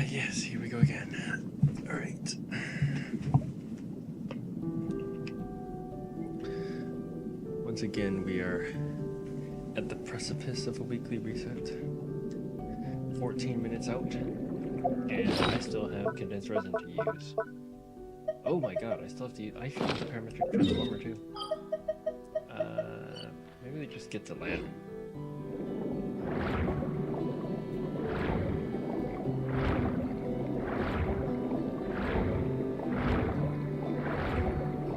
Yes, here we go again. Alright. Once again, we are at the precipice of a weekly reset. 14 minutes out. And I still have condensed resin to use. Oh my god, I still have to use... I should use the parametric transformer too. Maybe we just get to land.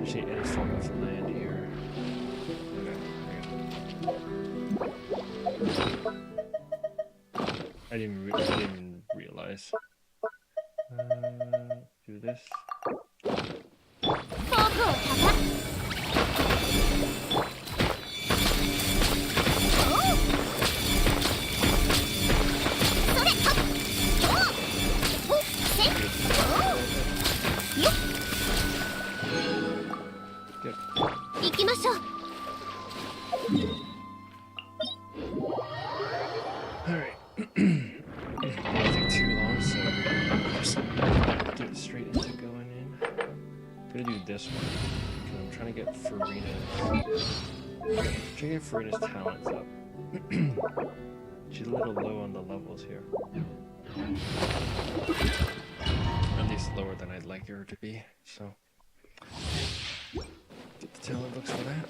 Actually, any form of land here. Okay, I didn't even realize. Do this. Alright. It won't take too long, so just get straight into going in. I'm gonna do this one. I'm trying to get Farina's talents up. She's a little low on the levels here. At least lower than I'd like her to be, so get the talent books for that.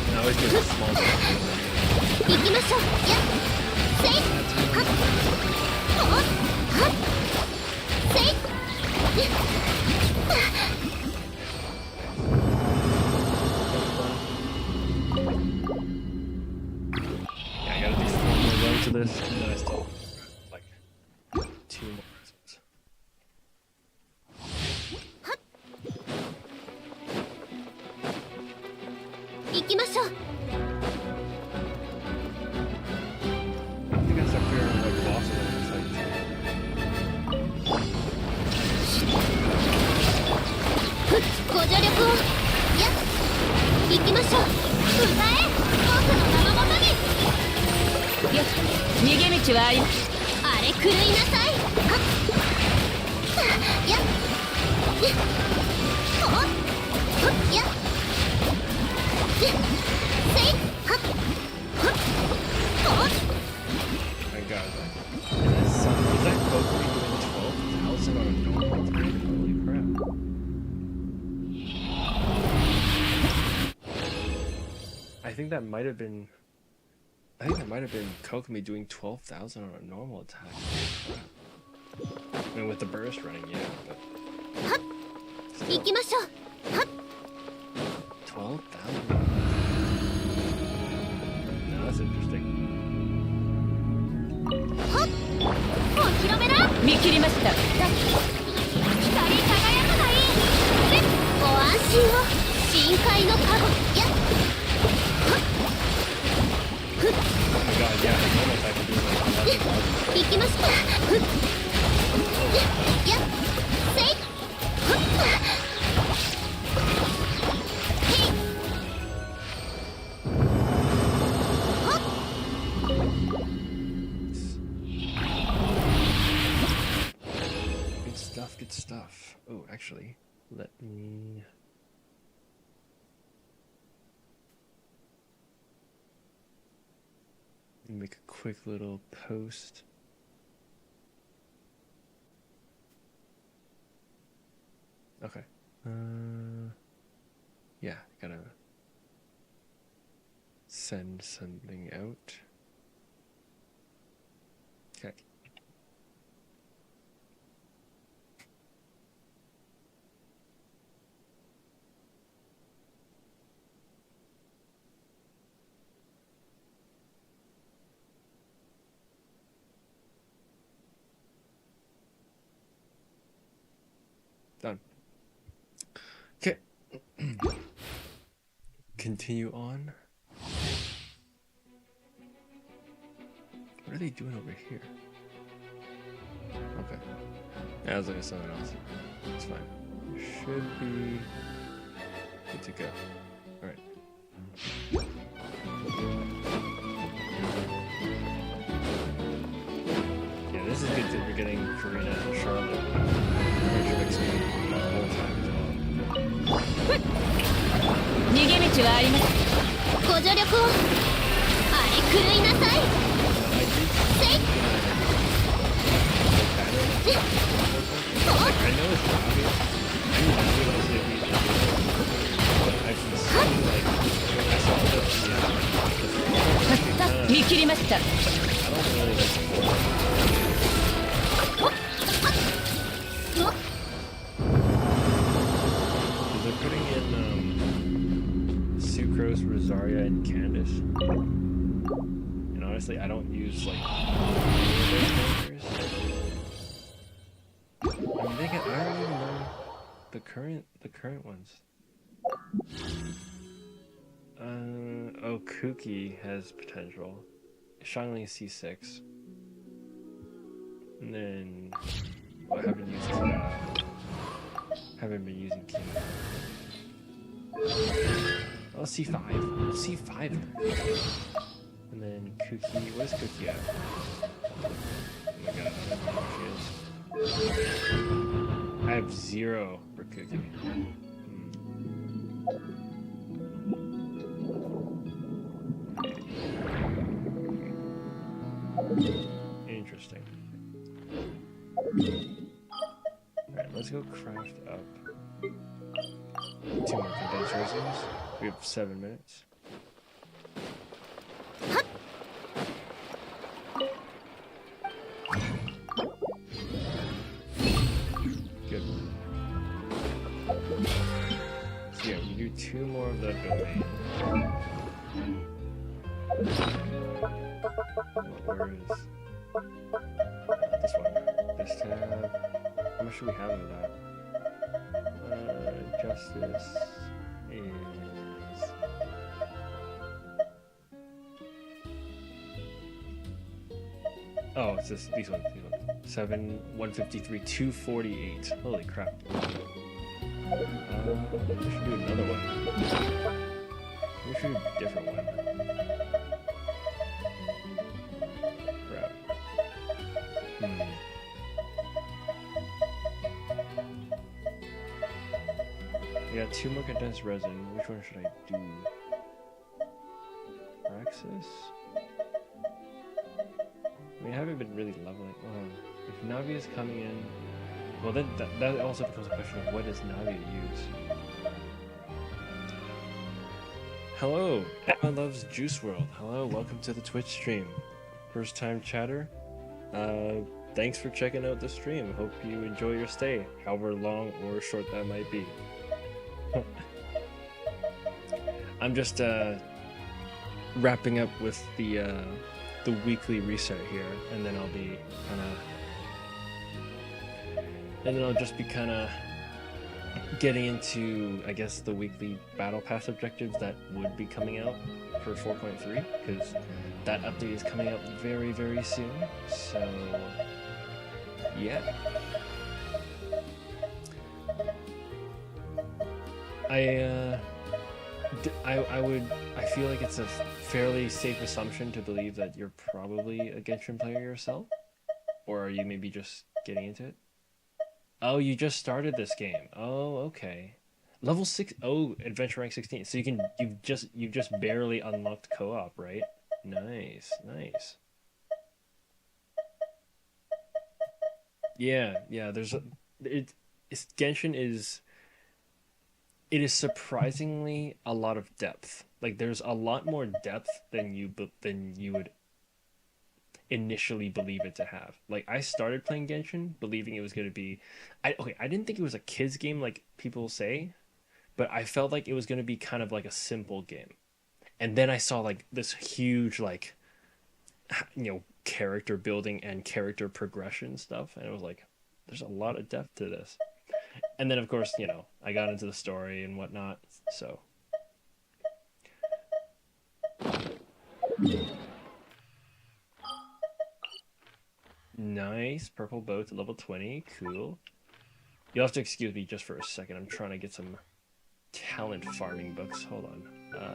I always do a small bit. Yeah, I gotta do 4 more runs of this, and then I still like 2 more results. I think that's up here like bosses on this side too. My god, is that Kokomi doing 12,000 on a normal time? Holy crap. I think that might have been Kokomi doing 12,000 on a normal attack. I mean, with the burst running, yeah, but... 12,000? No, that's interesting. Oh my god, yeah, the normal type of doing Good stuff. Oh, actually, let me... make a quick little post. Okay. Yeah, gotta send something out. Okay. Done. Okay. continue on. What are they doing over here? Okay. Yeah, I was looking at something else. It's fine. Should be good to go. Alright. Yeah, this is good that we're getting Karina and Charlotte. Which makes me the whole time as well. 逃げ道はあります。ご助力をあれ狂いなさい。せい。I know it's obvious. I didn't realize that we should do it. But I can see, like, I saw the 見切りました。I don't really like they're putting in Sucrose, Rosaria, and Candace. And honestly, I don't use like those characters. I'm thinking I don't even know the current ones. Oh, Kooky has potential. Shangli C6. And then I haven't used haven't been using King. Oh, C5. C5. And then Kooky. What is Kooky at? Oh my god, I don't know where she is. I have 0 for Kooky. Interesting. Alright, let's go craft up 2 more condensed resins. We have 7 minutes. Good. So yeah, we do 2 more of that domain. Where is this one? This tab. How much do we have of that? Justice is oh, it's this. These ones. 7, 153, 248. Holy crap! We should do another one. We should do a different one. I got 2 more condensed resin. Which one should I do? Praxis? I mean, I haven't been really leveling. If Navi is coming in, well, then that also becomes a question of what does Navi use? Hello, Emma loves Juice World. Hello, welcome to the Twitch stream. First time chatter. Thanks for checking out the stream. Hope you enjoy your stay, however long or short that might be. I'm just wrapping up with the weekly reset here, and then I'll be kind of getting into, I guess, the weekly battle pass objectives that would be coming out for 4.3, because that update is coming out very, very soon. So yeah. I feel like it's a fairly safe assumption to believe that you're probably a Genshin player yourself, or are you maybe just getting into it? Oh, you just started this game. Oh, okay. Level 6. Oh, adventure rank 16. So you've just barely unlocked co-op, right? Nice. Yeah. Genshin is. It is surprisingly a lot of depth. Like, there's a lot more depth than you would initially believe it to have. Like, I started playing Genshin believing it was going to be I didn't think it was a kids game like people say, but I felt like it was going to be kind of like a simple game. And then I saw like this huge like character building and character progression stuff, and it was like there's a lot of depth to this. And then, of course, I got into the story and whatnot. So, Nice. Purple boat to level 20. Cool. You'll have to excuse me just for a second. I'm trying to get some talent farming books. Hold on.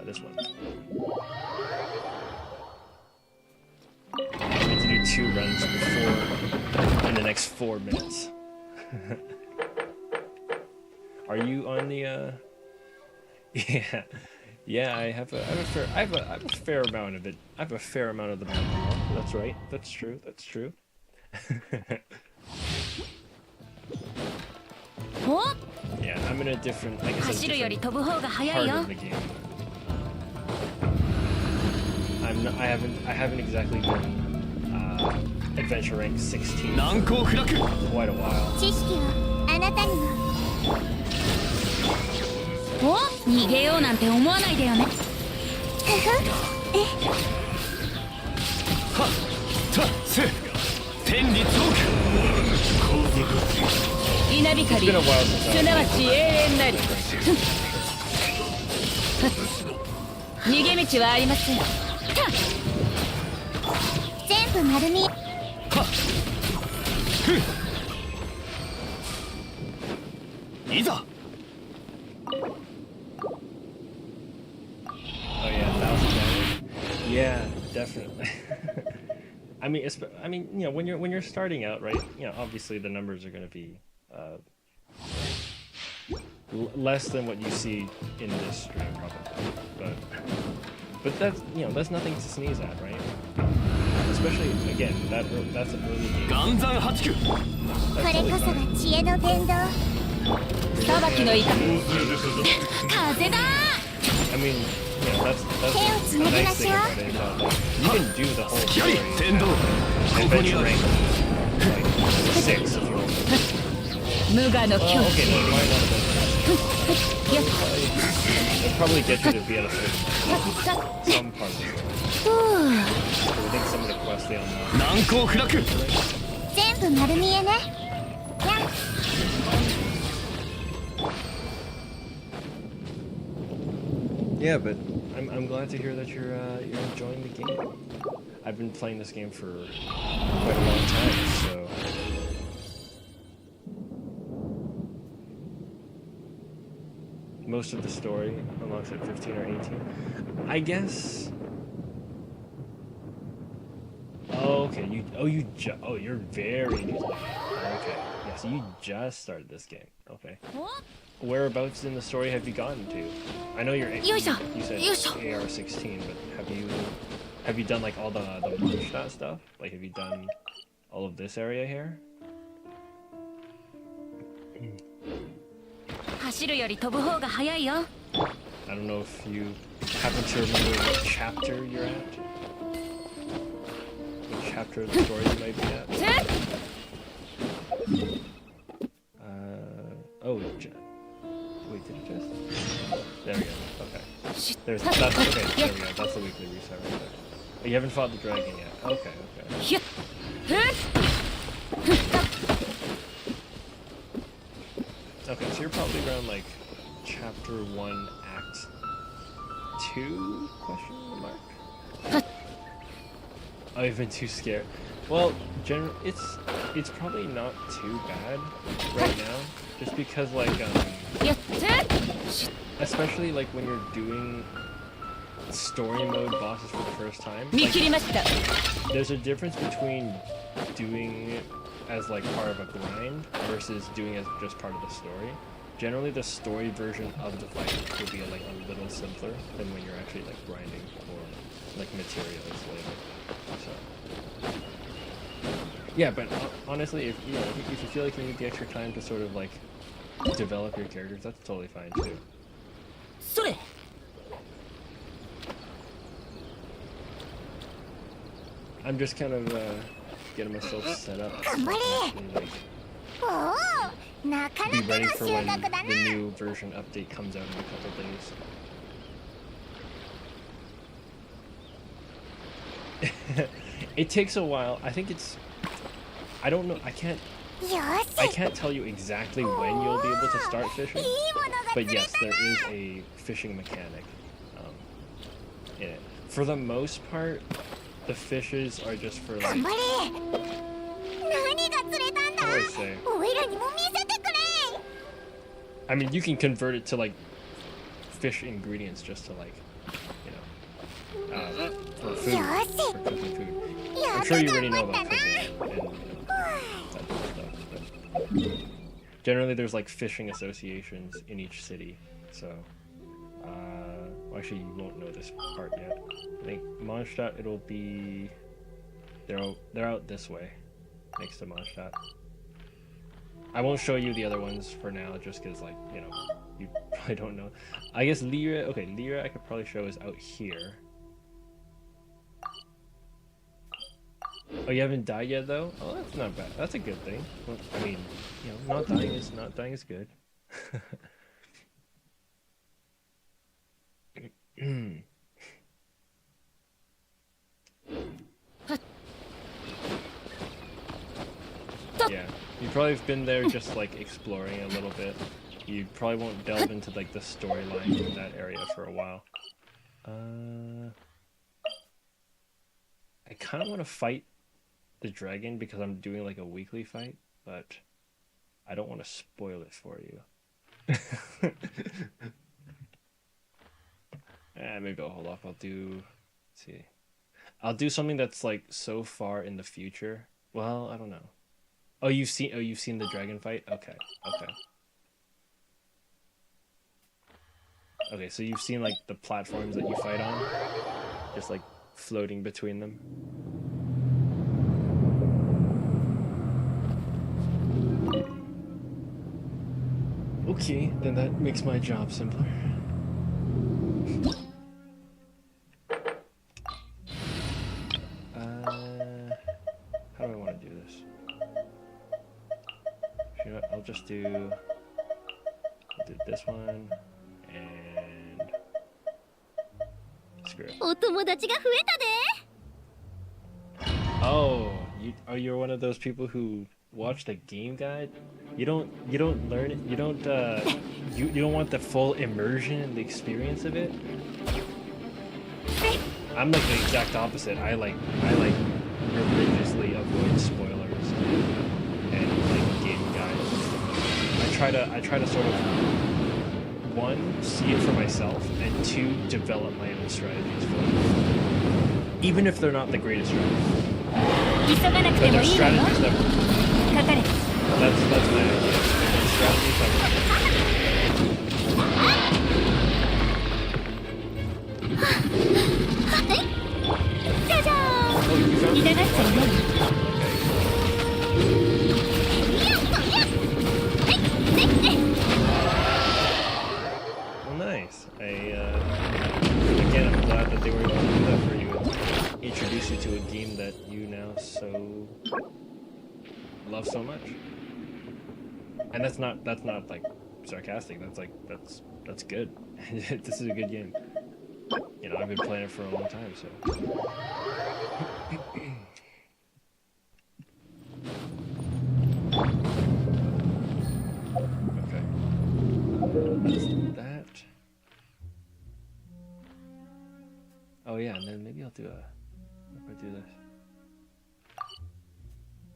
This one. I need to do 2 runs before in the next 4 minutes. Are you on the Yeah. Yeah, I have a fair amount of it. I have a fair amount of the map. That's right. That's true. That's true. Yeah, I'm in a different, like I said, different part of the game. I haven't exactly been adventure rank 16 for quite a while. 逃げようなんて思わないでよね。稲光、すなわち永遠なり。逃げ道はありません。全部丸見え。いざ。Oh yeah, 1,000 damage. Yeah, definitely. I mean, you know, when you're starting out, right? You know, obviously the numbers are going to be less than what you see in this stream, probably. But that's, you know, that's nothing to sneeze at, right? Especially again, that's an early game. That's I mean, yeah, that's a nice thing about it. You can do the whole story adventure rank like 6 if you want. Okay, no, why not it'll probably get you to be at a some part of the story. So I think some of the quests they unlock. Yeah, but I'm glad to hear that you're enjoying the game. I've been playing this game for quite a long time, so most of the story unlocks at 15 or 18. I guess. Oh, okay. You're very new. Okay. Yeah, so you just started this game. Okay. Whereabouts in the story have you gotten to? I know you said AR-16, but have you done like all the one-shot stuff? Like, have you done all of this area here? I don't know if you happen to remember what chapter you're at. What chapter of the story you might be at. Wait, did it just? There we go. Okay. That's okay. There we go. That's the weekly reset right there. Oh, you haven't fought the dragon yet. Okay. Okay, so you're probably around like chapter 1, act 2? Question mark. Oh, you've been too scared. Well, it's probably not too bad right now, just because like especially like when you're doing story mode bosses for the first time. Like, there's a difference between doing it as like part of a grind versus doing it as just part of the story. Generally, the story version of the fight will be like a little simpler than when you're actually like grinding for like materials later. So yeah, but honestly, if you feel like you need the extra time to sort of like develop your characters, that's totally fine too. I'm just kind of getting myself set up so I can actually, like, be ready for when the new version update comes out in a couple days. It takes a while. I think it's... I don't know. I can't tell you exactly when you'll be able to start fishing, but yes, there is a fishing mechanic in it. For the most part, the fishes are just for like. 頑張れ。何が釣れたんだ。 How do I say? おいらにも見せてくれ。 I mean, you can convert it to like fish ingredients just to like, for food, for cooking food. I'm sure you already know about fishing and that kind of stuff. But generally, there's like fishing associations in each city. So, well, actually, you won't know this part yet. I think Mondstadt, it'll be they're out this way, next to Mondstadt. I won't show you the other ones for now, just because, like, you know, you probably don't know. I guess Lyra, okay, Lyra I could probably show is out here. Oh, you haven't died yet, though? Oh, that's not bad. That's a good thing. Well, I mean, you know, not dying is good. Yeah, you probably have been there just like exploring a little bit. You probably won't delve into like the storyline in that area for a while. I kind of want to fight the dragon because I'm doing like a weekly fight, but I don't want to spoil it for you. Maybe I'll hold off. Let's see. I'll do something that's like so far in the future. Well, I don't know. Oh, you've seen the dragon fight? Okay. Okay, so you've seen like the platforms that you fight on? Just like floating between them. Okay, then that makes my job simpler. How do I want to do this? You know what, I'll do this one, and screw it. お友達が増えたで。 Oh, you're one of those people who watch the game guide? You don't learn it. You don't want the full immersion and the experience of it. I'm like the exact opposite. I religiously avoid spoilers and like game guides. I try to sort of, one, see it for myself, and two, develop my own strategies for it. Even if they're not the greatest strategies. But they're strategies that work. That's my idea. Strategies that work. Oh, you found it? Well, nice. Again, I'm glad that they were able to do that for you and introduce you to a game that you now so love so much. And that's not like sarcastic. That's good. This is a good game. You know, I've been playing it for a long time, so. Okay. That's that. Oh yeah, and then maybe I'll do if I do this.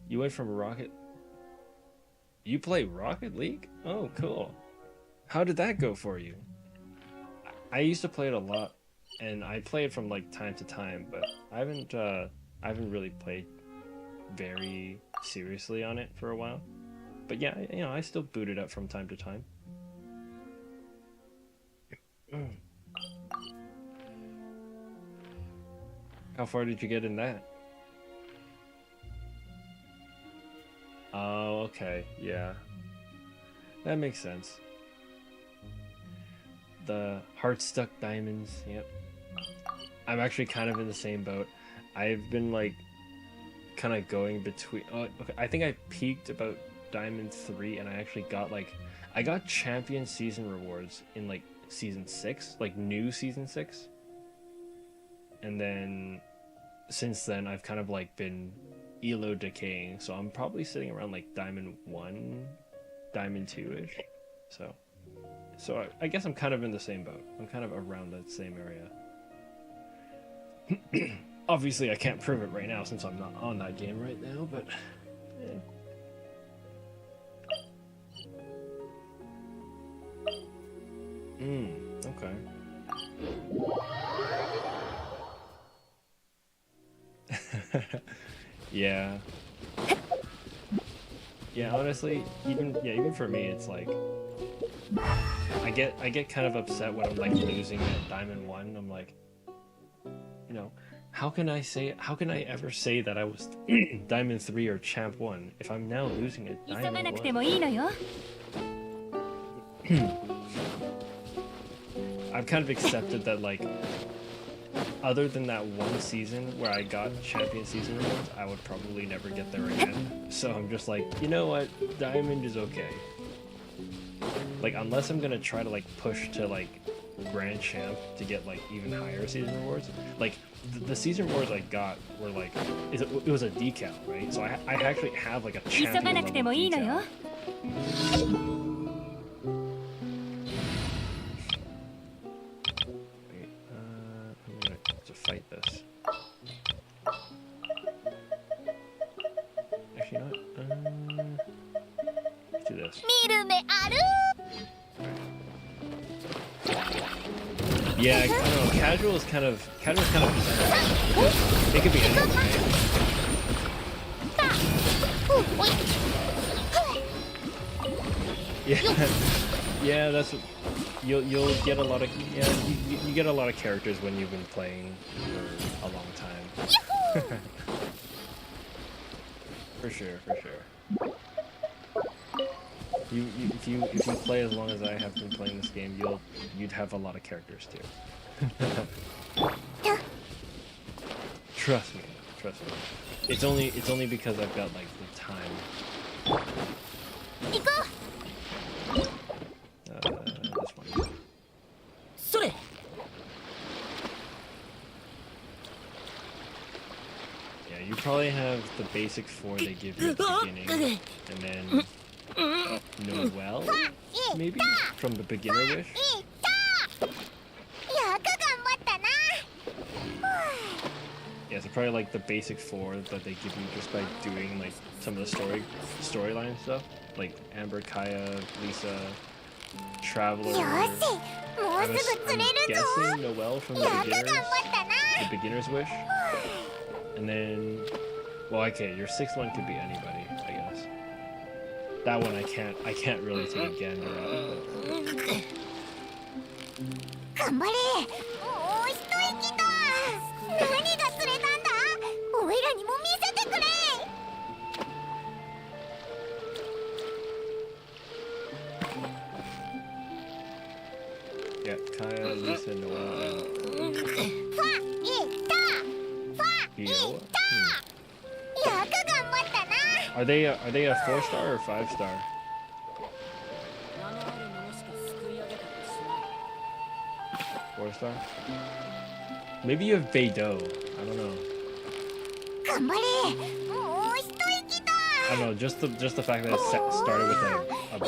You went from Rocket. You play Rocket League? Oh, cool. How did that go for you? I used to play it a lot, and I play it from like time to time, but I haven't really played very seriously on it for a while. But yeah, you know, I still boot it up from time to time. How far did you get in that? Oh, okay, yeah. That makes sense. The heart-stuck diamonds, yep. I'm actually kind of in the same boat. I've been like kind of going between. Oh, okay. I think I peaked about Diamond 3, and I actually got I got champion season rewards in like season 6, like new season 6. And then since then I've kind of like been elo decaying, so I'm probably sitting around like Diamond 1, Diamond 2-ish. So I guess I'm kind of in the same boat. I'm kind of around that same area. Obviously, I can't prove it right now since I'm not on that game right now, but... Okay. Yeah. Yeah, honestly, even for me, it's like I get kind of upset when I'm like losing at Diamond 1. I'm like, you know, how can I ever say that I was Diamond 3 or Champ 1 if I'm now losing at Diamond 1? I've kind of accepted that, like, other than that one season where I got Champion Season Rewards, I would probably never get there again. So I'm just like, you know what? Diamond is okay. Like, unless I'm gonna try to, like, push to, like, Grand Champ to get, like, even higher season rewards. Like, the season rewards I got were, like, it was a decal, right? So I actually have, like, a champion level decal. Fight this. Actually, not. Let's do this. Yeah, I don't know. Casual is kind of because it could be anything, right? Yeah, yeah, that's what. You'll get a lot of you get a lot of characters when you've been playing for a long time. For sure. If you play as long as I have been playing this game, you'd have a lot of characters too. Trust me. It's only because I've got like the time. Yeah, you probably have the basic 4 they give you at the beginning, and then Noelle, maybe, from the beginner wish? Yeah, so probably like the basic 4 that they give you just by doing like some of the storyline stuff, like Amber, Kaya, Lisa, Traveler. I'm guessing Noelle from the beginner's wish, and then, well, okay, your 6th one could be anybody, I guess. That one I can't really take a gander at. Yeah, Kaya, Lisa, Noelle, and Io. Are they a 4-star or 5-star? Four-star? Maybe you have Beidou. I don't know. I don't know. Just the fact that it started with a B.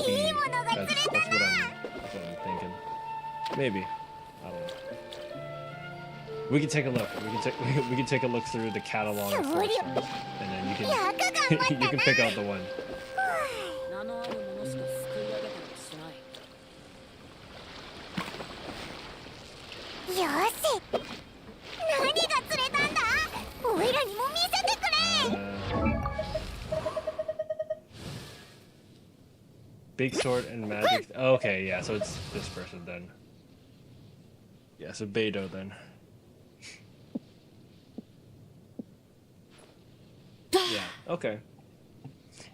That's what I'm thinking. Maybe. I don't know. We can take a look. We can take a look through the catalog of 4-stars, and then you can you can pick out the one. Big sword and magic. Oh, okay, yeah. So it's this person then. Yeah, so Beidou then. Yeah, okay.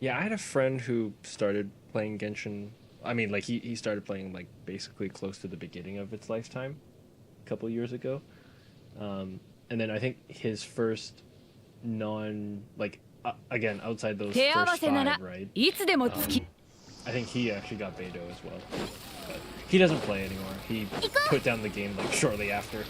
Yeah, I had a friend who started playing Genshin. I mean, like, he started playing, like, basically close to the beginning of its lifetime a couple years ago. And then I think his first again, outside those first 5, right? I think he actually got Beidou as well. But he doesn't play anymore. He put down the game, like, shortly after.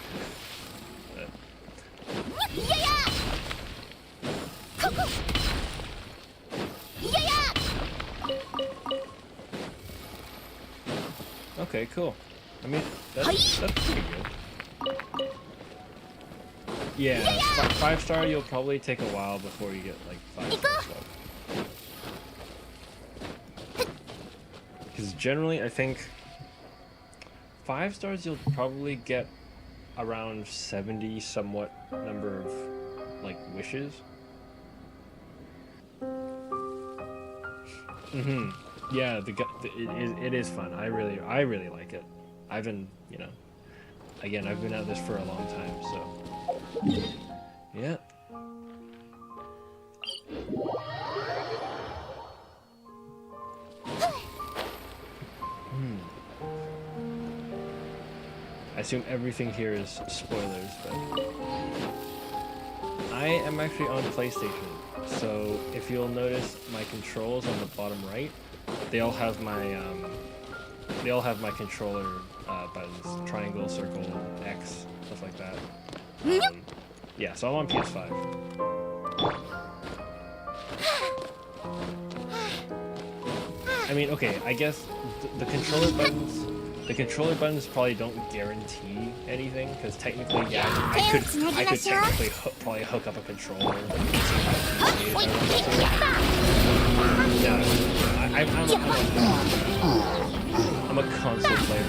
Okay, cool. I mean, that's pretty good. Yeah, 5-star you'll probably take a while before you get like 5 stars up. Because generally I think 5 stars you'll probably get around 70 somewhat number of like wishes. Yeah, it is fun. I really like it. I've been, you know, again, I've been at this for a long time, so yeah. I assume everything here is spoilers, but I am actually on PlayStation, so if you'll notice my controls on the bottom right, they all have my controller buttons: triangle, circle, X, stuff like that. Yeah, so I'm on PS5. I mean, okay, I guess the controller buttons probably don't guarantee anything, because technically, yeah, I could technically probably hook up a controller. Yeah, I'm a console player.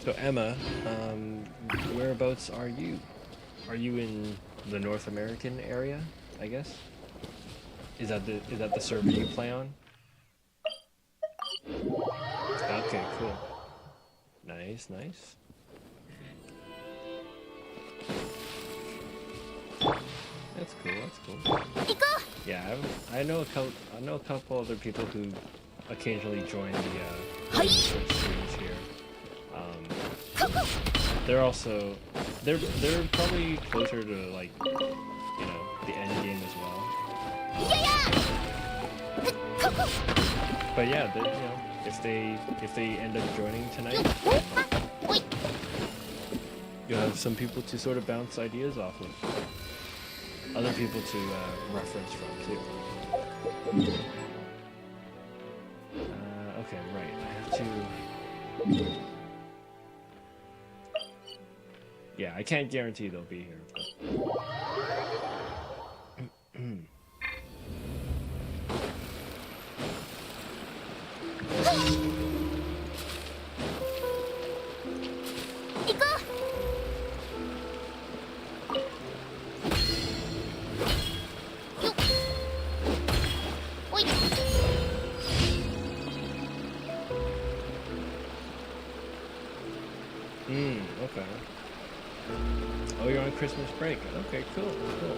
So Emma, whereabouts are you? Are you in the North American area, I guess? Is that the server you play on? Okay, cool. Nice, nice. That's cool, that's cool. Yeah, I know a couple other people who occasionally join the streams here. They're probably closer to, like, you know, the end game as well. But yeah, you know, if they end up joining tonight, you'll have some people to sort of bounce ideas off of, other people to reference from too. Okay, right. I have to. Yeah, I can't guarantee they'll be here. Okay. Oh, you're on Christmas break. Okay, cool, cool.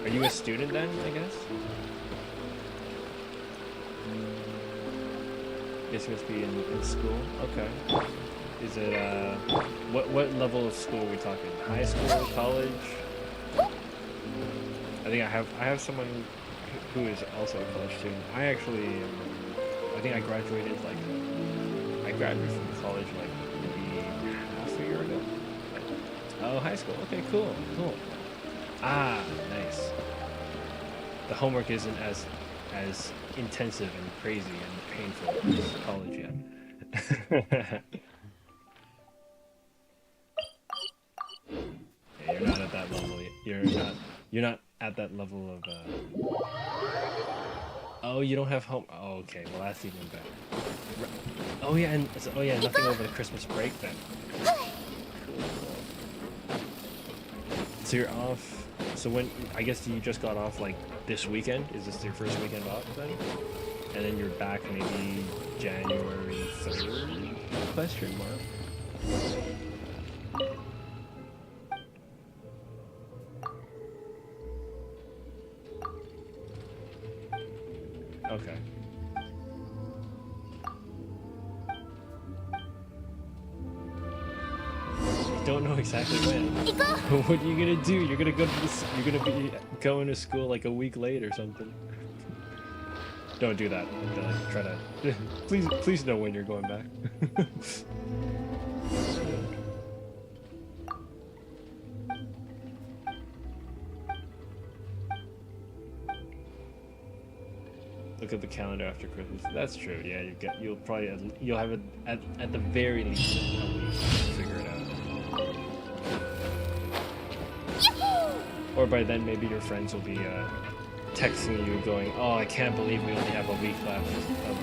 Are you a student then, I guess? Guess you must be in school. Okay. Is it what level of school are we talking? High school, college? I think I have someone who is also a college student. I think I graduated from college like maybe half a year ago. Oh, high school. Okay, cool, cool. Ah, nice. The homework isn't as intensive and crazy and painful as college yet. Yeah, you're not at that level yet. You're not at that level of Oh, you don't have home. Oh, okay. Well, that's even better. Oh yeah, and nothing over the Christmas break then. So you're off. So when, I guess you just got off like this weekend? Is this your first weekend off then? And then you're back maybe January 3rd? Question mark. Okay. Don't know exactly when. What are you gonna do? You're gonna go to you're gonna be going to school like a week late or something. Don't do that. Don't try to. Please know when you're going back. Look at the calendar after Christmas. That's true. Yeah, you'll have it at the very least a week to figure it out. Or by then, maybe your friends will be texting you, going, "Oh, I can't believe we only have a week left of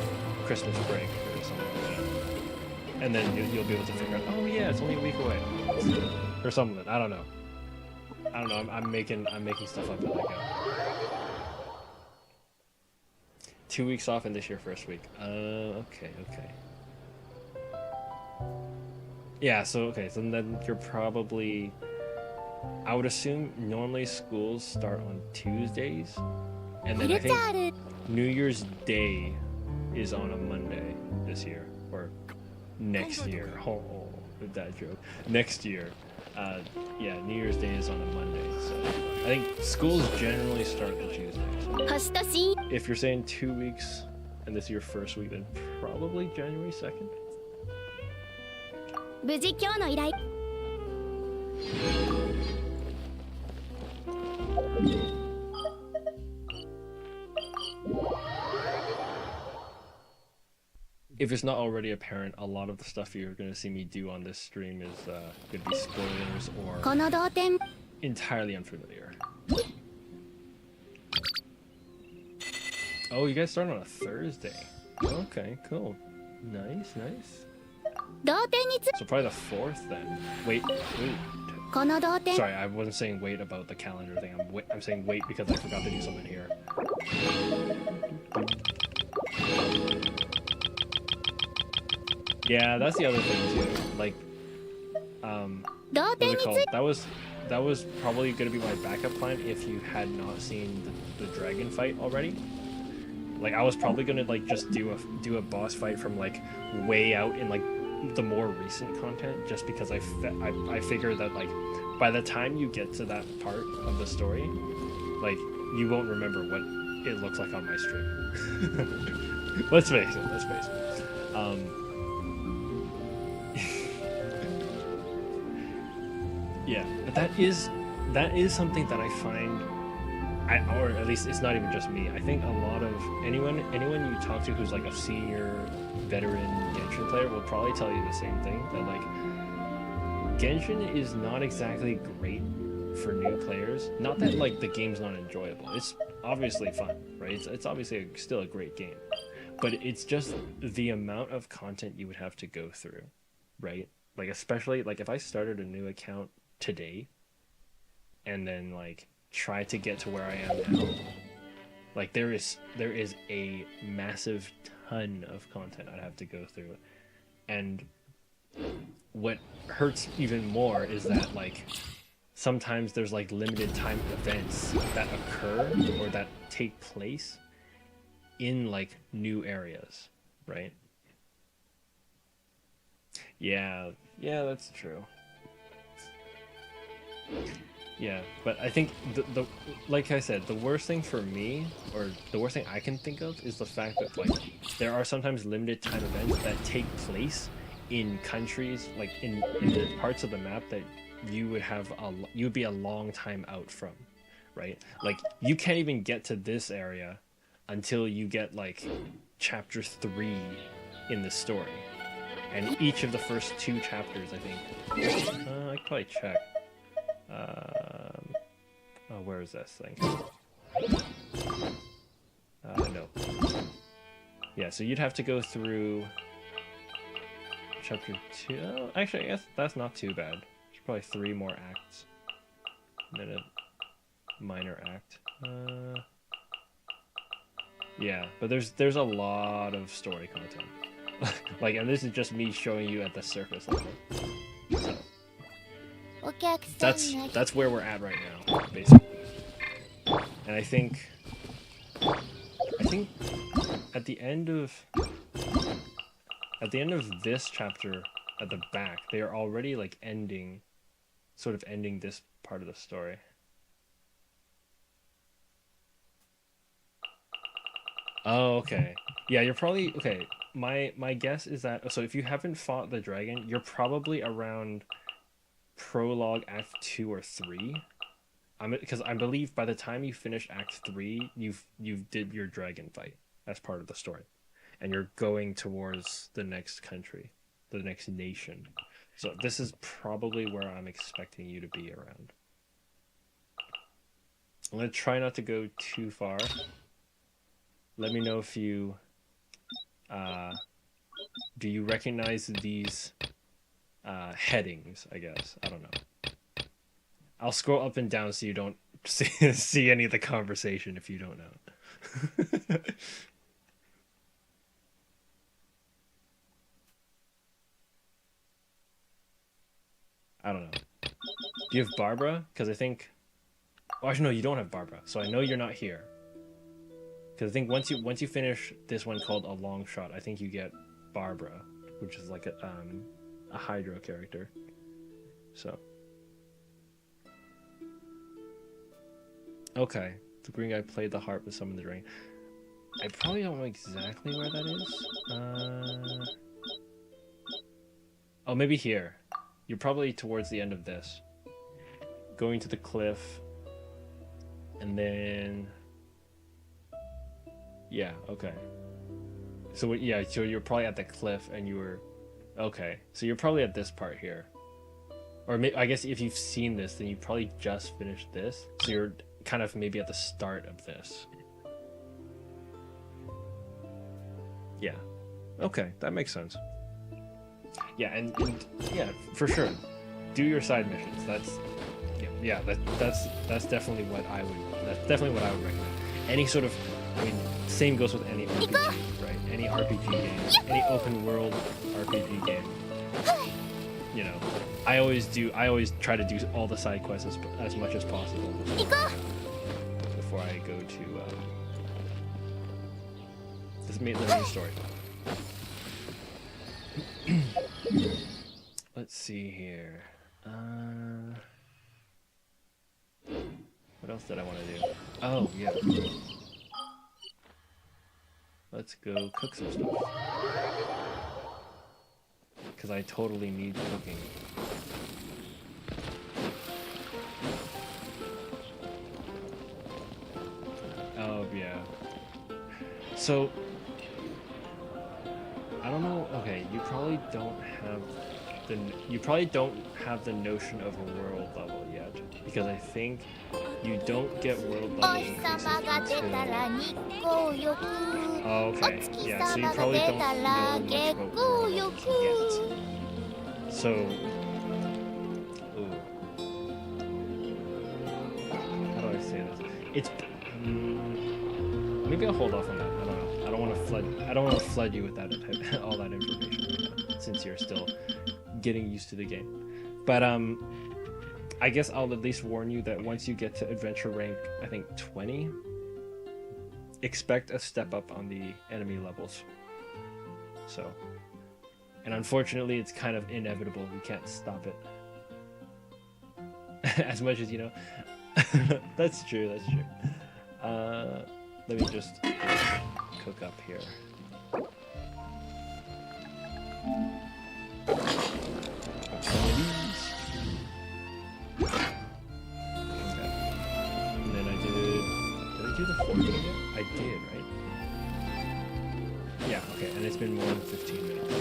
Christmas break," or something like that. And then you'll be able to figure out, "Oh yeah, it's only a week away," or something. I don't know. I'm making stuff up as I go. 2 weeks off in this year first week. Okay. Yeah, so then you're probably, I would assume normally schools start on Tuesdays, and then I think New Year's Day is on a Monday this year, or next year. Oh, with that joke. Next year. Yeah, New Year's Day is on a Monday, so I think schools generally start the Tuesdays. If you're saying 2 weeks and this is your first week, then probably January 2nd. If it's not already apparent, a lot of the stuff you're going to see me do on this stream is going to be spoilers or entirely unfamiliar. Oh, you guys started on a Thursday. Okay, cool. Nice. So probably the 4th then. Wait. Sorry, I wasn't saying wait about the calendar thing. I'm saying wait because I forgot to do something here. Yeah, that's the other thing too. Like, what's it called? That was probably gonna be my backup plan if you had not seen the dragon fight already. Like, I was probably gonna like just do a boss fight from like way out in like the more recent content, just because I figure that like by the time you get to that part of the story, like you won't remember what it looks like on my stream. Let's face it. Yeah, but that is something that I find, or at least it's not even just me. I think a lot of anyone you talk to who's like a senior veteran Genshin player will probably tell you the same thing, that like Genshin is not exactly great for new players. Not that like the game's not enjoyable. It's obviously fun, right? It's obviously still a great game. But it's just the amount of content you would have to go through, right? Like, especially like if I started a new account today and then like try to get to where I am now, like there is a massive ton of content I'd have to go through. And what hurts even more is that like sometimes there's like limited time events that occur or that take place in like new areas, right? Yeah, that's true. Yeah, but I think the like I said, the worst thing for me, or the worst thing I can think of, is the fact that like there are sometimes limited time events that take place in countries, like in the parts of the map that you would be a long time out from, right? Like you can't even get to this area until you get like chapter 3 in the story, and each of the first 2 chapters, I think. I could probably check. Oh, where is this thing? No. Yeah, so you'd have to go through chapter 2. Oh, actually, I guess that's not too bad. There's probably 3 more acts, and then a minor act. Yeah, but there's a lot of story content. Like, and this is just me showing you at the surface level. So that's where we're at right now, basically. And I think at the end of this chapter at the back, they are already like ending this part of the story. Oh, okay. Yeah, you're probably okay. My guess is that, so if you haven't fought the dragon, you're probably around prologue act 2 or 3. Because I believe by the time you finish act 3, you did your dragon fight. as part of the story, and you're going towards the next country, the next nation. So this is probably where I'm expecting you to be around. I'm gonna try not to go too far. Let me know if you do you recognize these headings, I guess. I don't know. I'll scroll up and down so you don't see any of the conversation if you don't know. I don't know. Do you have Barbara? Because I think... Oh, actually, no, you don't have Barbara. So I know you're not here. Because I think once you finish this one called A Long Shot, I think you get Barbara, which is like a Hydro character. So... Okay. The green guy played the harp with some of the ring. I probably don't know exactly where that is. Oh, maybe here. You're probably towards the end of this. Going to the cliff. And then... Yeah, okay. So, yeah, so you're probably at the cliff and you were... Okay, so you're probably at this part here. Or I guess if you've seen this, then you probably just finished this. So you're kind of maybe at the start of this. Yeah. Okay, that makes sense. Yeah, and yeah, for sure. Do your side missions. That's definitely what I would recommend. Any sort of, I mean, same goes with any RPG, right? Any RPG game, any open world RPG game. You know, I always try to do all the side quests as much as possible before I go to the main story. Let's see here. What else did I want to do? Oh, yeah. Let's go cook some stuff. Because I totally need cooking. Oh, yeah. So... I don't know. Okay, you probably don't have the notion of a world level yet, because I think you don't get world level increases until... Oh, okay. Yeah, so you probably don't know much about world levels yet. So, ooh. How do I say this? It's maybe I'll hold off on that. I don't know. I don't want to flood you with that all that information right now, since you're still getting used to the game. But I guess I'll at least warn you that once you get to adventure rank, I think 20, expect a step up on the enemy levels. So, and unfortunately, it's kind of inevitable. You can't stop it. As much as you know. That's true. That's true. Let me just cook up here. Some of these. Okay. And then I do the 4 minute yet? I did, right? Yeah, okay, and it's been more than 15 minutes.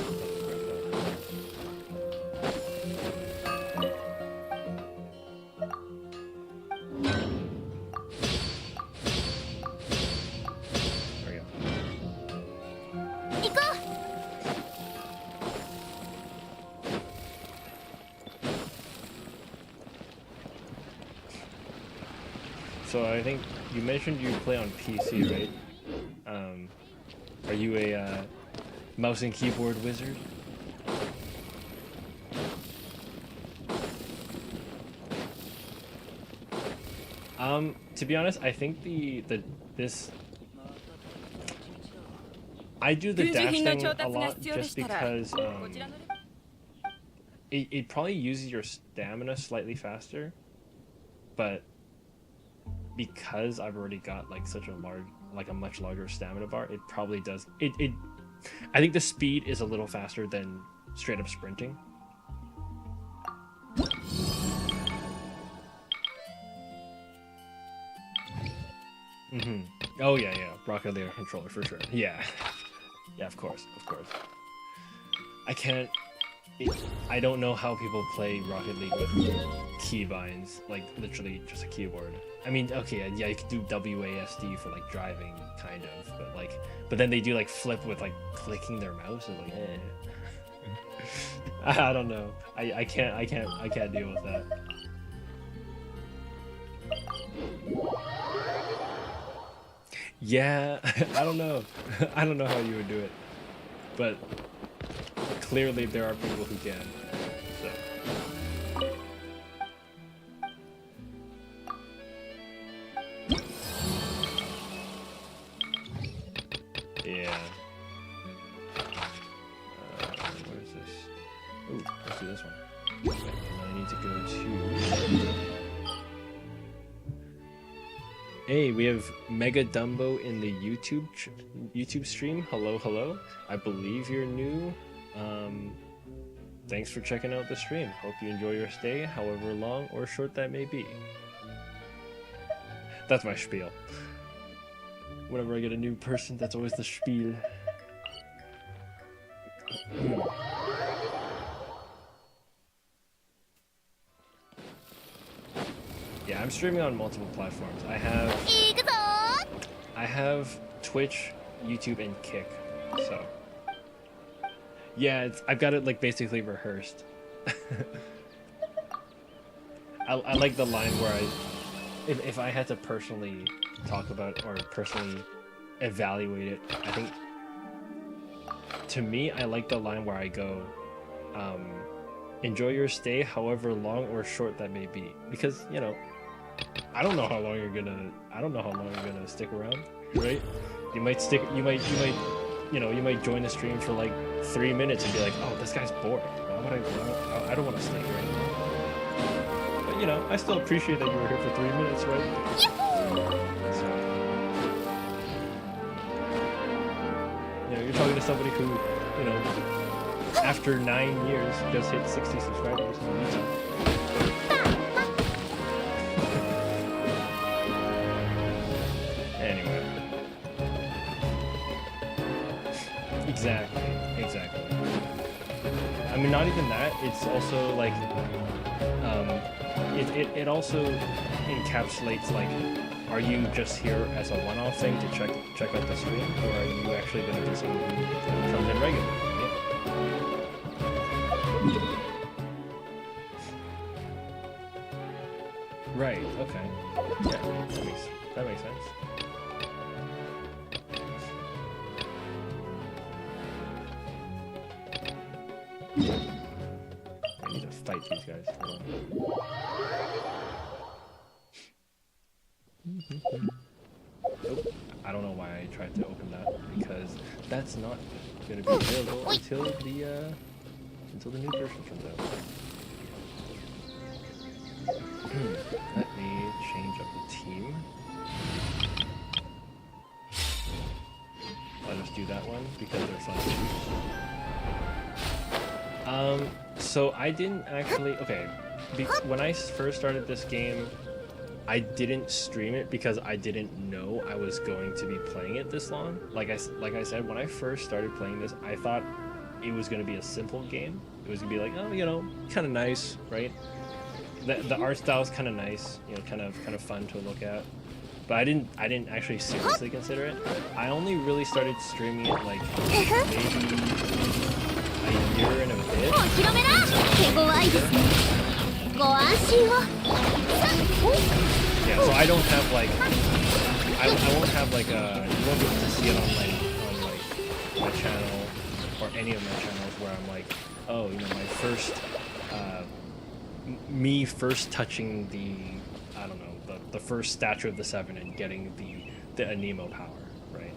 So I think you mentioned you play on PC, right? Are you a mouse and keyboard wizard? To be honest, I think I do the dash thing a lot just because it probably uses your stamina slightly faster, but because I've already got like a much larger stamina bar, it probably does I think the speed is a little faster than straight up sprinting. Mm-hmm. Oh yeah, yeah. Rocket League controller for sure. Yeah. Yeah, of course, of course. I can't. I don't know how people play Rocket League with keybinds, like literally just a keyboard. I mean, okay, yeah, you could do WASD for like driving, kind of, but then they do like flip with like clicking their mouse and like, I don't know. I can't deal with that. Yeah, I don't know. I don't know how you would do it, but clearly there are people who can. So. Yeah. What is this? Ooh, let's do this one. And I need to go to. Hey, we have Mega Dumbo in the YouTube stream. Hello, hello. I believe you're new. Thanks for checking out the stream. Hope you enjoy your stay, however long or short that may be. That's my spiel. Whenever I get a new person, that's always the spiel. Yeah, I'm streaming on multiple platforms. I have Twitch, YouTube, and Kick. So yeah, I've got it like basically rehearsed. I like the line where if I had to personally talk about or personally evaluate it, I think to me I like the line where I go, enjoy your stay, however long or short that may be, because you know, I don't know how long you're gonna stick around, right? You might join the stream for like 3 minutes and be like, oh, this guy's bored. I don't want to stay right now. But you know, I still appreciate that you were here for 3 minutes, right? So, you know, you're talking to somebody who, you know, after 9 years just hit 60 subscribers on YouTube. Anyway. Exactly. I mean, not even that. It's also like, it also encapsulates like, are you just here as a one-off thing to check out the stream, or are you actually going to be someone who comes in regularly? Yeah. Right. Okay. Yeah. That makes sense. I need to fight these guys. Nope. I don't know why I tried to open that, because that's not going to be available until the new version comes out. Let me change up the team. I'll just do that one because they're fun to choose. So I didn't actually, when I first started this game, I didn't stream it because I didn't know I was going to be playing it this long. Like I said, when I first started playing this, I thought it was going to be a simple game. It was going to be like, oh, you know, kind of nice, right? The art style is kind of nice, you know, kind of fun to look at. But I didn't actually seriously consider it. I only really started streaming it like maybe a year and a bit. Yeah, so I don't have like, I won't have like a, you won't be able to see it on my channel or any of my channels where I'm like, oh, you know, my first, me first touching the, I don't know, the first Statue of the Seven and getting the Anemo power, right?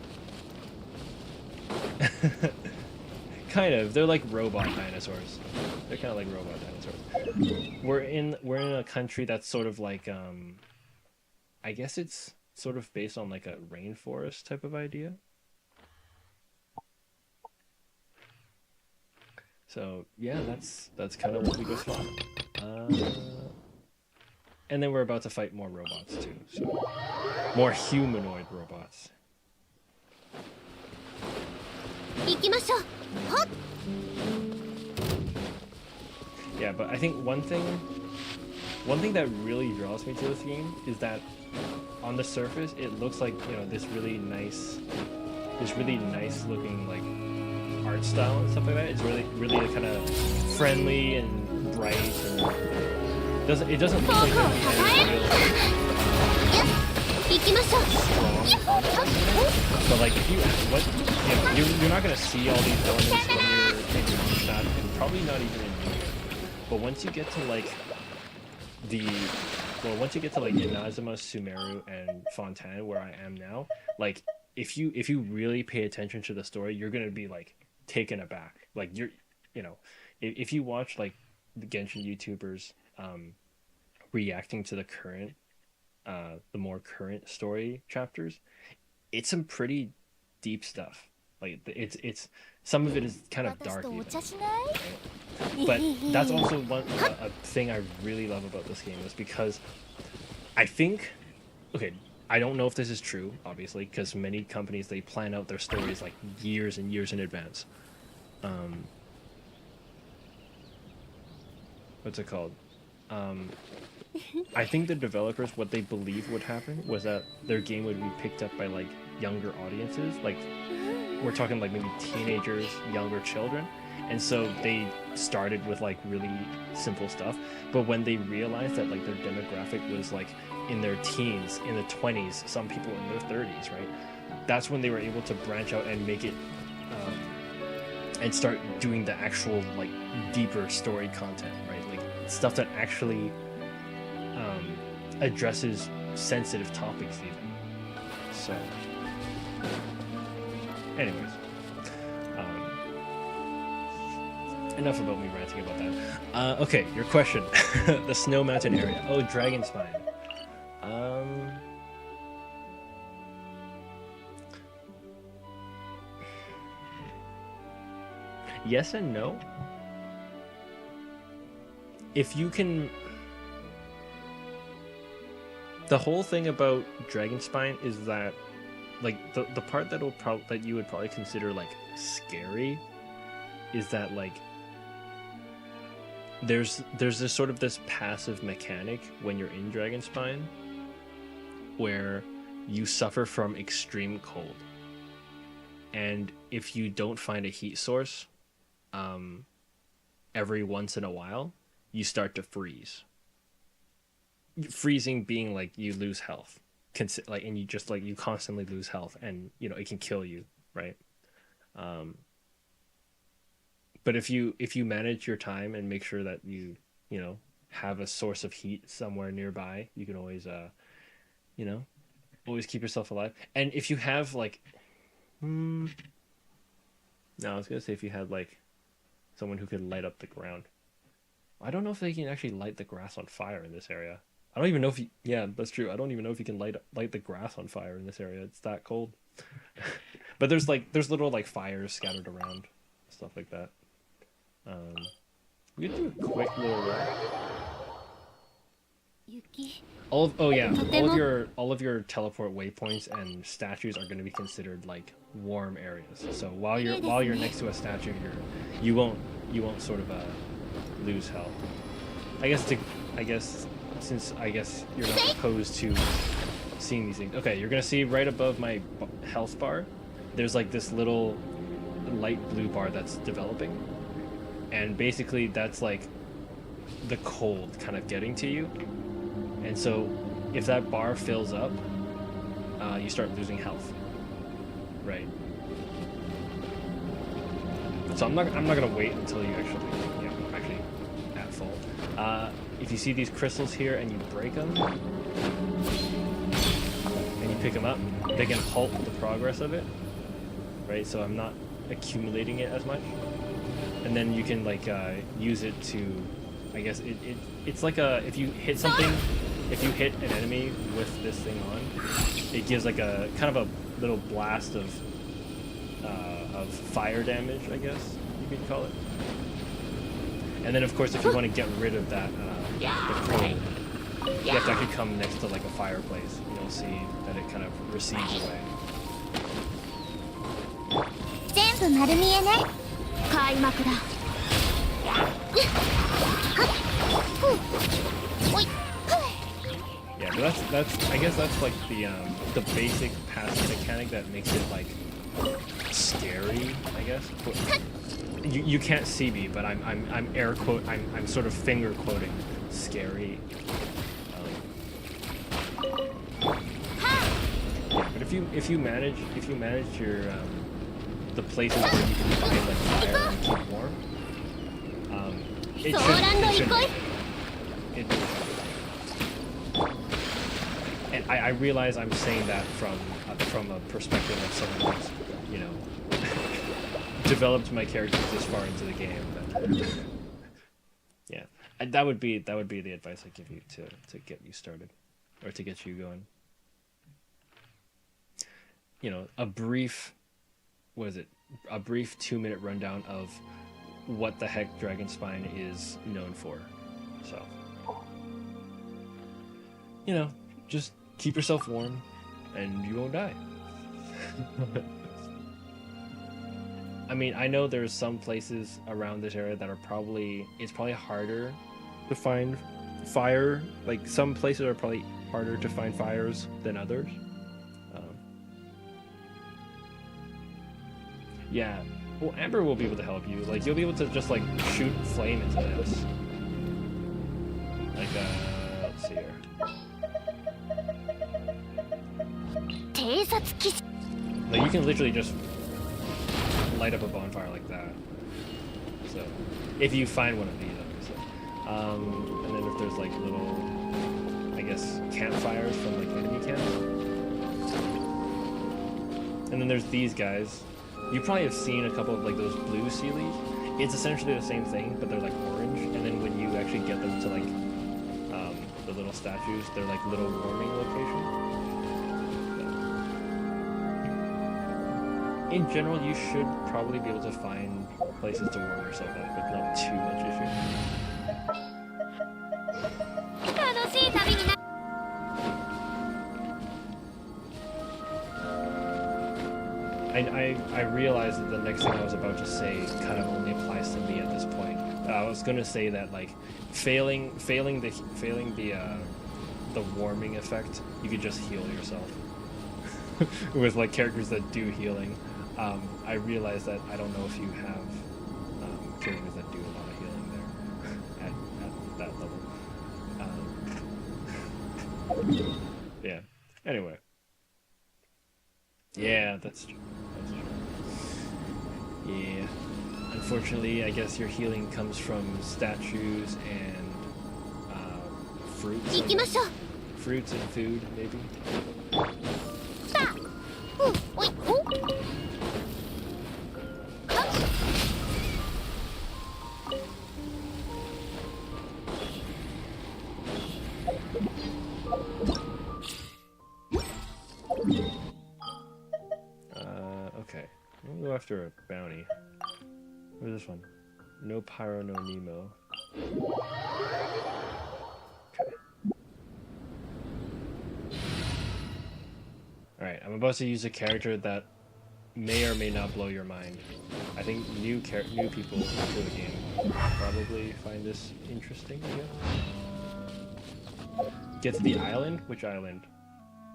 Kind of. They're like robot dinosaurs. They're kind of like robot dinosaurs. We're in a country that's sort of like, I guess it's sort of based on like a rainforest type of idea. So yeah, that's kind of what we go for. And then we're about to fight more robots too, so more humanoid robots. 行きましょう。はっ。 Yeah, but I think one thing that really draws me to this game is that on the surface it looks like, you know, this really nice looking like art style and stuff like that. It's really kind of friendly and bright, and it doesn't look like any strong content. But like if you what, you know, you're not gonna see all these elements when you're in one shot, and probably not even in video. But once you get to like Inazuma, Sumeru, and Fontaine, where I am now, like if you really pay attention to the story, you're gonna be like taken aback. Like if you watch like the Genshin YouTubers reacting to the more current story chapters, it's some pretty deep stuff. Like it's some of it is kind of dark even, right? But that's also a thing I really love about this game, is because I think, okay, I don't know if this is true, obviously, because many companies, they plan out their stories like years and years in advance. What's it called? I think the developers, what they believed would happen was that their game would be picked up by like younger audiences, like we're talking like maybe teenagers, younger children. And so they started with like really simple stuff, but when they realized that like their demographic was like in their teens, in the 20s, some people in their 30s, right? That's when they were able to branch out and make it and start doing the actual like deeper story content, right? Like stuff that actually addresses sensitive topics even. So anyways, enough about me ranting about that. Okay, your question. The Snow Mountain area. Oh, Dragon Spine. Yes and no. If you can... The whole thing about Dragon Spine is that, like, the part that you would probably consider, like, scary is that, like, there's this sort of this passive mechanic when you're in Dragon Spine where you suffer from extreme cold. And if you don't find a heat source every once in a while, you start to freeze. Freezing being like you lose health, and you just like you constantly lose health, and you know it can kill you, right? But if you manage your time and make sure that you have a source of heat somewhere nearby, you can always always keep yourself alive. And if you have like no, I was gonna say if you had like someone who could light up the ground. I don't know if they can actually light the grass on fire in this area. I don't even know if yeah, that's true. I don't even know if you can light the grass on fire in this area. It's that cold. But there's little like fires scattered around, stuff like that. We could do a quick little walk. All of your teleport waypoints and statues are going to be considered like warm areas. So while you're next to a statue, you won't sort of lose health. I guess you're not opposed to seeing these things. Okay, you're gonna see right above my health bar, there's like this little light blue bar that's developing, and basically that's like the cold kind of getting to you. And so if that bar fills up, you start losing health, right? So I'm not gonna wait until you actually at full. If you see these crystals here and you break them and you pick them up, they can halt the progress of it, right? So I'm not accumulating it as much, and then you can like use it to, I guess it's like if you hit something, if you hit an enemy with this thing on, it gives like a kind of a little blast of fire damage, I guess you could call it. And then of course if you want to get rid of that the cold, You have to actually come next to like a fireplace, and you'll see that it kind of recedes away. 全部丸見えね。開幕だ。おい。Yeah, but that's I guess that's like the basic passive mechanic that makes it like scary, I guess. You can't see me, but I'm air quote I'm sort of finger quoting scary. Yeah, but if you manage your the places where you can find like fire and keep warm, it should. And I realize I'm saying that from a perspective of someone who's, you know, developed my characters this far into the game. But yeah, and that would be the advice I give you to get you started, or to get you going. You know, a brief 2-minute rundown of what the heck Dragonspine is known for. So, you know, just keep yourself warm and you won't die. I mean, I know there's some places around this area that are it's probably harder to find fire. Like, some places are probably harder to find fires than others. Yeah, well, Amber will be able to help you. Like, you'll be able to just like shoot flame into this. Like, let's see here. Like, you can literally just light up a bonfire like that. So, if you find one of these, obviously. And then if there's like little, I guess, campfires from like enemy camps. And then there's these guys. You probably have seen a couple of like those blue sealies. It's essentially the same thing, but they're like orange. And then when you actually get them to like the little statues, they're like little warming locations. So, in general, you should probably be able to find places to warm yourself up with not too much issue. I realized that the next thing I was about to say kind of only applies to me at this point. I was gonna say that like failing the warming effect, you could just heal yourself with like characters that do healing. I realized that I don't know if you have characters that do a lot of healing there at that level. Yeah. Anyway. Yeah, that's true. Yeah. Unfortunately, I guess your healing comes from statues and fruits. Fruits and food, maybe. Okay. We'll go after a bounty. Where's this one? No Pyro, no Nemo. Okay. Alright, I'm about to use a character that may or may not blow your mind. I think new people to the game probably find this interesting, I guess. Get to the island? Which island?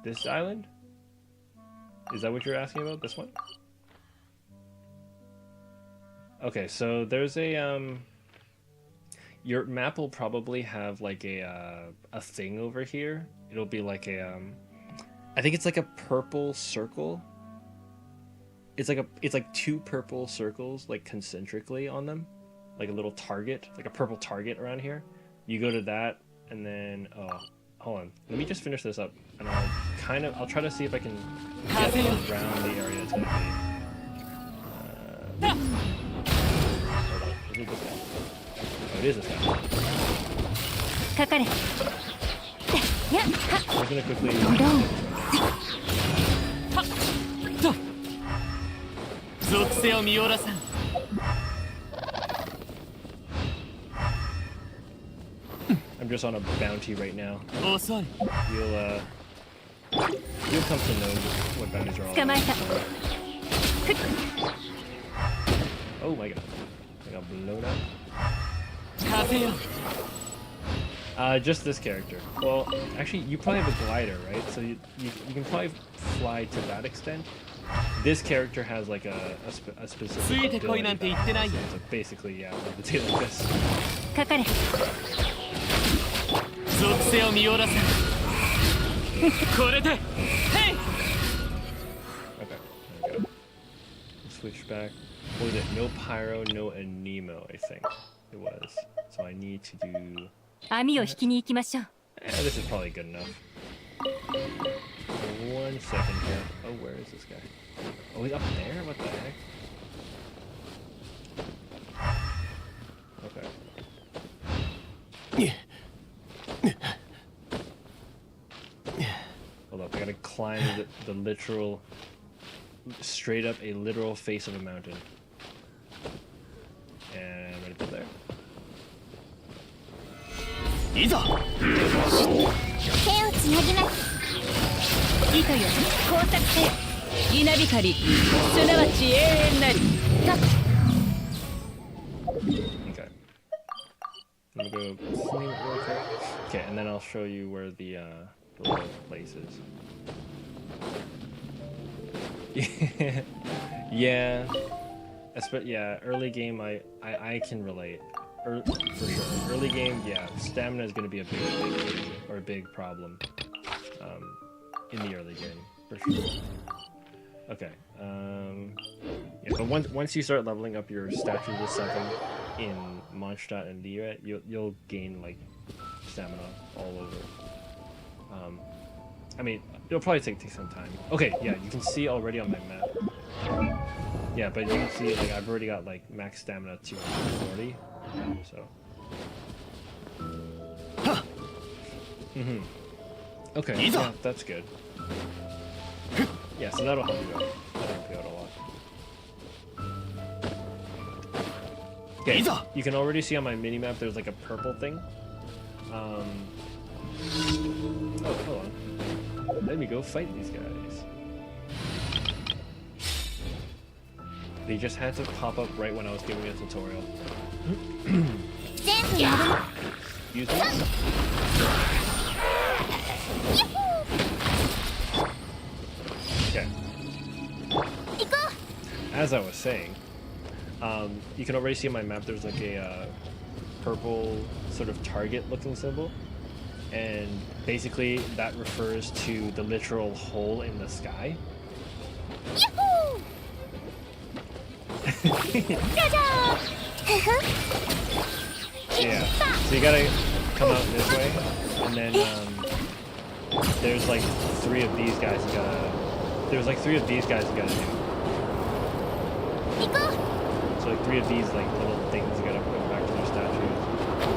This island? Is that what you're asking about? This one? Okay, so there's a your map will probably have like a thing over here. It'll be like a I think it's like a purple circle. It's like two purple circles like concentrically on them, like a little target, like a purple target around here. You go to that, and then hold on, let me just finish this up, and I'll try to see if I can get around the area it's gonna be. Hold on, is it this guy? Oh, it is this guy. I'm gonna quickly. I'm I'm just on a bounty right now. Oh, sorry. You'll come to know what bounties are all about. Oh my god. I got blown up. Just this character. Well, actually, you probably have a glider, right? So you can probably fly to that extent. This character has like a specific ability. So basically, yeah, levitate like this. Okay, there we go. Switch back. What was it? No pyro, no anemo, I think it was. So I need to do... this is probably good enough. 1 second here. Oh, where is this guy? Oh, he's up there? What the heck? Okay. Hold up, I gotta climb the literal... straight up a literal face of a mountain. And I'm gonna put there. Okay. I'm gonna go clean it real quick. Okay, and then I'll show you where the little place is. Yeah. Yeah, early game I can relate. For sure. Early game, yeah, stamina is gonna be a big problem. In the early game, for sure. Okay. Yeah, but once you start leveling up your statue to 7 in Mondstadt and Liyue, you'll gain like stamina all over. I mean, it'll probably take some time. Okay, yeah, you can see already on my map. Yeah, but you can see like I've already got like max stamina 240. So. Okay, yeah, that's good. Yeah, so that'll help you out. That'll help you out a lot. Okay, you can already see on my minimap there's like a purple thing. Oh, hold on. Let me go fight these guys. They just had to pop up right when I was giving a tutorial. Excuse me? Okay. As I was saying, you can already see on my map there's like a purple sort of target looking symbol. And basically that refers to the literal hole in the sky. Yeah, so you gotta come out this way, and then there's like 3 of these guys you gotta do. So like 3 of these like little things you gotta put back to their statues,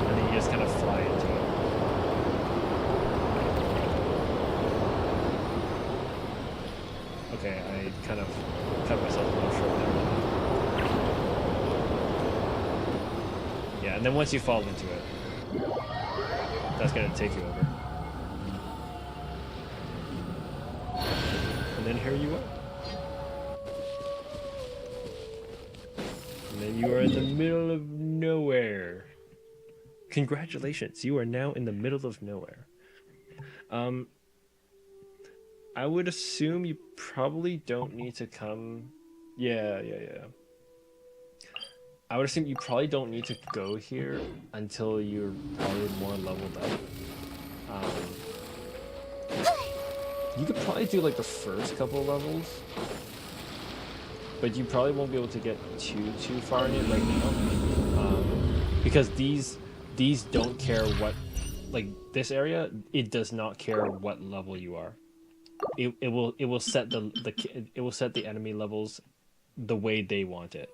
and then you just kind of fly into it. Okay, I kind of cut myself a little short there. Yeah, and then once you fall into it, that's gonna take you over. And then here you are. And then you are in the middle of nowhere. Congratulations, you are now in the middle of nowhere. I would assume you probably don't need to come... Yeah. I would assume you probably don't need to go here until you're probably more leveled up. You could probably do like the first couple levels, but you probably won't be able to get too far in it right now, because these don't care what, like this area, it does not care what level you are. It will set the enemy levels the way they want it.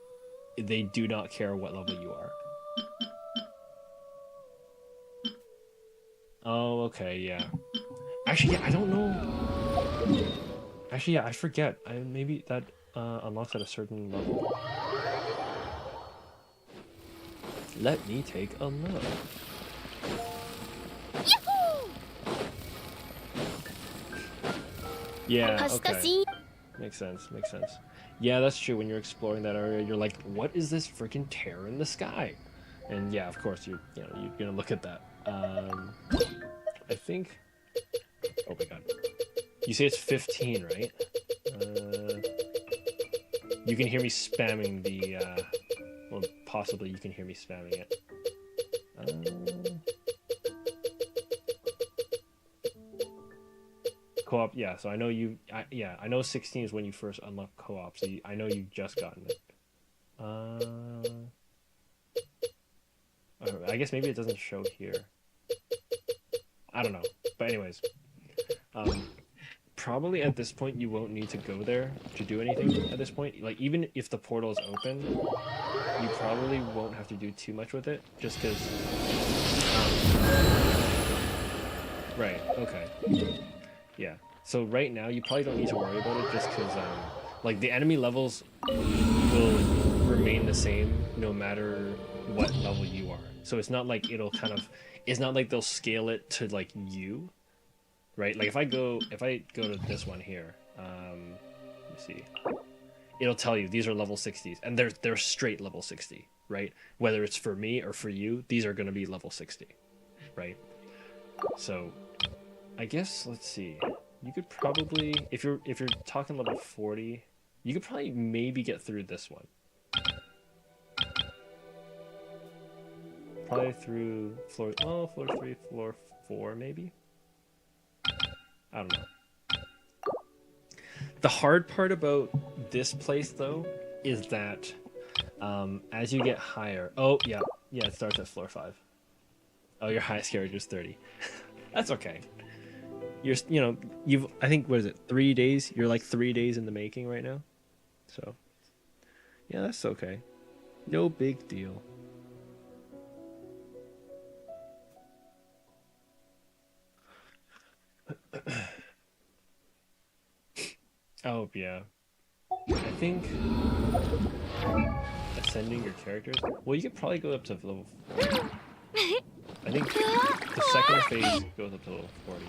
They do not care what level you are. Oh, okay, yeah. Actually, yeah, I don't know. Actually, yeah, I forget. Maybe that unlocks at a certain level. Let me take a look. Yeah, okay. Makes sense, makes sense. Yeah, that's true. When you're exploring that area, you're like, what is this freaking terror in the sky? And yeah, of course, you're gonna look at that. I think... Oh my god. You say it's 15, right? You can hear me spamming the, well, possibly you can hear me spamming it. Co-op, yeah, so I know I know 16 is when you first unlock co-op, so I know you've just gotten it. I guess maybe it doesn't show here. I don't know, but anyways. Probably at this point you won't need to go there to do anything at this point. Like, even if the portal is open, you probably won't have to do too much with it, just because... Right, okay. Yeah, so right now you probably don't need to worry about it, just because, like, the enemy levels will remain the same no matter what level you are. So it's not like it'll kind of... It's not like they'll scale it to, like, you. Right, like if I go to this one here, let me see, it'll tell you these are level 60s, and they're straight level 60, right? Whether it's for me or for you, these are going to be level 60, right? So, I guess let's see. You could probably, if you're talking level 40, you could probably maybe get through this one. Probably through floor 3, floor 4, maybe. I don't know. The hard part about this place, though, is that as you get higher... Oh, yeah, it starts at floor 5. Oh, your highest character is 30. That's okay. You've, I think, what is it, 3 days? You're like 3 days in the making right now. So, yeah, that's okay. No big deal. Oh, yeah. I think ascending your characters... Well, you could probably go up to level 40. I think the second phase goes up to level 40.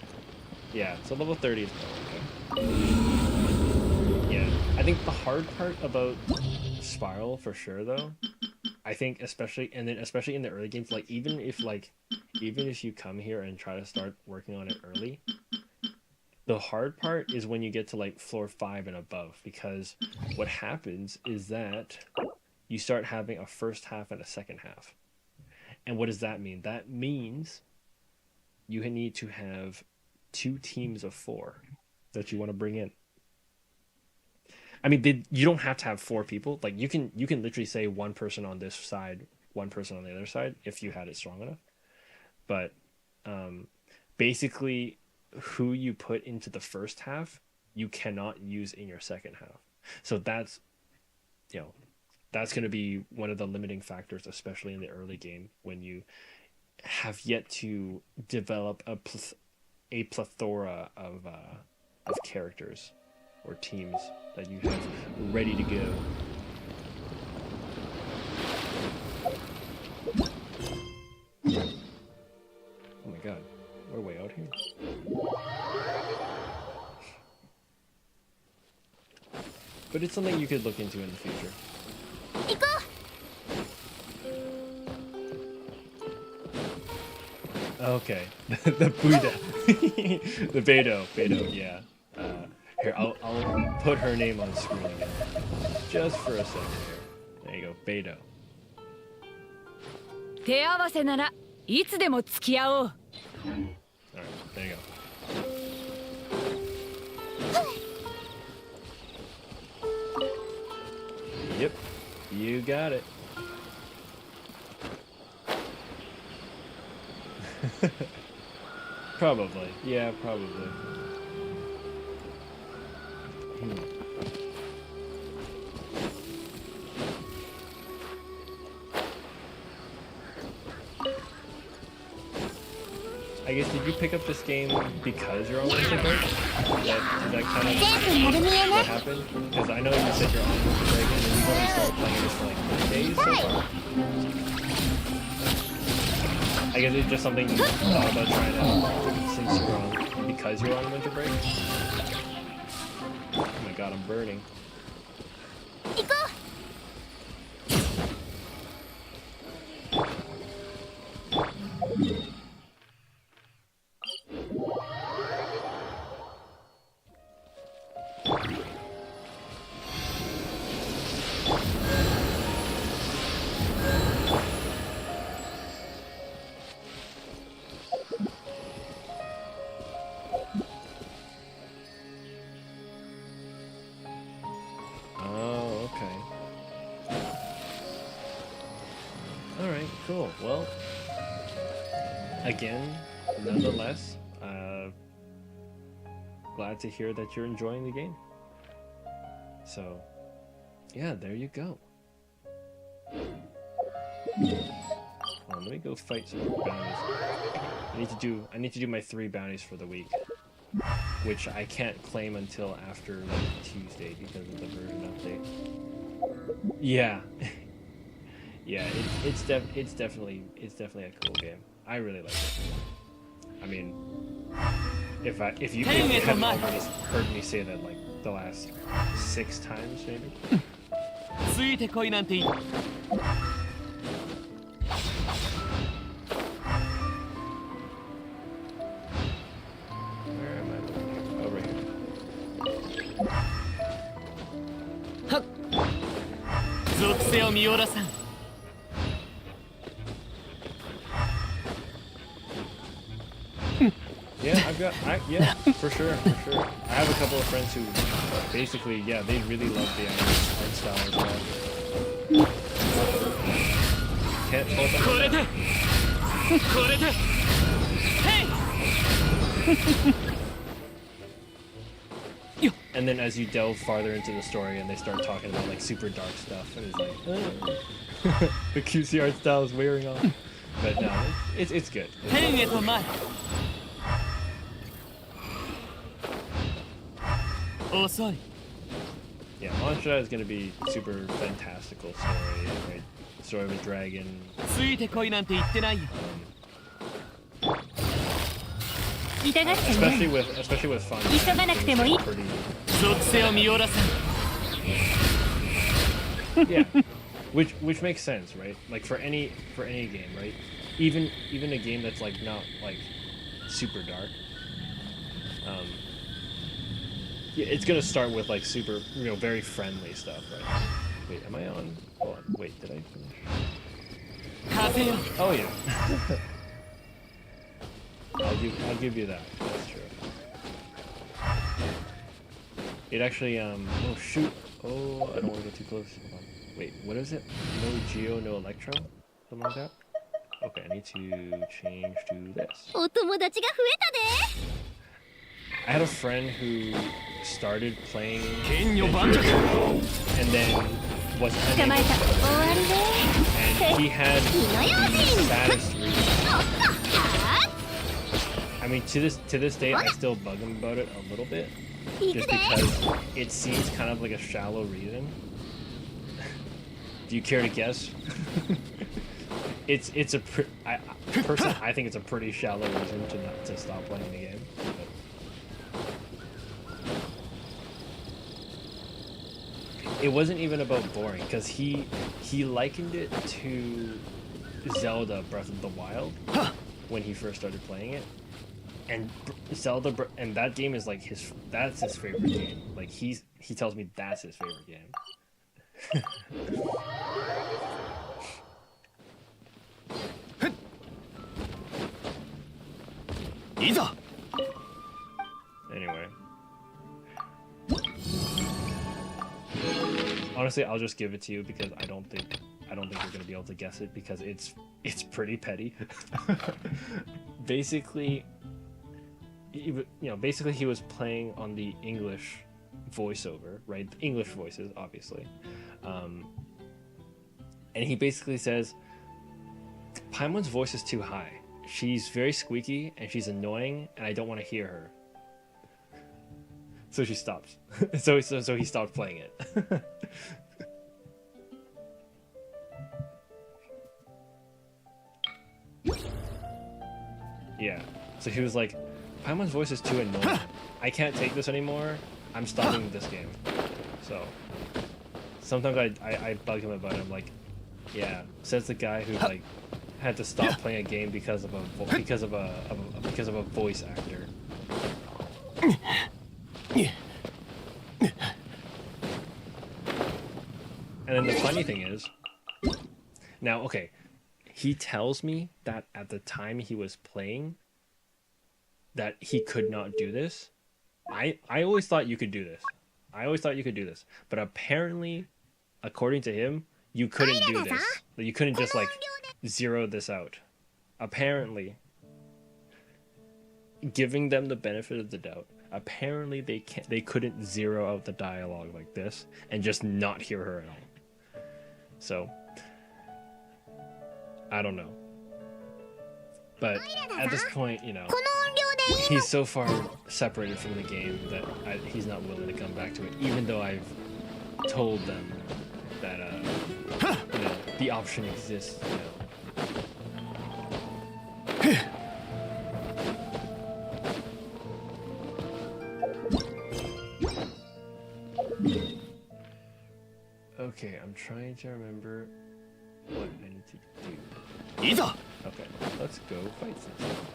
Yeah, so level 30 is probably okay. Yeah, I think the hard part about Spiral, for sure, though, I think especially in the early games, like, even if you come here and try to start working on it early... The hard part is when you get to like floor 5 and above, because what happens is that you start having a first half and a second half. And what does that mean? That means you need to have 2 teams of 4 that you want to bring in. I mean, you don't have to have 4 people. Like, you can literally say 1 person on this side, 1 person on the other side, if you had it strong enough. But basically, who you put into the first half, you cannot use in your second half. So that's going to be one of the limiting factors, especially in the early game, when you have yet to develop a plethora of characters or teams that you have ready to go. Oh my god, we're way out here. But it's something you could look into in the future. Okay, the Buddha, the Beidou, yeah. Here, I'll put her name on screen again, just for a second here. There you go, Beidou. 手合わせならいつでも付き合おう。 All right, there you go. Yep, you got it. Probably, yeah, probably. I guess, did you pick up this game because you're on winter break? Is that kind of what happened? Because I know you said you're on winter break and then you've only started playing this for like 3 days so far. I guess it's just something you thought about trying out since you're on, because you're on winter break? god, I'm burning. 行こう。 Oh, okay. Alright, cool. Well, again, nonetheless, glad to hear that you're enjoying the game. So, yeah, there you go. Let me go fight some more bounties. I need to do my 3 bounties for the week, which I can't claim until after like Tuesday because of the version update. Yeah. Yeah, it's definitely a cool game. I really like it. I mean, if you haven't already heard me say that like the last 6 times maybe. ついてこいなんて言っ Where am I? Over here. 属性を見下ろさん Yeah, for sure. I have a couple of friends who basically, yeah, they really love the art style as well. Can't fault them. これでこれでヘイ And then as you delve farther into the story and they start talking about like super dark stuff, and it's like, oh. The QC art style is wearing off. But no, it's good. 天へと前遅い Yeah, Mantra is going to be super fantastical story, right? Story of a dragon. ついてこいなんて言ってないよ Especially with fun. 急がなくてもいい。 Pretty, 属性を見下ろさん yeah, which makes sense, right? Like for any game, right? Even a game that's like not like super dark. Yeah, it's gonna start with like super, very friendly stuff, right? Wait, am I on? Hold on. Wait, did I finish? 風よ Oh yeah. I'll give you that. That's true. It actually oh shoot. Oh, I don't want to get too close. Hold on. Wait, what is it? No Geo, no Electro? Something like that? Okay, I need to change to this. お友達が増えたで。 I had a friend who started playing 剣女盤石 and then was 捕まえ unable た。終わりで。 and he had 火の用 the 心。 saddest reason. あ I mean, to this day, I still bug him about it a little bit, 行 just くで。 because it seems kind of like a shallow reason. Do you care to guess? it's a personally, I think it's a pretty shallow reason to stop playing the game. But. It wasn't even about boring, because he likened it to Zelda Breath of the Wild when he first started playing it, and and that game is like that's his favorite game. Like he tells me that's his favorite game. Anyway. Honestly, I'll just give it to you because I don't think you're gonna be able to guess it because it's pretty petty. Basically, basically he was playing on the English voiceover, right? English voices, obviously, and he basically says, "Paimon's voice is too high. She's very squeaky and she's annoying, and I don't want to hear her." So she stopped. so he stopped playing it. Yeah. So he was like, Paimon's voice is too annoying. I can't take this anymore. I'm stopping this game. So sometimes I bug him about it. I'm like, yeah, says the guy who like had to stop playing a game because of a voice actor. And then the funny thing is, now, okay, he tells me that at the time he was playing, that he could not do this. I always thought you could do this. But apparently, according to him, you couldn't do this. You couldn't just like zero this out. Apparently, giving them the benefit of the doubt, apparently they couldn't zero out the dialogue like this and just not hear her at all. So I don't know. But at this point, you know, he's so far separated from the game that he's not willing to come back to it, even though I've told them that you know, the option exists, you know. Okay, I'm trying to remember what I need to do. Okay, let's go fight some stuff.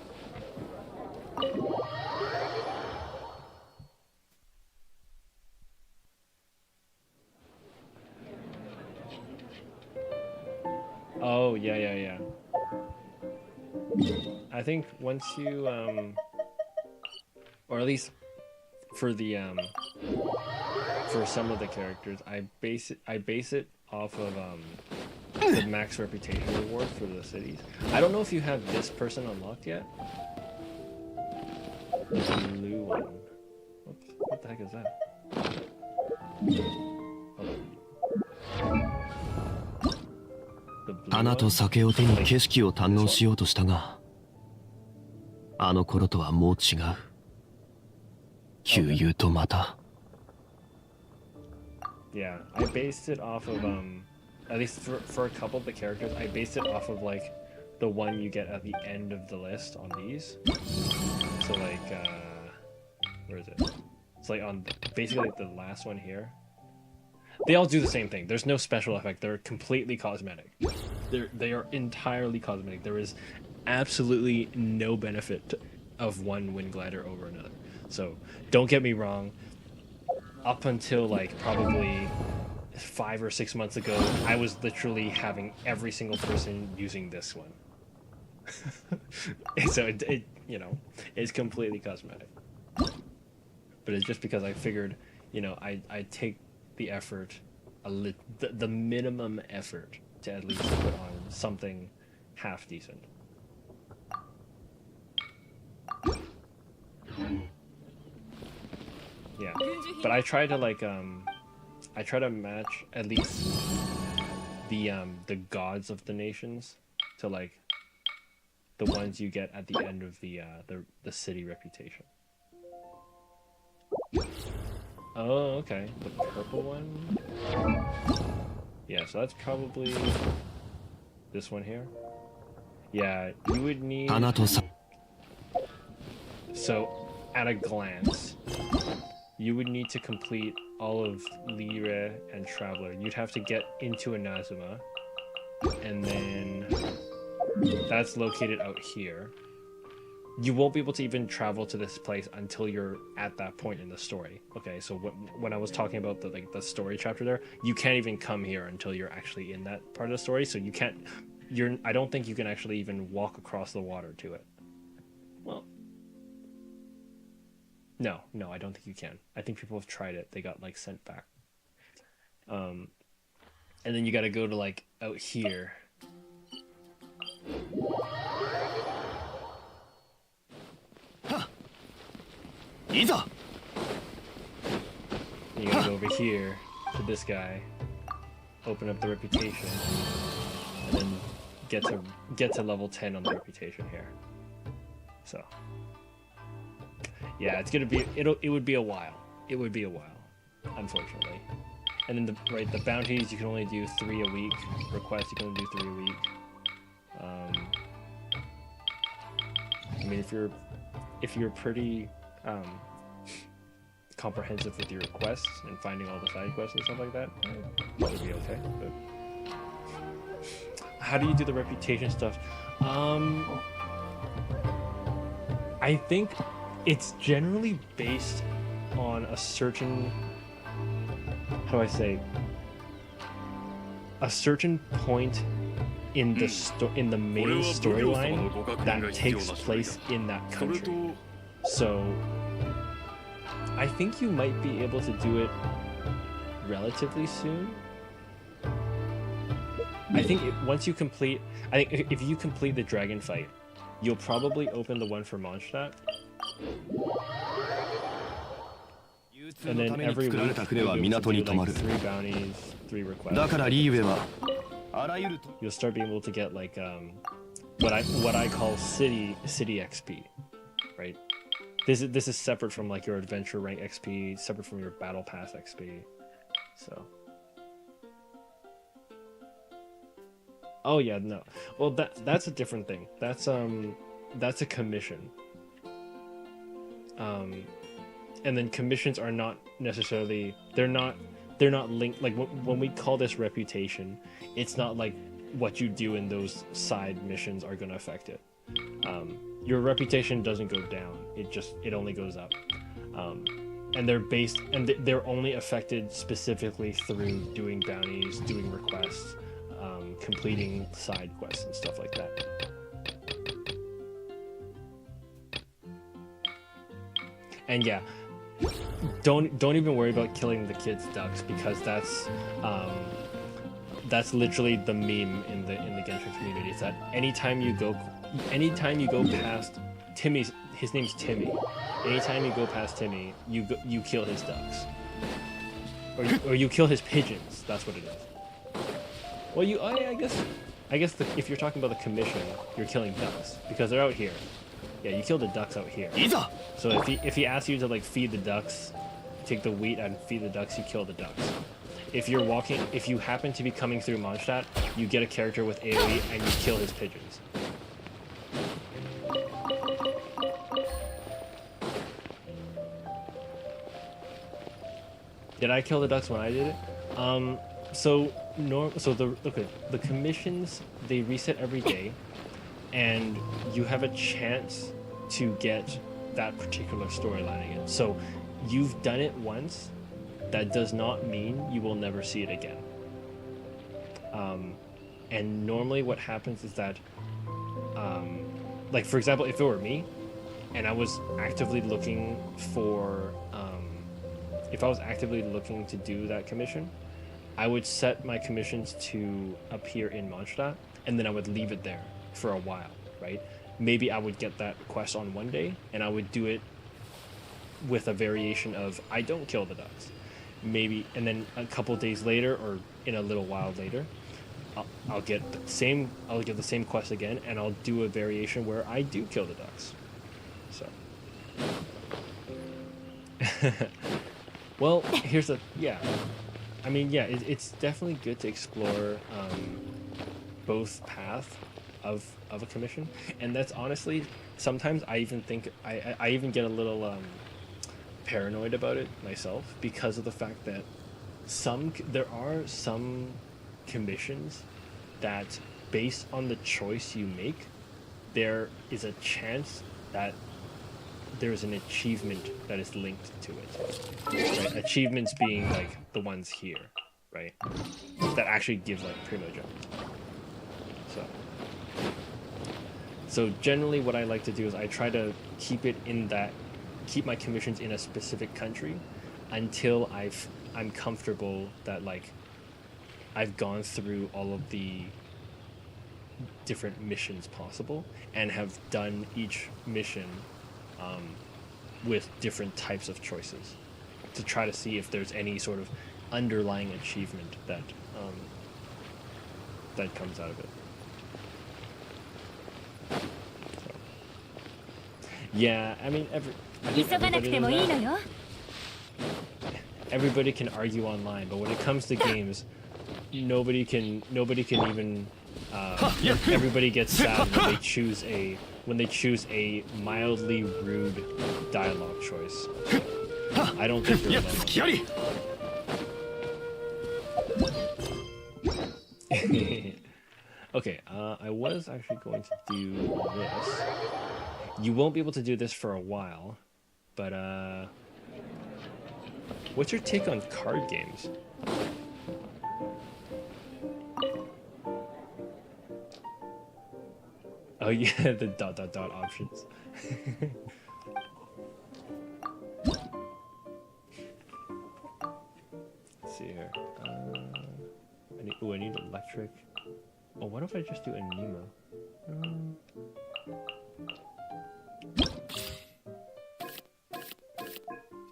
Oh, yeah. I think once you, or at least for the, for some of the characters, I base it off of, the max reputation reward for the cities. I don't know if you have this person unlocked yet. The blue one. Whoops, what the heck is that? The blue 花と酒を手に景色を堪能しようとしたが、あの頃とはもう違う。旧友とまた。Yeah, I based it off of at least for a couple of the characters, I based it off of like the one you get at the end of the list on these. So like where is it? It's like on basically like the last one here. They all do the same thing. There's no special effect. They're completely cosmetic. They are entirely cosmetic. There is absolutely no benefit of one wind glider over another. So don't get me wrong. Up until like probably 5 or 6 months ago, I was literally having every single person using this one. So it you know, it's completely cosmetic. But it's just because I figured, you know, I take the effort, the minimum effort to at least put on something half decent. Yeah, but I try to like I try to match at least the gods of the nations to like the ones you get at the end of the city reputation. Oh, okay, the purple one. Yeah, so that's probably this one here. Yeah, you would need. So, at a glance, you would need to complete all of Lire and Traveler. You'd have to get into Inazuma, and then that's located out here. You won't be able to even travel to this place until you're at that point in the story. Okay, so when I was talking about the story chapter there, you can't even come here until you're actually in that part of the story. So you can't. I don't think you can actually even walk across the water to it. Well. No, I don't think you can. I think people have tried it. They got like sent back. And then you got to go to like out here. You gotta go over here to this guy, open up the reputation, and then get to level 10 on the reputation here. So. Yeah, it's gonna be. It would be a while. It would be a while, unfortunately. And then the bounties you can only do 3 a week. Requests you can only do 3 a week. I mean, if you're pretty comprehensive with your quests and finding all the side quests and stuff like that, that would be okay. But how do you do the reputation stuff? I think it's generally based on a certain, how do I say, a certain point in the in the main storyline that takes place in that country. So I think you might be able to do it relatively soon. I think once you complete, I think if you complete the dragon fight, you'll probably open the one for Mondstadt. And then every week you'll be able to do like 3 bounties, 3 requests. You'll start being able to get like what I call city XP, right? This is separate from like your adventure rank XP, separate from your battle pass XP. So. Oh yeah, no. Well, that's a different thing. That's a commission. And then commissions are not necessarily, they're not linked. Like when we call this reputation, it's not like what you do in those side missions are going to affect it. Your reputation doesn't go down. It only goes up. And they're only affected specifically through doing bounties, doing requests, completing side quests and stuff like that. And yeah, don't even worry about killing the kids' ducks, because that's literally the meme in the Genshin community. Is that anytime you go past Timmy's, his name's Timmy. Anytime you go past Timmy, you kill his ducks, or you kill his pigeons. That's what it is. Well, I guess if you're talking about the commission, you're killing ducks because they're out here. Yeah, you kill the ducks out here. So if he asks you to like feed the ducks, take the wheat and feed the ducks, you kill the ducks. If you happen to be coming through Mondstadt, you get a character with AoE and you kill his pigeons. Did I kill the ducks when I did it? The commissions, they reset every day, and you have a chance to get that particular storyline again. So you've done it once, that does not mean you will never see it again. And normally what happens is that, like for example, if it were me, and I was actively looking for, if I was actively looking to do that commission, I would set my commissions to appear in Mondstadt, and then I would leave it there for a while, right? Maybe I would get that quest on one day, and I would do it with a variation of I don't kill the ducks. Maybe, and then a couple days later, or in a little while later, I'll get the same quest again, and I'll do a variation where I do kill the ducks. So. Well, here's I mean, yeah, it's definitely good to explore both paths of a commission, and that's honestly, sometimes I even think I even get a little paranoid about it myself, because of the fact that there are some commissions that, based on the choice you make, there is a chance that there's an achievement that is linked to it, right? Achievements being like the ones here, right? That actually give like primo jumps. So generally what I like to do is I try to keep my commissions in a specific country until I'm comfortable that like I've gone through all of the different missions possible and have done each mission with different types of choices, to try to see if there's any sort of underlying achievement that comes out of it. So. Yeah, I mean, everybody can argue online, but when it comes to games, nobody can even. Everybody gets sad when they choose a mildly rude dialogue choice. I don't think you're alone. 付き合り Okay, I was actually going to do this. You won't be able to do this for a while, but what's your take on card games? Oh yeah, the ... options. Let's see here. I need electric. Oh, what if I just do a Nemo?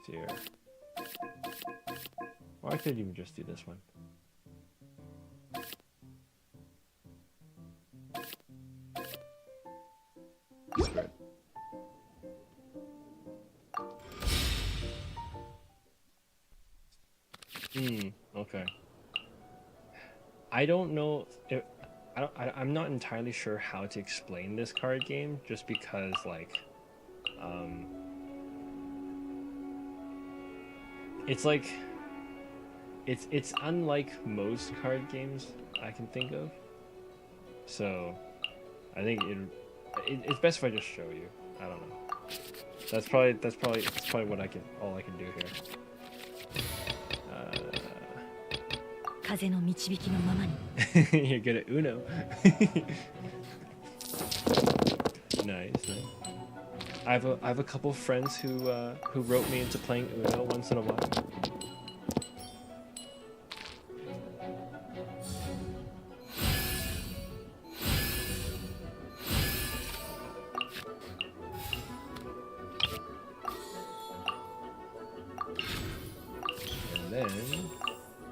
See here. Or I could even just do this one. Screw it. Okay. I don't know if I'm not entirely sure how to explain this card game, just because like it's like it's unlike most card games I can think of. So I think it's best if I just show you. I don't know. That's probably what all I can do here. 風の導きのままに You're good at Uno. Nice. I have a couple friends who wrote me into playing Uno once in a while. And then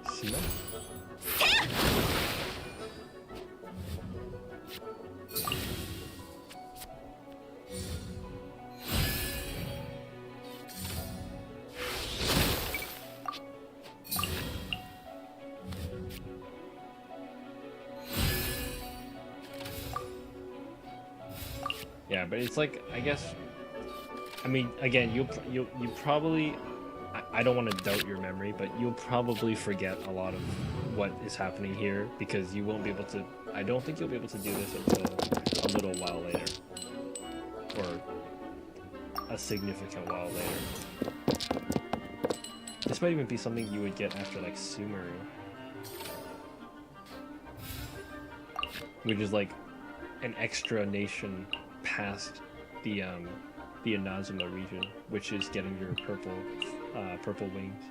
Simon. Yeah, but it's like, I guess, I mean, again, you probably, I don't want to doubt your memory, but you'll probably forget a lot of what is happening here, because you won't be able to, I don't think you'll be able to do this until a little while later, or a significant while later. This might even be something you would get after like Sumeru, which is like an extra nation past the Inazuma region, which is getting your purple wings.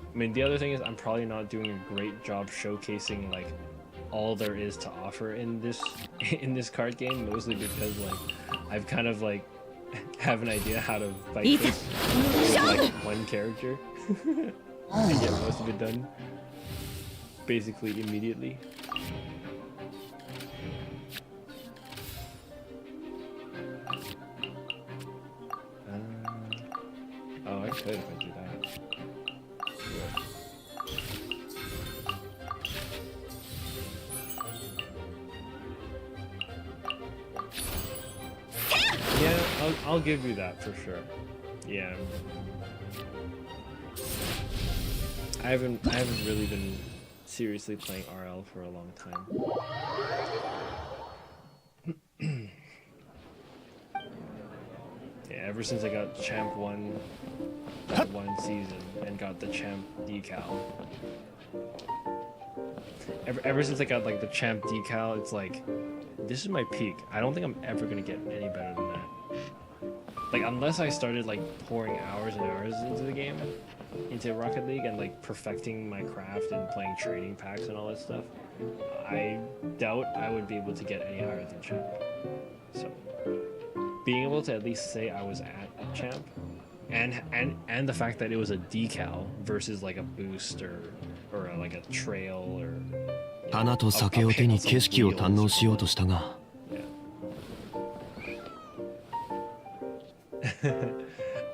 I mean, the other thing is I'm probably not doing a great job showcasing like all there is to offer in this card game, mostly because like I've kind of like have an idea how to fight this with like one character and get most of it done basically immediately. Oh, I could if I do that. Yeah, I'll give you that for sure. Yeah. I haven't really been seriously playing RL for a long time. Yeah, ever since I got Champ 1 that one season and got the Champ decal. Ever since I got like the Champ decal, it's like, this is my peak. I don't think I'm ever gonna get any better than that. Like, unless I started like pouring hours and hours into the game, into Rocket League, and like perfecting my craft and playing training packs and all that stuff, I doubt I would be able to get any higher than Champ. So being able to at least say I was at Champ, and the fact that it was a decal versus like a boost or like a trail, or 花と酒を手に景色を堪能しようとしたが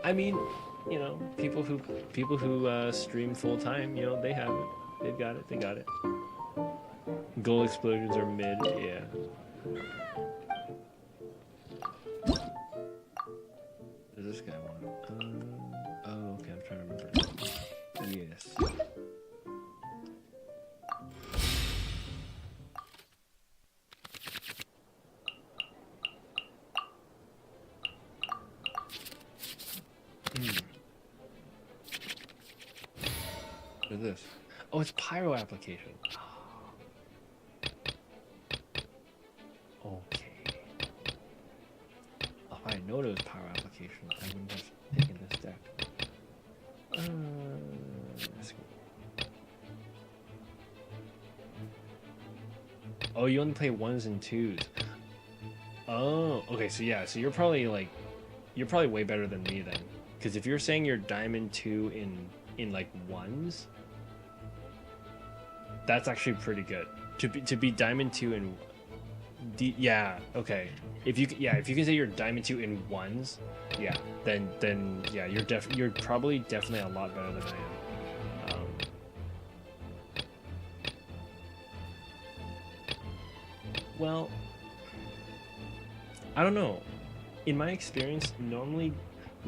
I mean, you know, people who stream full time, you know, they have it. They've got it. They got it. Gold explosions are mid, yeah. Does this guy want? Oh, okay. I'm trying to remember. Yes. What is this? Oh, it's pyro application. Okay. If I know it was pyro application, I wouldn't have taken this deck. Let's go. Oh, you only play 1s and 2s. Oh, okay. So yeah, so you're probably way better than me then. Because if you're saying you're diamond 2 in like 1s, that's actually pretty good. To be diamond 2 in yeah, okay. If you can say you're diamond 2 in 1s, yeah, then yeah, you're probably definitely a lot better than I am. Well, I don't know. In my experience, normally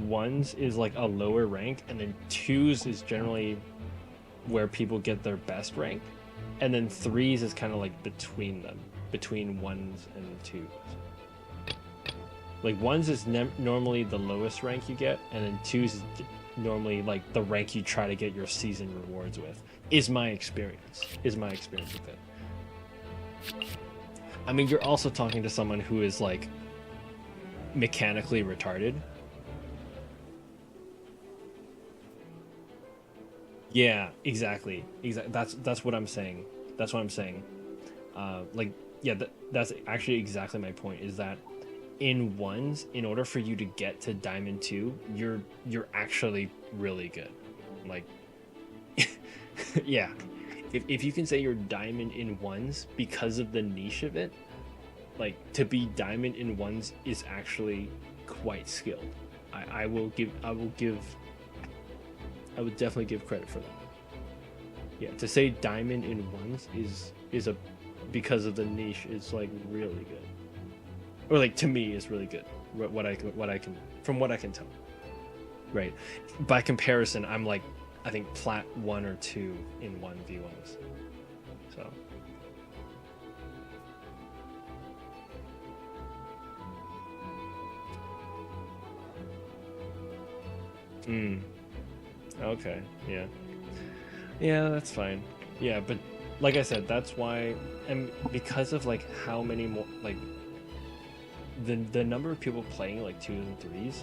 1s is like a lower rank, and then 2s is generally where people get their best rank, and then 3s is kind of like between them, between 1s and 2s. Like 1s is normally the lowest rank you get, and then 2s is normally like the rank you try to get your season rewards with. Is my experience with it. I mean, you're also talking to someone who is like mechanically retarded. Yeah, exactly. That's what I'm saying. That's what I'm saying. Like, yeah, that's actually exactly my point. Is that in 1s, in order for you to get to diamond 2, you're actually really good. Like, yeah, if you can say you're diamond in 1s because of the niche of it, like to be diamond in 1s is actually quite skilled. I would definitely give credit for that. Yeah, to say diamond in 1s is a because of the niche is like really good, or like to me is really good. What I can from what I can tell. Right. By comparison, I'm like I think plat 1 or 2 in 1v1s. So. Okay, yeah. Yeah, that's fine. Yeah, but like I said, that's why, and because of like how many more, like the number of people playing like 2s and 3s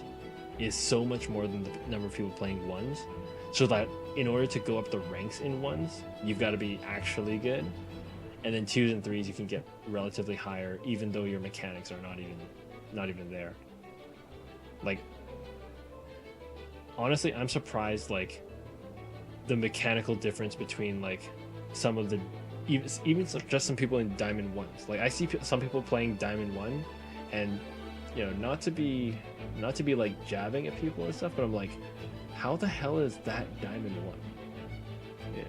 is so much more than the number of people playing 1s, so that in order to go up the ranks in 1s, you've got to be actually good, and then 2s and 3s you can get relatively higher, even though your mechanics are not even there. Like, honestly, I'm surprised, like, the mechanical difference between, like, some of the... Even just some people in Diamond 1s. Like, I see some people playing Diamond 1, and, you know, not to be, like, jabbing at people and stuff, but I'm like, how the hell is that Diamond 1? Yeah.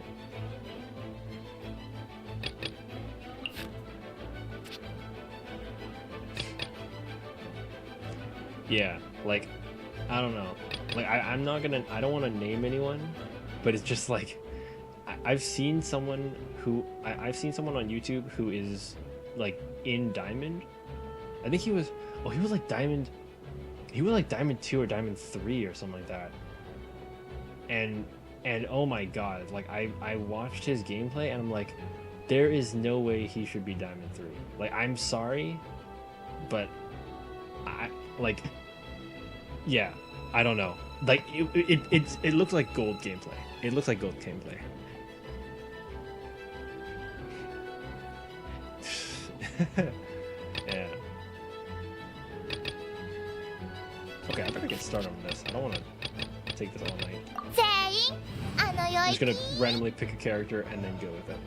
Yeah, like, I don't know. Like, I don't want to name anyone, but it's just like, I've seen someone on YouTube who is like in Diamond. I think he was like Diamond 2 or Diamond 3 or something like that. And oh my god, like I watched his gameplay and I'm like, there is no way he should be Diamond 3. Like, I'm sorry, but yeah, I don't know. Like, it looks like gold gameplay. It looks like gold gameplay. Yeah. Okay, I better get started on this. I don't want to take this all night. I'm just gonna randomly pick a character and then go with it.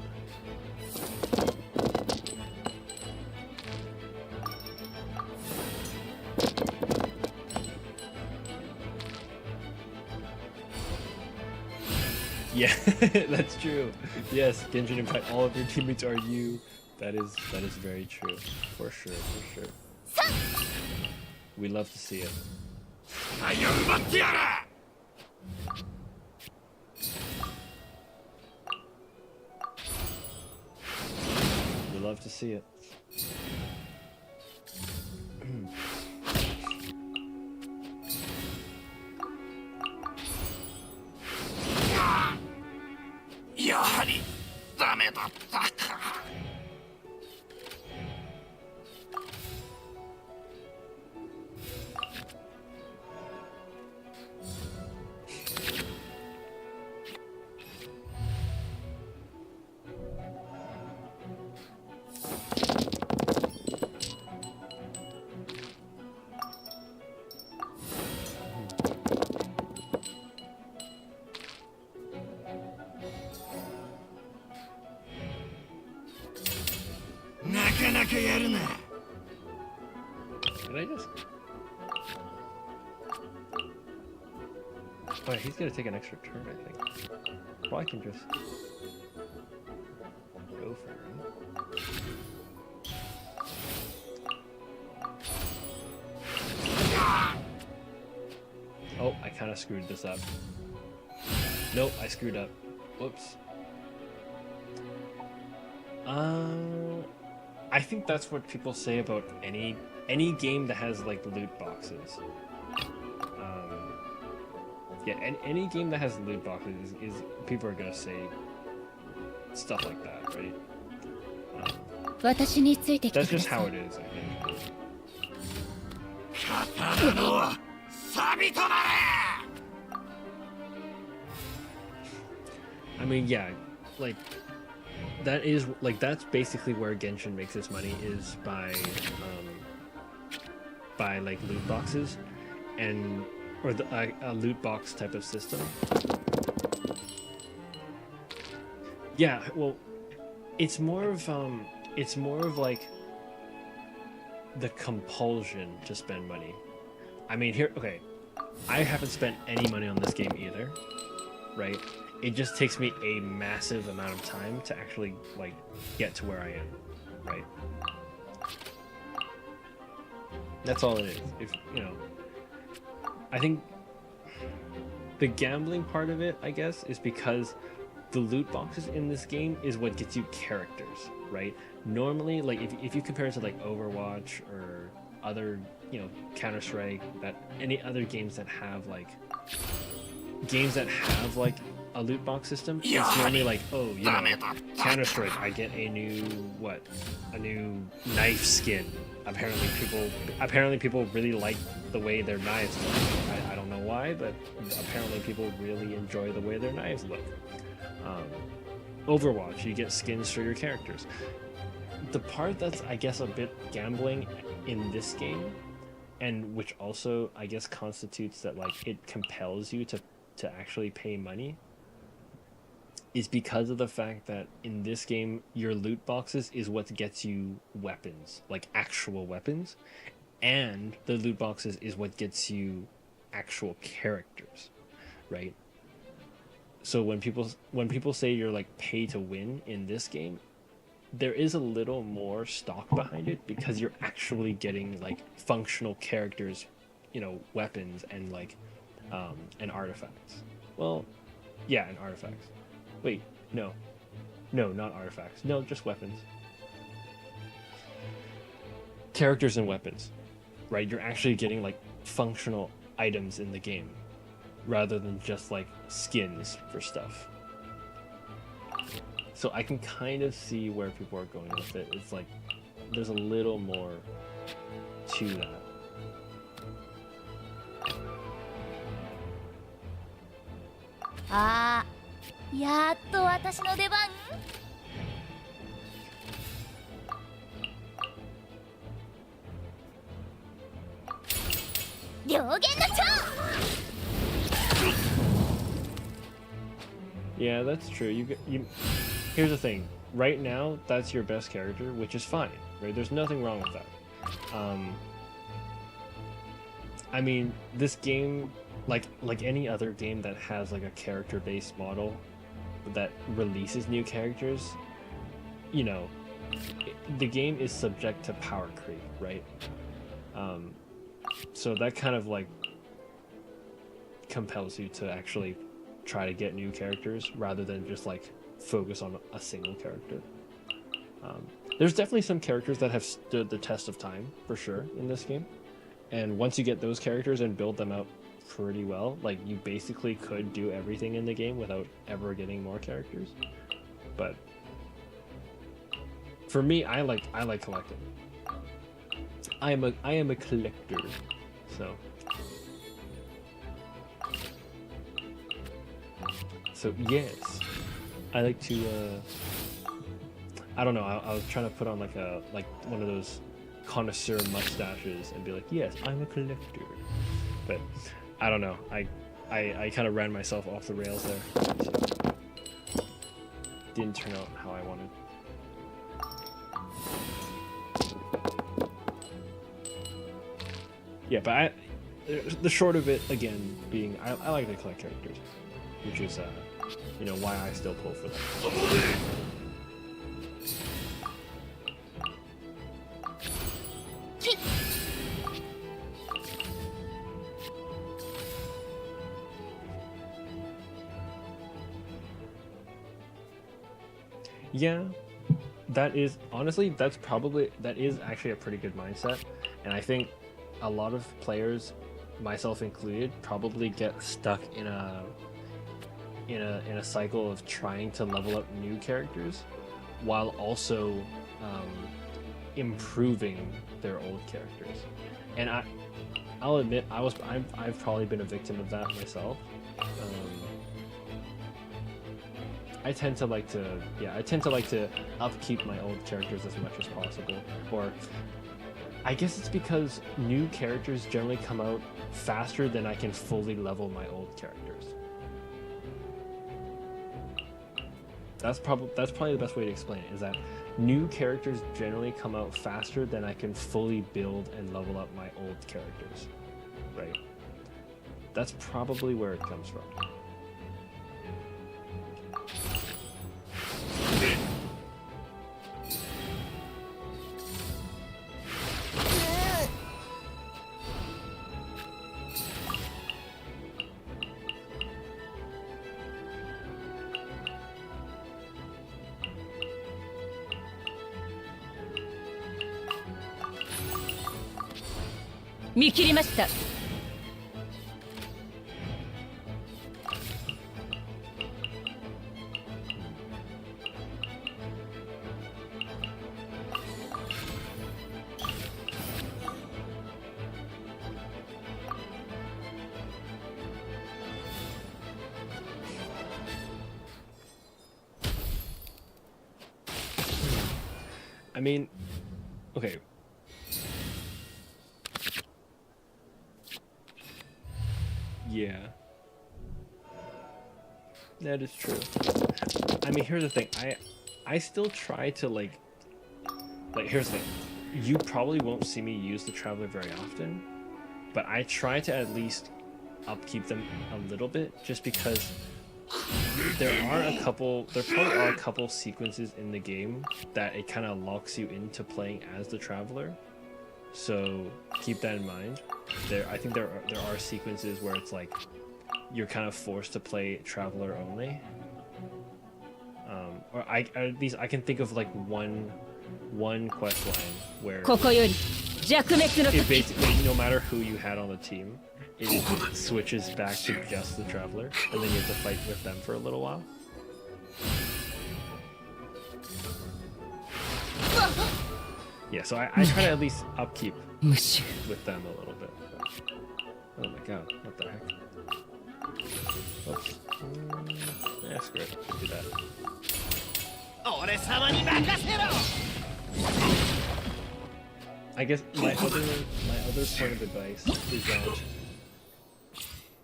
Yeah, that's true. Yes, Genshin Impact, all of your teammates are you. That is very true. For sure, for sure. We love to see it. We love to see it. Did I just... Oh, he's gonna take an extra turn, I think. Well, I can just go for it. Oh, I kind of screwed this up. Nope, I screwed up. Whoops. I think that's what people say about any game that has like loot boxes. Yeah, any game that has loot boxes is people are gonna say stuff like that, right? That's just how it is, I think. I mean, yeah, like that's basically where Genshin makes its money, is by like loot boxes or a loot box type of system. Yeah, well, it's more of like the compulsion to spend money. I mean, okay, I haven't spent any money on this game either, right? It just takes me a massive amount of time to actually like get to where I am, right? That's all it is. If you know, I think the gambling part of it, I guess, is because the loot boxes in this game is what gets you characters, right? Normally, like if you compare it to like Overwatch or other, you know, Counter-Strike, that any other games that have like a loot box system, it's normally like, oh, you know, Counter-Strike, I get a new knife skin. Apparently people really like the way their knives look. I don't know why, but apparently people really enjoy the way their knives look. Overwatch, you get skins for your characters. The part that's, I guess, a bit gambling in this game, and which also, I guess, constitutes that like it compels you to actually pay money, is because of the fact that in this game your loot boxes is what gets you weapons, like actual weapons, and the loot boxes is what gets you actual characters, right? So when people say you're like pay to win in this game, there is a little more stock behind it, because you're actually getting like functional characters, you know, weapons and like and artifacts. Well, yeah, and artifacts. Wait, no, not artifacts. No, just weapons. Characters and weapons, right? You're actually getting like functional items in the game, rather than just like skins for stuff. So I can kind of see where people are going with it. It's like there's a little more to that. Ah, やっと私の出番。両言の長。 Yeah, that's true. You. Here's the thing. Right now, that's your best character, which is fine, right? There's nothing wrong with that. I mean, this game, like any other game that has like a character-based model, that releases new characters, you know, the game is subject to power creep, right? So that kind of like compels you to actually try to get new characters rather than just like focus on a single character. There's definitely some characters that have stood the test of time for sure in this game, and once you get those characters and build them out pretty well, like you basically could do everything in the game without ever getting more characters. But for me, I like collecting. I am a collector, so yes, I like to. I don't know. I was trying to put on like one of those connoisseur mustaches and be like, yes, I'm a collector. But I don't know. I kind of ran myself off the rails there. So didn't turn out how I wanted. Yeah, but the short of it again being I like to collect characters, which is you know, why I still pull for them. Yeah, that is honestly that is actually a pretty good mindset, and I think a lot of players, myself included, probably get stuck in a cycle of trying to level up new characters while also improving their old characters. And I'll admit I've probably been a victim of that myself. I tend to like to upkeep my old characters as much as possible, or I guess it's because new characters generally come out faster than I can fully level my old characters. That's probably the best way to explain it, is that new characters generally come out faster than I can fully build and level up my old characters, right? That's probably where it comes from. I mean, okay. Yeah. That is true. I mean, here's the thing. I still try to like here's the thing. You probably won't see me use the Traveler very often, but I try to at least upkeep them a little bit, just because there probably are a couple sequences in the game that it kind of locks you into playing as the Traveler. So keep that in mind. I think there are sequences where it's like you're kind of forced to play Traveler only. Or at least I can think of like one quest line where it basically, no matter who you had on the team, it switches back to just the Traveler, and then you have to fight with them for a little while. Yeah, so I try to at least upkeep with them a little bit. Oh my god, what the heck? Oops. Yeah, screw it. Do that. I guess my other point of advice is that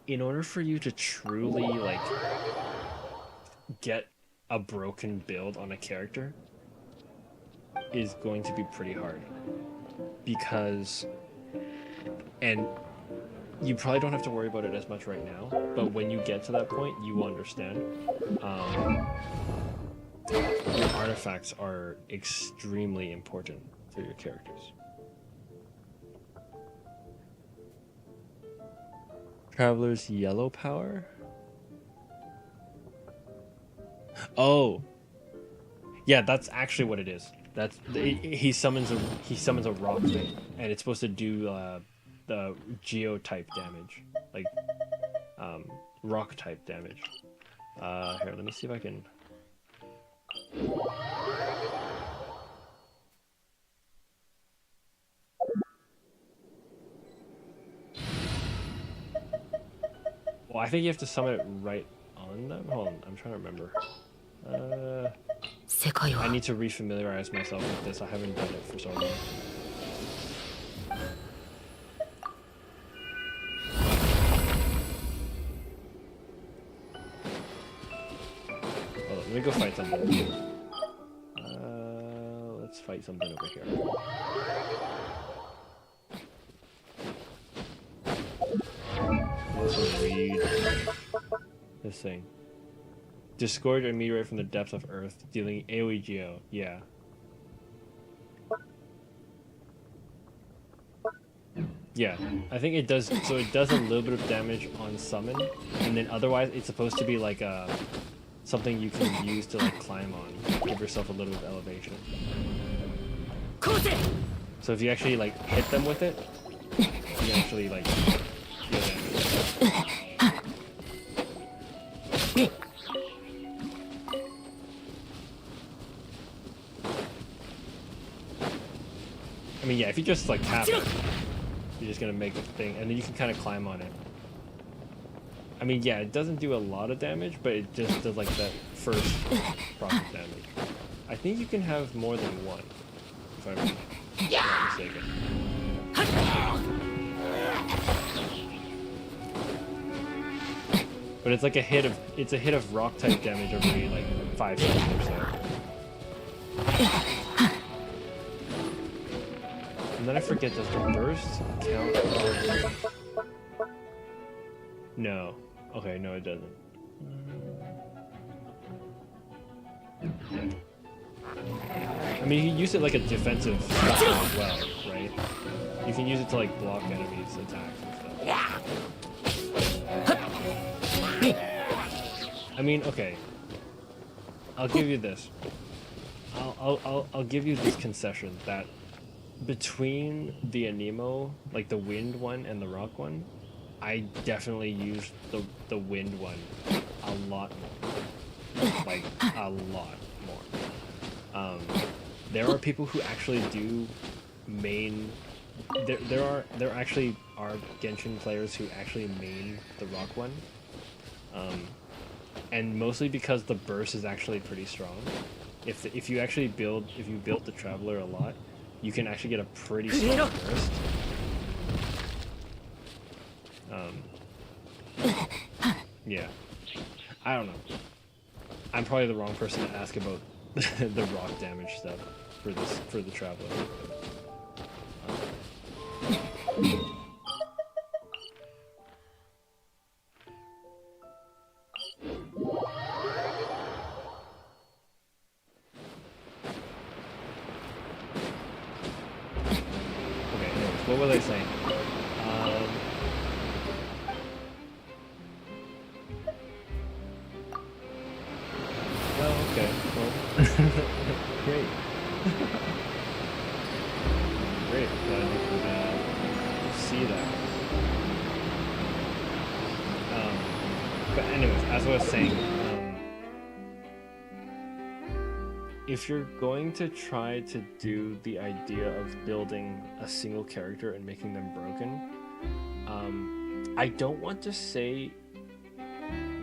in order for you to truly like get a broken build on a character is going to be pretty hard, because and you probably don't have to worry about it as much right now, but when you get to that point, you will understand. Your artifacts are extremely important for your characters. Traveler's yellow power? Oh, yeah, that's actually what it is. He summons a rock thing, and it's supposed to do the geo type damage, like rock type damage. Here, let me see if I can. Well, I think you have to summon it right on them. Hold on, I'm trying to remember. I need to refamiliarize myself with this. I haven't done it for so long. Hold on, let me go fight something. Let's fight something over here. Let's read this thing. Disgorge a meteorite from the depths of Earth, dealing AoE Geo. Yeah. Yeah, I think it does. So it does a little bit of damage on summon, and then otherwise it's supposed to be like something you can use to like climb on, give yourself a little bit of elevation. So if you actually like hit them with it, you can actually like deal damage. I mean, yeah, if you just like tap it, you're just gonna make a thing, and then you can kind of climb on it. I mean, yeah, it doesn't do a lot of damage, but it just does like that first proc damage. I think you can have more than one, if I'm not mistaken. But it's like a hit of rock type damage every like 5 seconds or so. And then I forget, does the burst count? No. Okay, no it doesn't. I mean, you can use it like a defensive weapon as well, right? You can use it to like block enemies' attacks and stuff. I mean, okay. I'll give you this. I'll give you this concession that between the Anemo, like the wind one and the rock one, I definitely use the wind one a lot more. Like a lot more. There are people who actually do main. There actually are Genshin players who actually main the rock one. And mostly because the burst is actually pretty strong. If you build the Traveler a lot, you can actually get a pretty strong burst. Yeah. I don't know. I'm probably the wrong person to ask about the rock damage stuff for the Traveler. Okay, anyways, what was I saying? Okay, well, great. Great, glad you could see that. But anyways, as I was saying, if you're going to try to do the idea of building a single character and making them broken, I don't want to say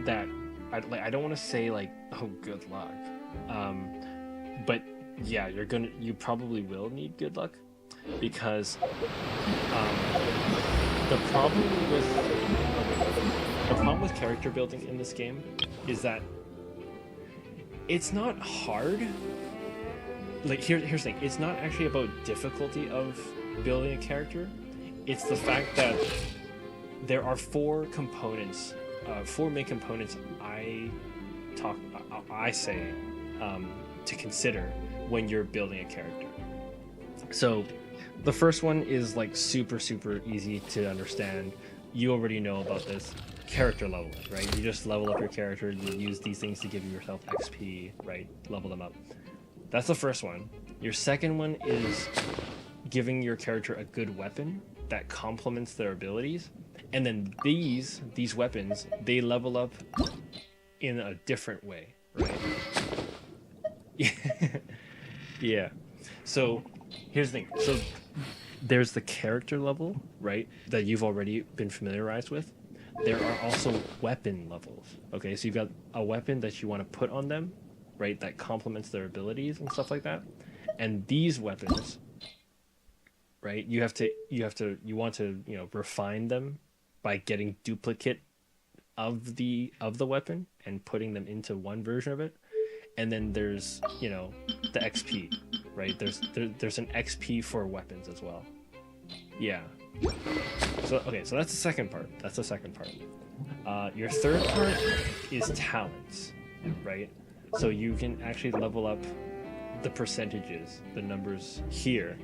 that I don't want to say like, oh, good luck, but yeah, you probably will need good luck, because the problem with character building in this game is that it's not hard. Like here's the thing, it's not actually about difficulty of building a character, it's the fact that there are four components, four main components I say to consider when you're building a character. So the first one is like super easy to understand. You already know about this. Character level, right? You just level up your character. You use these things to give yourself XP, right? Level them up. That's the first one. Your second one is giving your character a good weapon that complements their abilities. And then these weapons, they level up in a different way, right? Yeah. So here's the thing. So there's the character level, right, that you've already been familiarized with. There are also weapon levels. Okay, so you've got a weapon that you want to put on them, right, that complements their abilities and stuff like that. And these weapons, right, you want to, you know, refine them by getting duplicate of the weapon and putting them into one version of it. And then there's, you know, the XP, right? There's an XP for weapons as well. Yeah. So okay, so that's the second part. Your third part is talents, right? So you can actually level up the percentages, the numbers here,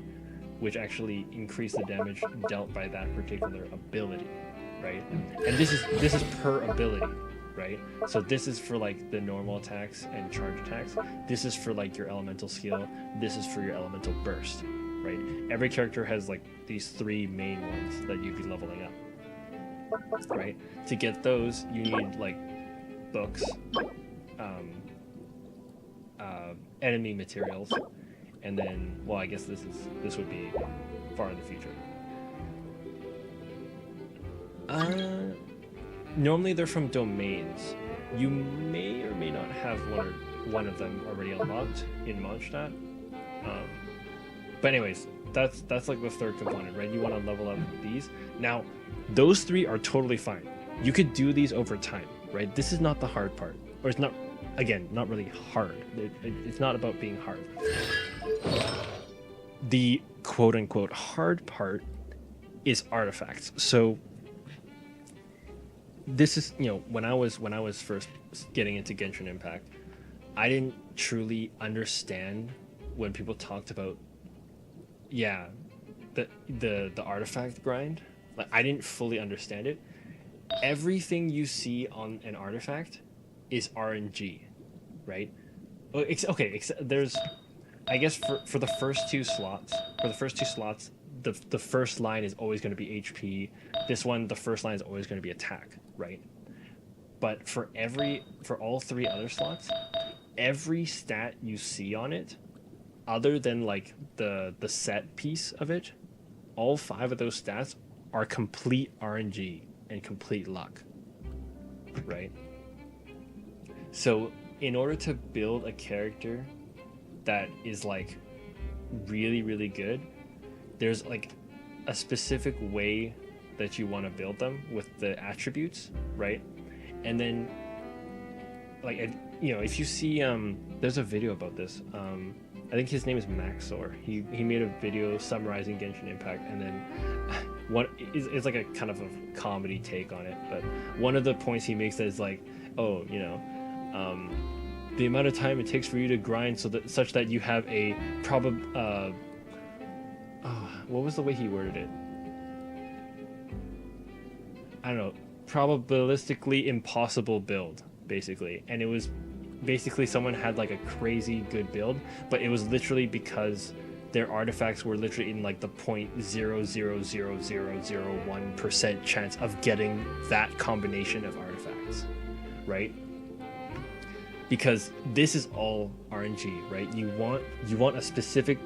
which actually increase the damage dealt by that particular ability, right? And this is per ability, right? So this is for like the normal attacks and charge attacks. This is for like your elemental skill. This is for your elemental burst, right? Every character has like these three main ones that you'd be leveling up, right? To get those, you need like books, enemy materials, and then, well, I guess this would be far in the future. Normally they're from domains. You may or may not have one of them already unlocked in Mondstadt. But anyways, that's like the third component, right? You want to level up these. Now, those three are totally fine. You could do these over time, right? This is not the hard part, or it's not. Again, not really hard. It's not about being hard. The quote-unquote hard part is artifacts. So this is, you know, when I was first getting into Genshin Impact, I didn't truly understand when people talked about, yeah, the artifact grind. Like, I didn't fully understand it. Everything you see on an artifact is RNG, right? Okay, there's, I guess for the first two slots, the first line is always going to be HP. This one, the first line is always going to be attack, right? But for all three other slots, every stat you see on it, other than like the set piece of it, all five of those stats are complete RNG and complete luck, right? So in order to build a character that is like really good, there's like a specific way that you want to build them with the attributes, right? And then like, you know, if you see there's a video about this, I think his name is Maxor. He made a video summarizing Genshin Impact, and then it's like a kind of a comedy take on it, but one of the points he makes is like, oh, you know, the amount of time it takes for you to grind such that you have a what was the way he worded it? I don't know, probabilistically impossible build, basically. And it was basically someone had like a crazy good build, but it was literally because their artifacts were literally in like the 0.0000001% chance of getting that combination of artifacts, right? Because this is all RNG, right? You want a specific,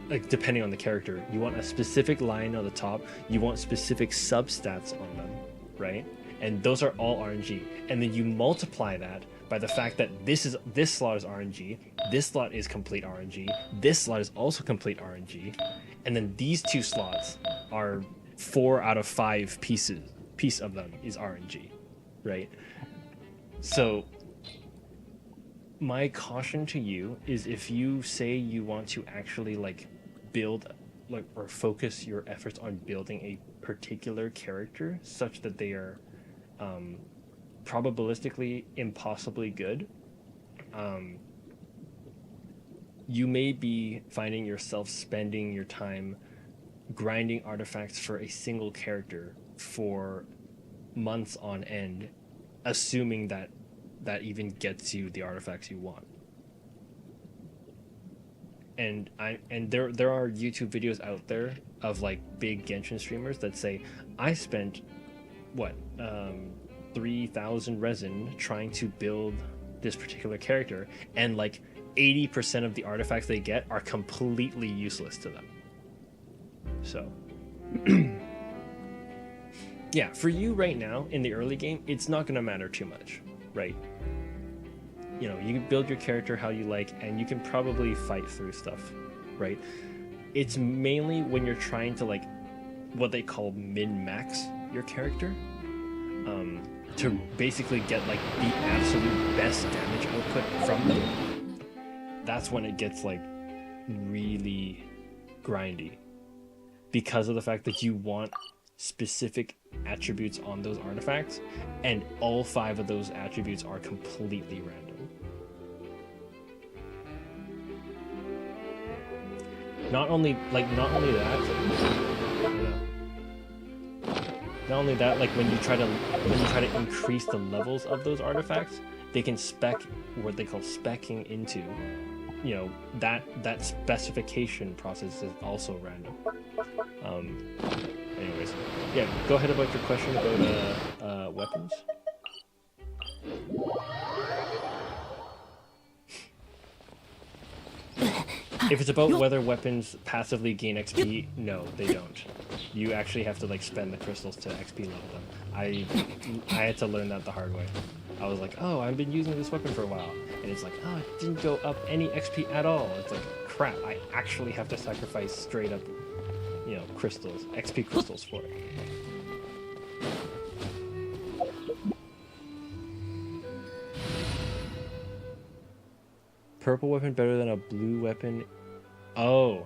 like, depending on the character, you want a specific line on the top, you want specific substats on them, right? And those are all RNG. And then you multiply that by the fact that this slot is RNG, this slot is complete RNG, this slot is also complete RNG, and then these two slots are 4 out of 5 piece of them is RNG, right? So my caution to you is, if you say you want to actually like build like or focus your efforts on building a particular character such that they are probabilistically impossibly good, you may be finding yourself spending your time grinding artifacts for a single character for months on end, assuming that that even gets you the artifacts you want. And there are YouTube videos out there of like big Genshin streamers that say, I spent 3,000 resin trying to build this particular character, and like 80% of the artifacts they get are completely useless to them. So yeah, for you right now in the early game, it's not going to matter too much, right? You know, you can build your character how you like, and you can probably fight through stuff, right? It's mainly when you're trying to like what they call min-max your character, to basically get like the absolute best damage output from them. That's when it gets like really grindy, because of the fact that you want specific attributes on those artifacts, and all 5 of those attributes are completely random. Not only that, when you try to increase the levels of those artifacts, they can spec what they call speccing into, you know, that specification process is also random. Anyways, yeah, go ahead about your question about weapons. If it's about whether weapons passively gain XP, no, they don't. You actually have to like spend the crystals to XP level them. I had to learn that the hard way. I was like, oh, I've been using this weapon for a while, and it's like, oh, it didn't go up any XP at all. It's like, crap, I actually have to sacrifice straight up, you know, crystals, XP crystals for it. Purple weapon better than a blue weapon? Oh.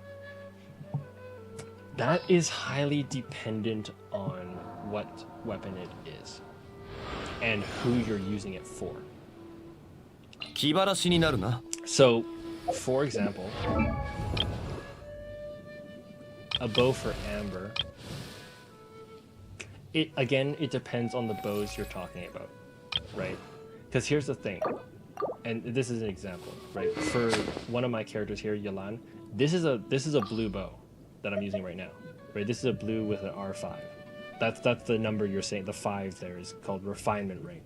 That is highly dependent on what weapon it is and who you're using it for. So, for example, a bow for Amber, it depends on the bows you're talking about, right? Because here's the thing, and this is an example, right? For one of my characters here, Yalan, this is a blue bow that I'm using right now, right? This is a blue with an R5. That's the number you're saying. The 5 there is called refinement rank.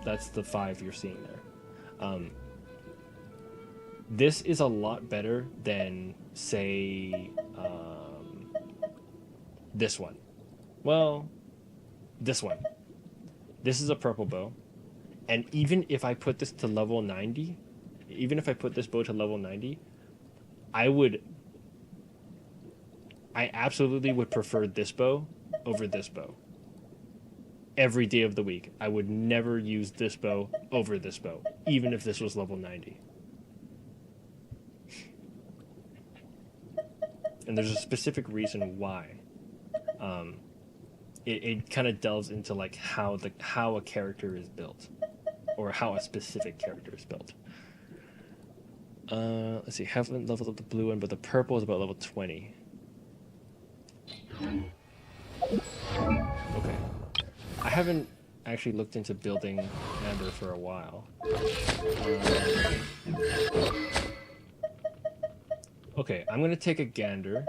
That's the 5 you're seeing there. This is a lot better than, say, this one. Well, this one. This is a purple bow, and even if I put this to level 90, even if I put this bow to level 90, I absolutely would prefer this bow over this bow. Every day of the week, I would never use this bow over this bow, even if this was level 90. And there's a specific reason why. It kind of delves into like how a character is built, or how a specific character is built. Let's see, haven't leveled up the blue one, but the purple is about level 20. Okay. I haven't actually looked into building Amber for a while. Okay, I'm gonna take a gander.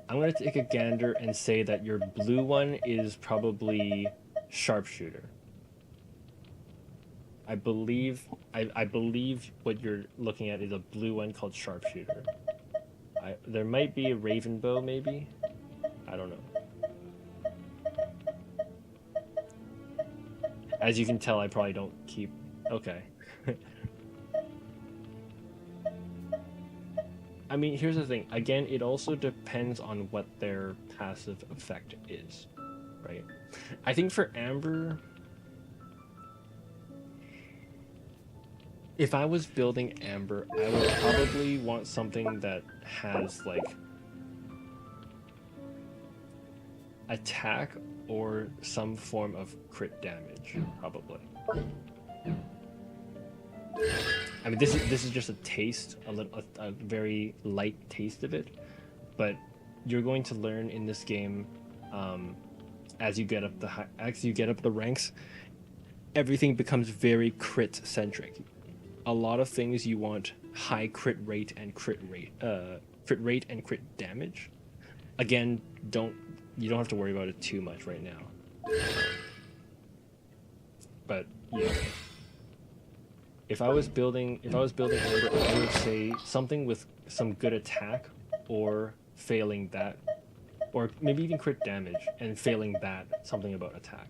I'm gonna take a gander and say that your blue one is probably sharpshooter. I believe what you're looking at is a blue one called sharpshooter. There might be a raven bow, maybe. I don't know. As you can tell, I probably don't keep. Okay. I mean, here's the thing. Again, it also depends on what their passive effect is, right? I think for Amber, If I was building Amber, I would probably want something that has like attack or some form of crit damage, probably. I mean, this is just a taste, a very light taste of it, but you're going to learn in this game as you get up the ranks. Everything becomes very crit centric. A lot of things you want high crit rate and crit damage. Again, you don't have to worry about it too much right now. But yeah, if I was building Amber, I would say something with some good attack, or failing that, or maybe even crit damage, and failing that, something about attack.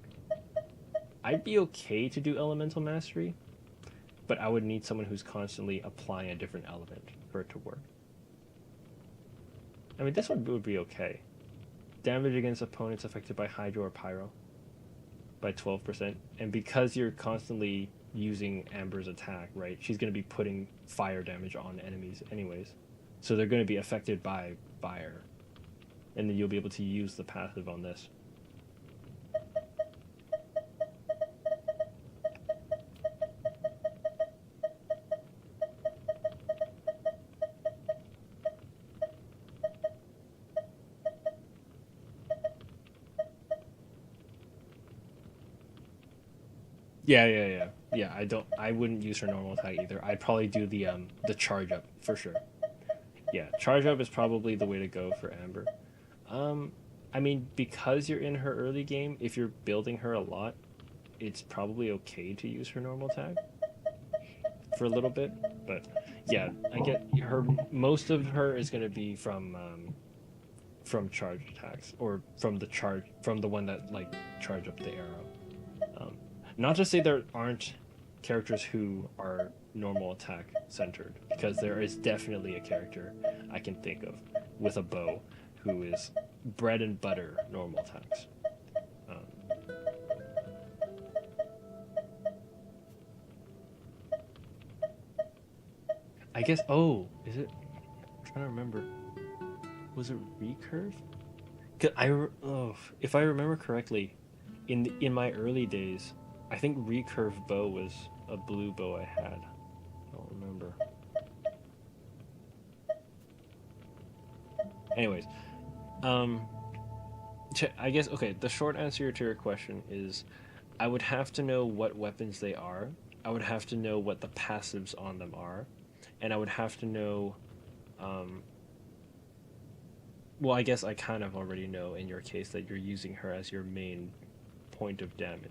I'd be okay to do elemental mastery, but I would need someone who's constantly applying a different element for it to work. I mean, this one would be okay. Damage against opponents affected by Hydro or Pyro by 12%. And because you're constantly using Amber's attack, right, she's going to be putting fire damage on enemies anyways. So they're going to be affected by fire. And then you'll be able to use the passive on this. Yeah. I wouldn't use her normal attack either. I'd probably do the charge up for sure. Yeah, charge up is probably the way to go for Amber. I mean, because you're in her early game, if you're building her a lot, it's probably okay to use her normal attack for a little bit. But yeah, I get her. Most of her is going to be from charge attacks, or from the one that like charge up the arrow. Not to say there aren't characters who are normal attack centered, because there is definitely a character I can think of with a bow who is bread and butter normal attacks. I guess. Oh, is it? I'm trying to remember. Was it recurve? If I remember correctly, in my early days, I think recurve bow was a blue bow I had. I don't remember. Anyways, I guess, okay, the short answer to your question is I would have to know what weapons they are. I would have to know what the passives on them are. And I would have to know, well, I guess I kind of already know in your case that you're using her as your main point of damage.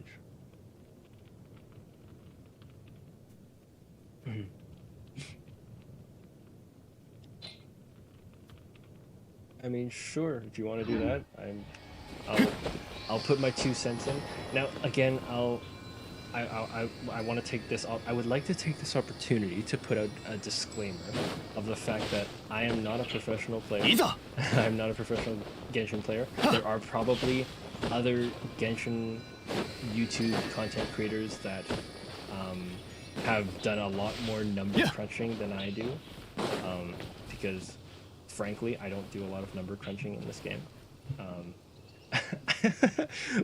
I mean, sure, if you want to do that, I'll put my 2 cents in. Now, again, I want to take this. I would like to take this opportunity to put out a disclaimer of the fact that I am not a professional player. I'm not a professional Genshin player. There are probably other Genshin YouTube content creators that have done a lot more number crunching than I do, because frankly I don't do a lot of number crunching in this game.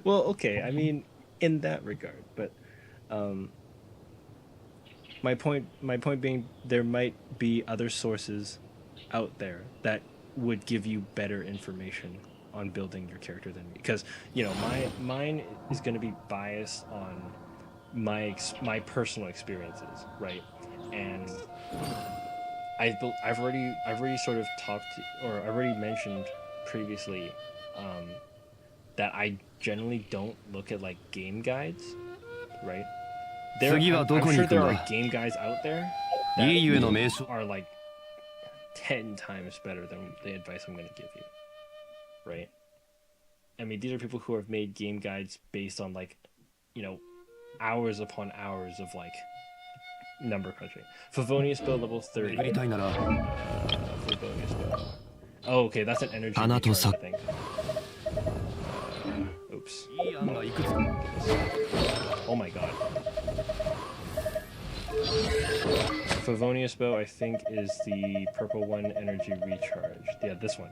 Well, okay, I mean, in that regard, but my point being, there might be other sources out there that would give you better information on building your character than me, because mine is going to be biased on my personal experiences, right? And I've already sort of talked to, or I've already mentioned previously, that I generally don't look at like game guides, right? I'm sure there are game guides out there that are like 10 times better than the advice I'm going to give you, right? I mean, these are people who have made game guides based on like, hours upon hours of like number crunching. Favonius Bow level 30. Favonius Bow. Oh, okay, that's an energy recharge, I think. Oops. Oh my god. Favonius bow, I think, is the purple one, energy recharge. Yeah, this one.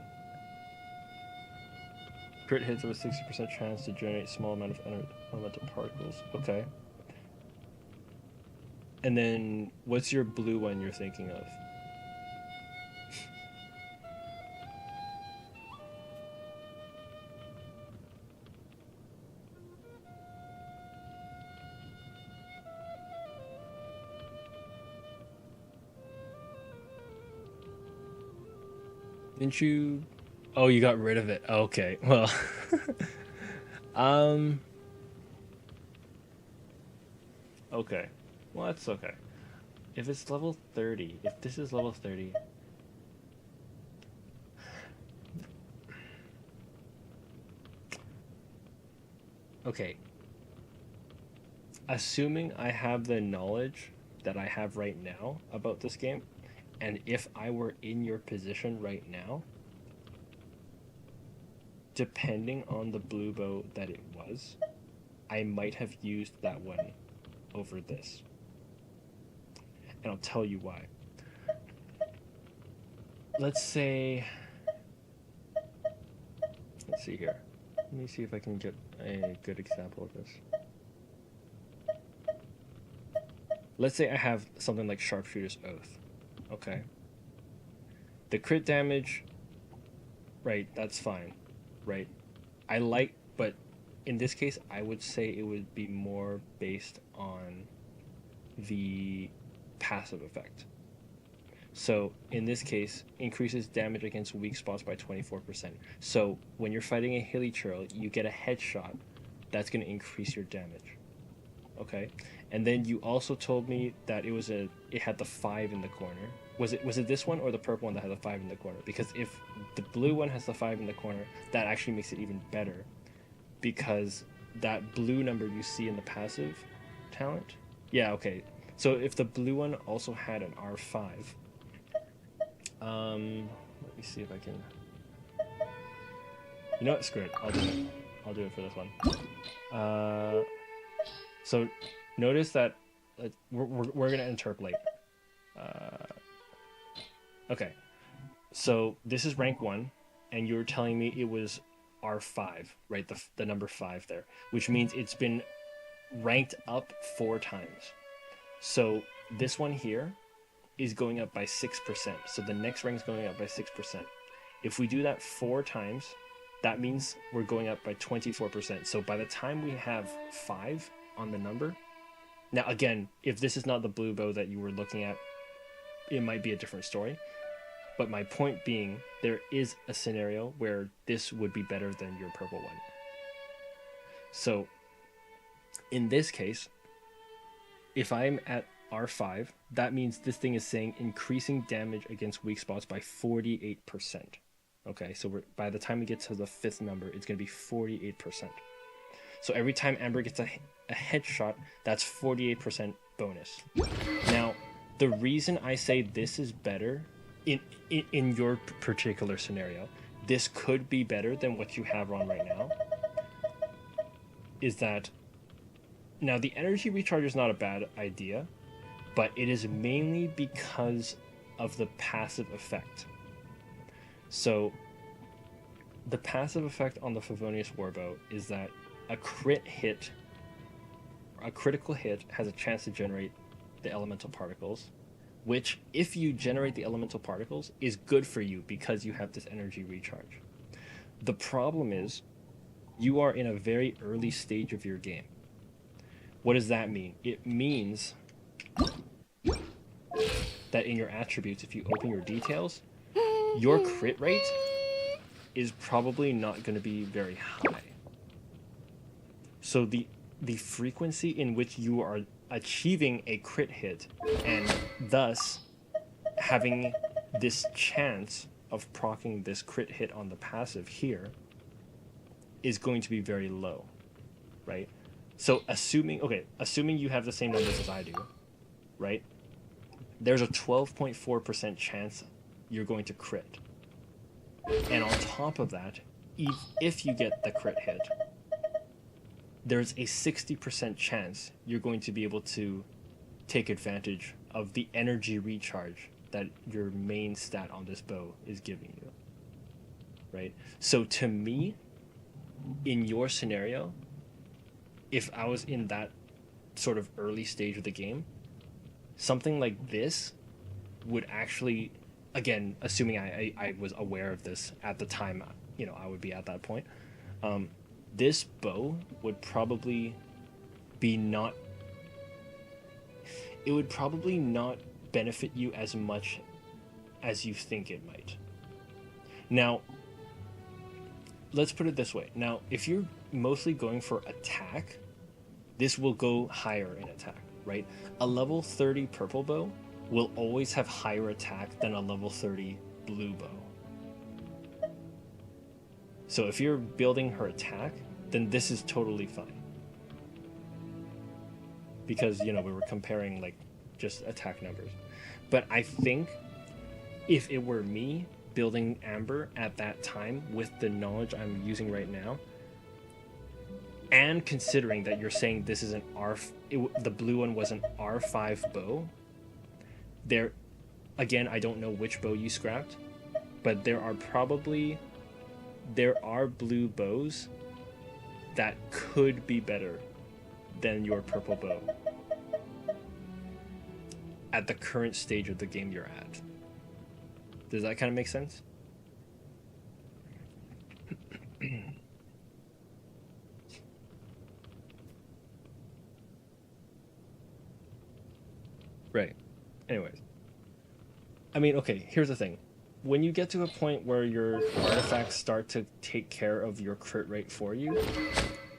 Crit hits have a 60% chance to generate small amount of elemental particles. Okay. And then, what's your blue one you're thinking of? Didn't you? Oh, you got rid of it. Okay, well. Okay. Well, that's okay. If it's level 30, if this is level 30. Okay. Assuming I have the knowledge that I have right now about this game, and if I were in your position right now, depending on the blue bow that it was, I might have used that one over this. And I'll tell you why. Let's say... Let's see here. Let me see if I can get a good example of this. Let's say I have something like Sharpshooter's Oath. Okay. The crit damage, right, that's fine, right? I like, but in this case, I would say it would be more based on the passive effect. So in this case, increases damage against weak spots by 24%. So when you're fighting a hilly churl, you get a headshot, that's going to increase your damage. Okay, and then you also told me that it had the 5 in the corner. Was it this one or the purple one that had the 5 in the corner? Because if the blue one has the 5 in the corner, that actually makes it even better, because that blue number you see in the passive talent. Yeah, okay. So if the blue one also had an R5, let me see if I can. You know what? Screw it. I'll do it. I'll do it for this one. So notice that we're gonna interpolate. Okay, so this is rank 1, and you were telling me it was R5, right? The number 5 there, which means it's been ranked up 4 times. So this one here is going up by 6%. So the next rank is going up by 6%. If we do that 4 times, that means we're going up by 24%. So by the time we have 5 on the number, now again, if this is not the blue bow that you were looking at, it might be a different story. But my point being, there is a scenario where this would be better than your purple one. So in this case, if I'm at R5, that means this thing is saying increasing damage against weak spots by 48%. Okay, so by the time we get to the 5th number, it's going to be 48%. So every time Amber gets a headshot, that's 48% bonus. Now, the reason I say this is better in your particular scenario, this could be better than what you have on right now, is that now the energy recharge is not a bad idea, but it is mainly because of the passive effect. So the passive effect on the Favonius Warbow is that a critical hit has a chance to generate the elemental particles, which, if you generate the elemental particles, is good for you because you have this energy recharge. The problem is, you are in a very early stage of your game. What does that mean? It means that in your attributes, if you open your details, your crit rate is probably not going to be very high. So the frequency in which you are achieving a crit hit and thus having this chance of proccing this crit hit on the passive here is going to be very low, right? So assuming you have the same numbers as I do, right? There's a 12.4% chance you're going to crit. And on top of that, if you get the crit hit, there's a 60% chance you're going to be able to take advantage of the energy recharge that your main stat on this bow is giving you. Right? So to me, in your scenario, if I was in that sort of early stage of the game, something like this would actually, again, assuming I was aware of this at the time, you know, I would be at that point, this bow would probably be not, it would probably not benefit you as much as you think it might. Now, let's put it this way. Now, if you're mostly going for attack, this will go higher in attack, right? A level 30 purple bow will always have higher attack than a level 30 blue bow. So if you're building her attack, then this is totally fine. Because, you know, we were comparing like just attack numbers. But I think if it were me building Amber at that time with the knowledge I'm using right now, and considering that you're saying this is an the blue one was an R5 bow, there, again, I don't know which bow you scrapped, but there are blue bows that could be better than your purple bow at the current stage of the game you're at. Does that kind of make sense? Right. Anyways. I mean, okay, here's the thing. When you get to a point where your artifacts start to take care of your crit rate for you,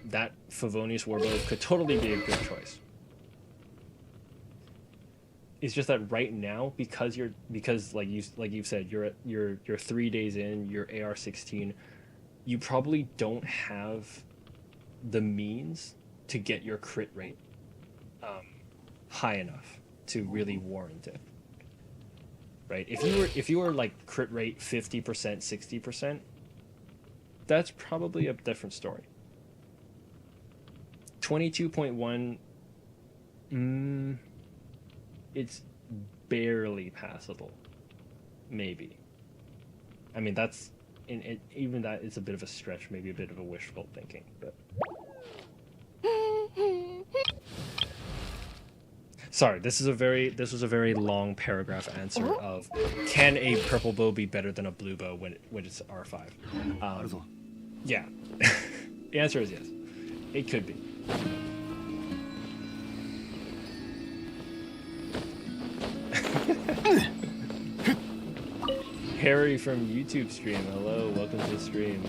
that Favonius Warbow could totally be a good choice. It's just that right now, because like you've said, you're 3 days in, you're AR-16, you probably don't have the means to get your crit rate high enough to really warrant it. Right? If you were like crit rate 50%, 60%, that's probably a different story. 22.1, it's barely passable, maybe. I mean, that's even that is a bit of a stretch, maybe a bit of a wishful thinking, but. Sorry, this was a very long paragraph answer of can a purple bow be better than a blue bow when it's R5? Yeah, the answer is yes. It could be. Harry from YouTube stream, hello, welcome to the stream.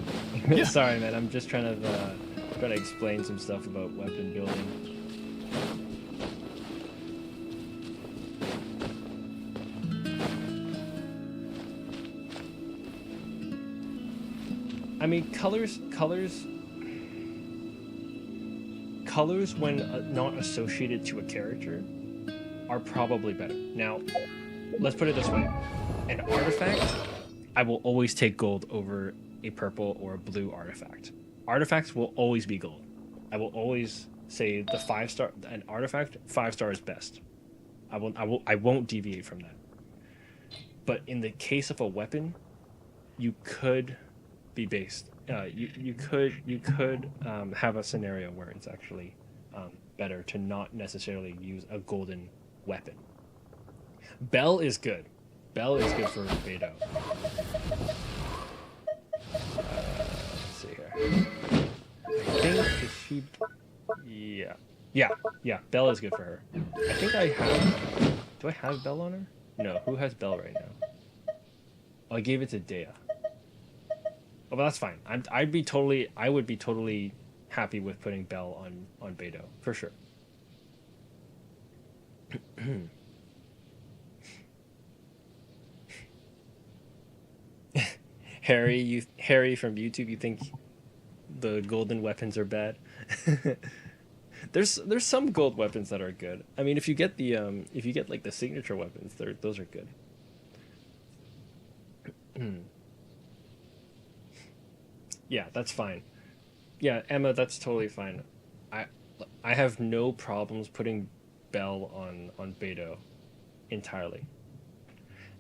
Sorry, man, I'm just trying to explain some stuff about weapon building. I mean, colors when not associated to a character are probably better. Now, let's put it this way. An artifact, I will always take gold over a purple or a blue artifact. Artifacts will always be gold. I will always say the 5-star, an artifact, 5-star is best. I won't deviate from that. But in the case of a weapon, you could be based. You could have a scenario where it's actually better to not necessarily use a golden weapon. Bell is good. Bell is good for Beto. Let's see here. I think yeah. Bell is good for her. I think I have. Do I have Bell on her? No. Who has Bell right now? Oh, I gave it to Dea. Oh, well, that's fine. I would be totally happy with putting Bell on Beto for sure. Harry from YouTube, you think the golden weapons are bad? There's some gold weapons that are good. I mean, if you get like the signature weapons, those are good. Yeah, that's fine. Yeah, Emma, that's totally fine. I have no problems putting Bell on Beto. entirely,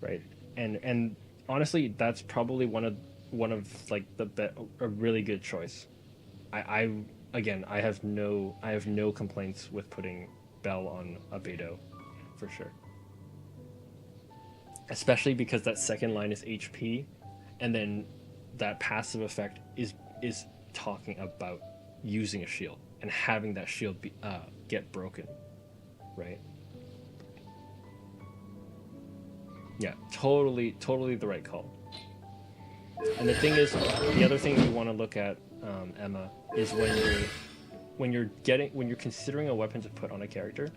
right? And honestly, that's probably one of like a really good choice. I again, I have no complaints with putting Bell on a Beidou, for sure. Especially because that second line is HP, and then that passive effect is talking about using a shield and having that shield get broken, right? Yeah, totally the right call. And the thing is, the other thing you want to look at, Emma, is when you're considering a weapon to put on a character,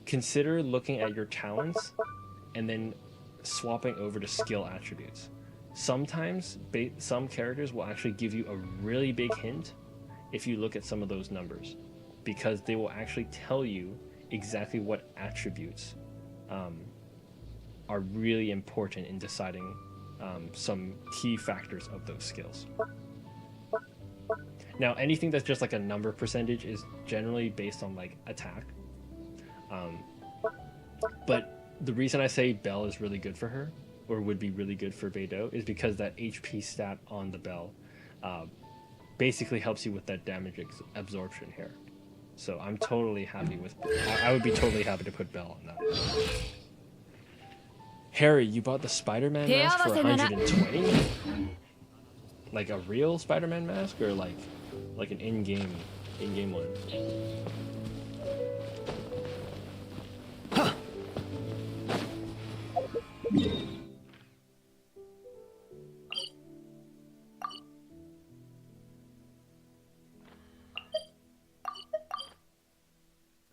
consider looking at your talents and then swapping over to skill attributes. Sometimes some characters will actually give you a really big hint if you look at some of those numbers, because they will actually tell you exactly what attributes are really important in deciding some key factors of those skills. Now, anything that's just like a number percentage is generally based on like attack. But the reason I say Bell is really good for her, or would be really good for Beidou, is because that HP stat on the Bell basically helps you with that damage absorption here. So I'm totally happy with. I would be totally happy to put Bell on that. Harry, you bought the Spider-Man mask for 120? Like a real Spider-Man mask, or like an in-game one?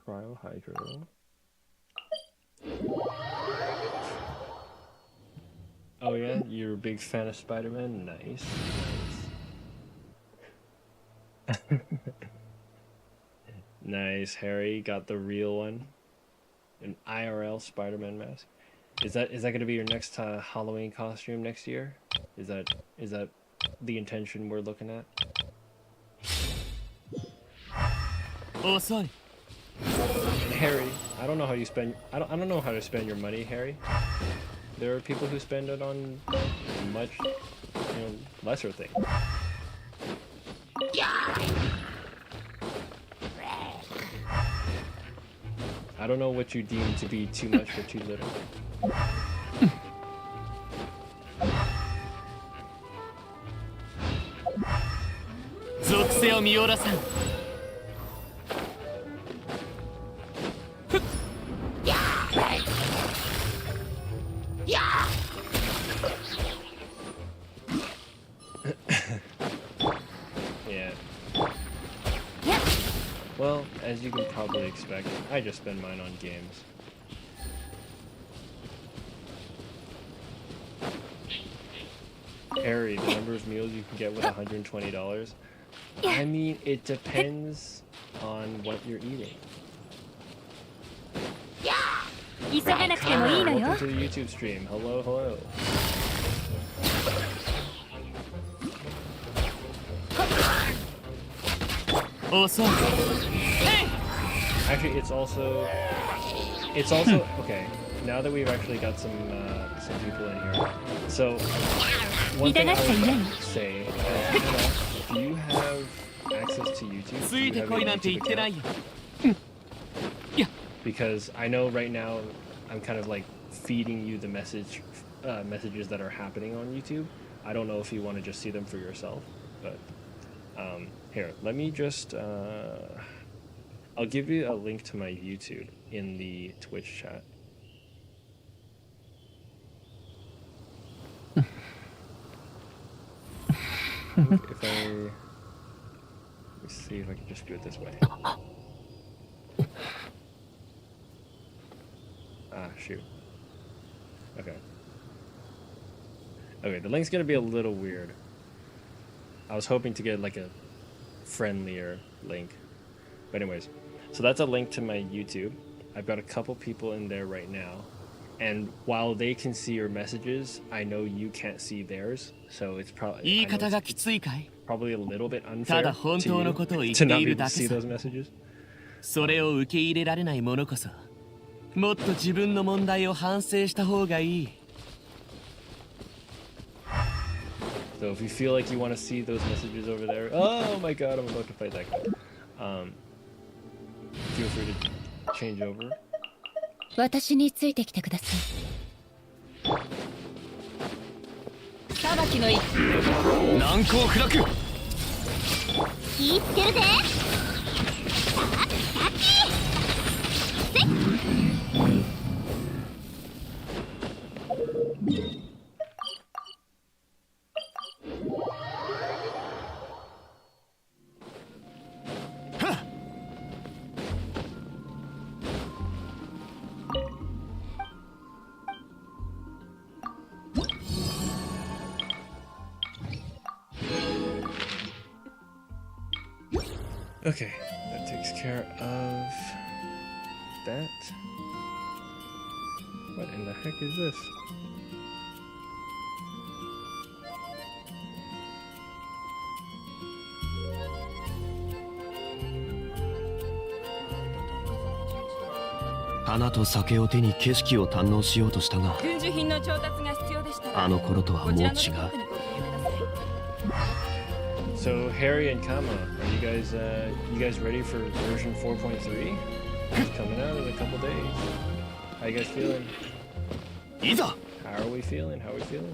Cryo Hydro. Oh yeah, you're a big fan of Spider-Man? Nice. Nice, Harry got the real one. An IRL Spider-Man mask. Is that going to be your next Halloween costume next year? Is that the intention we're looking at? Oh, sorry. Harry, I don't know how you spend. I don't know how to spend your money, Harry. There are people who spend it on much, lesser things. I don't know what you deem to be too much or too little. Yeah. Well, as you can probably expect, I just spend mine on games. Harry, the number of meals you can get with $120. I mean, it depends on what you're eating. Welcome to the YouTube stream. Hello, hello. Awesome. Actually, it's also okay. Now that we've actually got some people in here, so one thing I would say, if you have access to YouTube, do you have a YouTube account? Because I know right now I'm kind of like feeding you the messages that are happening on YouTube. I don't know if you want to just see them for yourself, but here, let me just I'll give you a link to my YouTube in the Twitch chat. Let me see if I can just do it this way. Ah, shoot. Okay. Okay, the link's gonna be a little weird. I was hoping to get like a friendlier link. But anyways, so that's a link to my YouTube. I've got a couple people in there right now. And while they can see your messages, I know you can't see theirs. So it's probably a little bit unfair to you to not be able to see those messages. もっと自分の問題を反省した方がいい。 So if you feel like you want to see those messages over there, oh my god, I'm about to fight that guy. Feel free to change over. 私についてきてください。裁きの一難攻不落。気ぃつけるぜ。Okay, that takes care of that. What in the heck is this?「花と酒を手に景色を堪能しようとしたが、軍需品の調達が必要でしたらあの頃とはもう違う。こちらの近くにご記入ください。 So Harry and Kama, are you guys ready for version 4.3? It's coming out in a couple days. How you guys feeling? いざ。 How are we feeling? How are we feeling?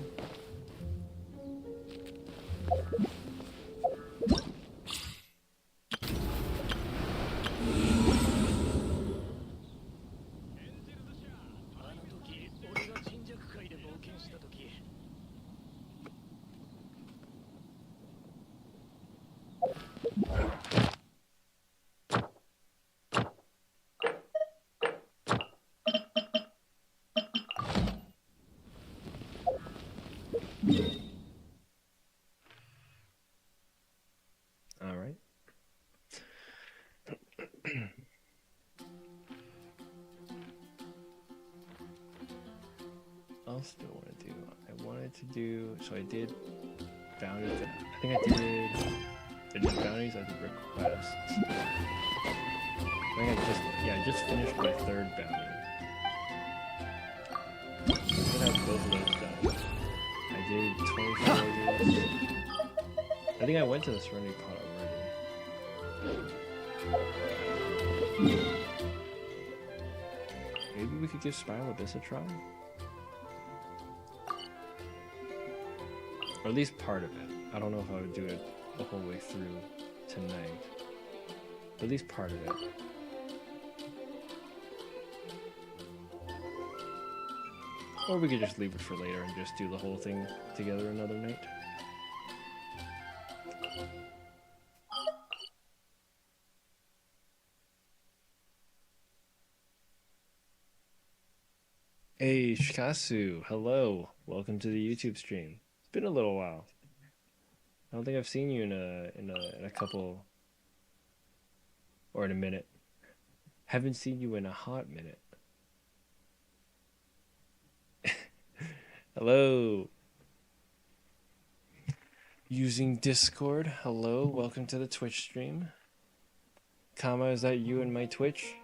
All right. What else do I want to do? I wanted to do, so I did bounties. I think I did bounties, I did requests. I think I just finished my third bounty. I'm gonna have both of those done. I did 24 of these. I think I went to the Serenity Pot already. Maybe we could give Spiral Abyss a try? Or at least part of it. I don't know if I would do it the whole way through tonight. But at least part of it. Or we could just leave it for later and just do the whole thing together another night. Hey Shikasu, hello. Welcome to the YouTube stream. It's been a little while. I don't think I've seen you in a couple or in a minute. Haven't seen you in a hot minute. Hello. Using Discord. Hello, welcome to the Twitch stream. Kama, is that you in my Twitch?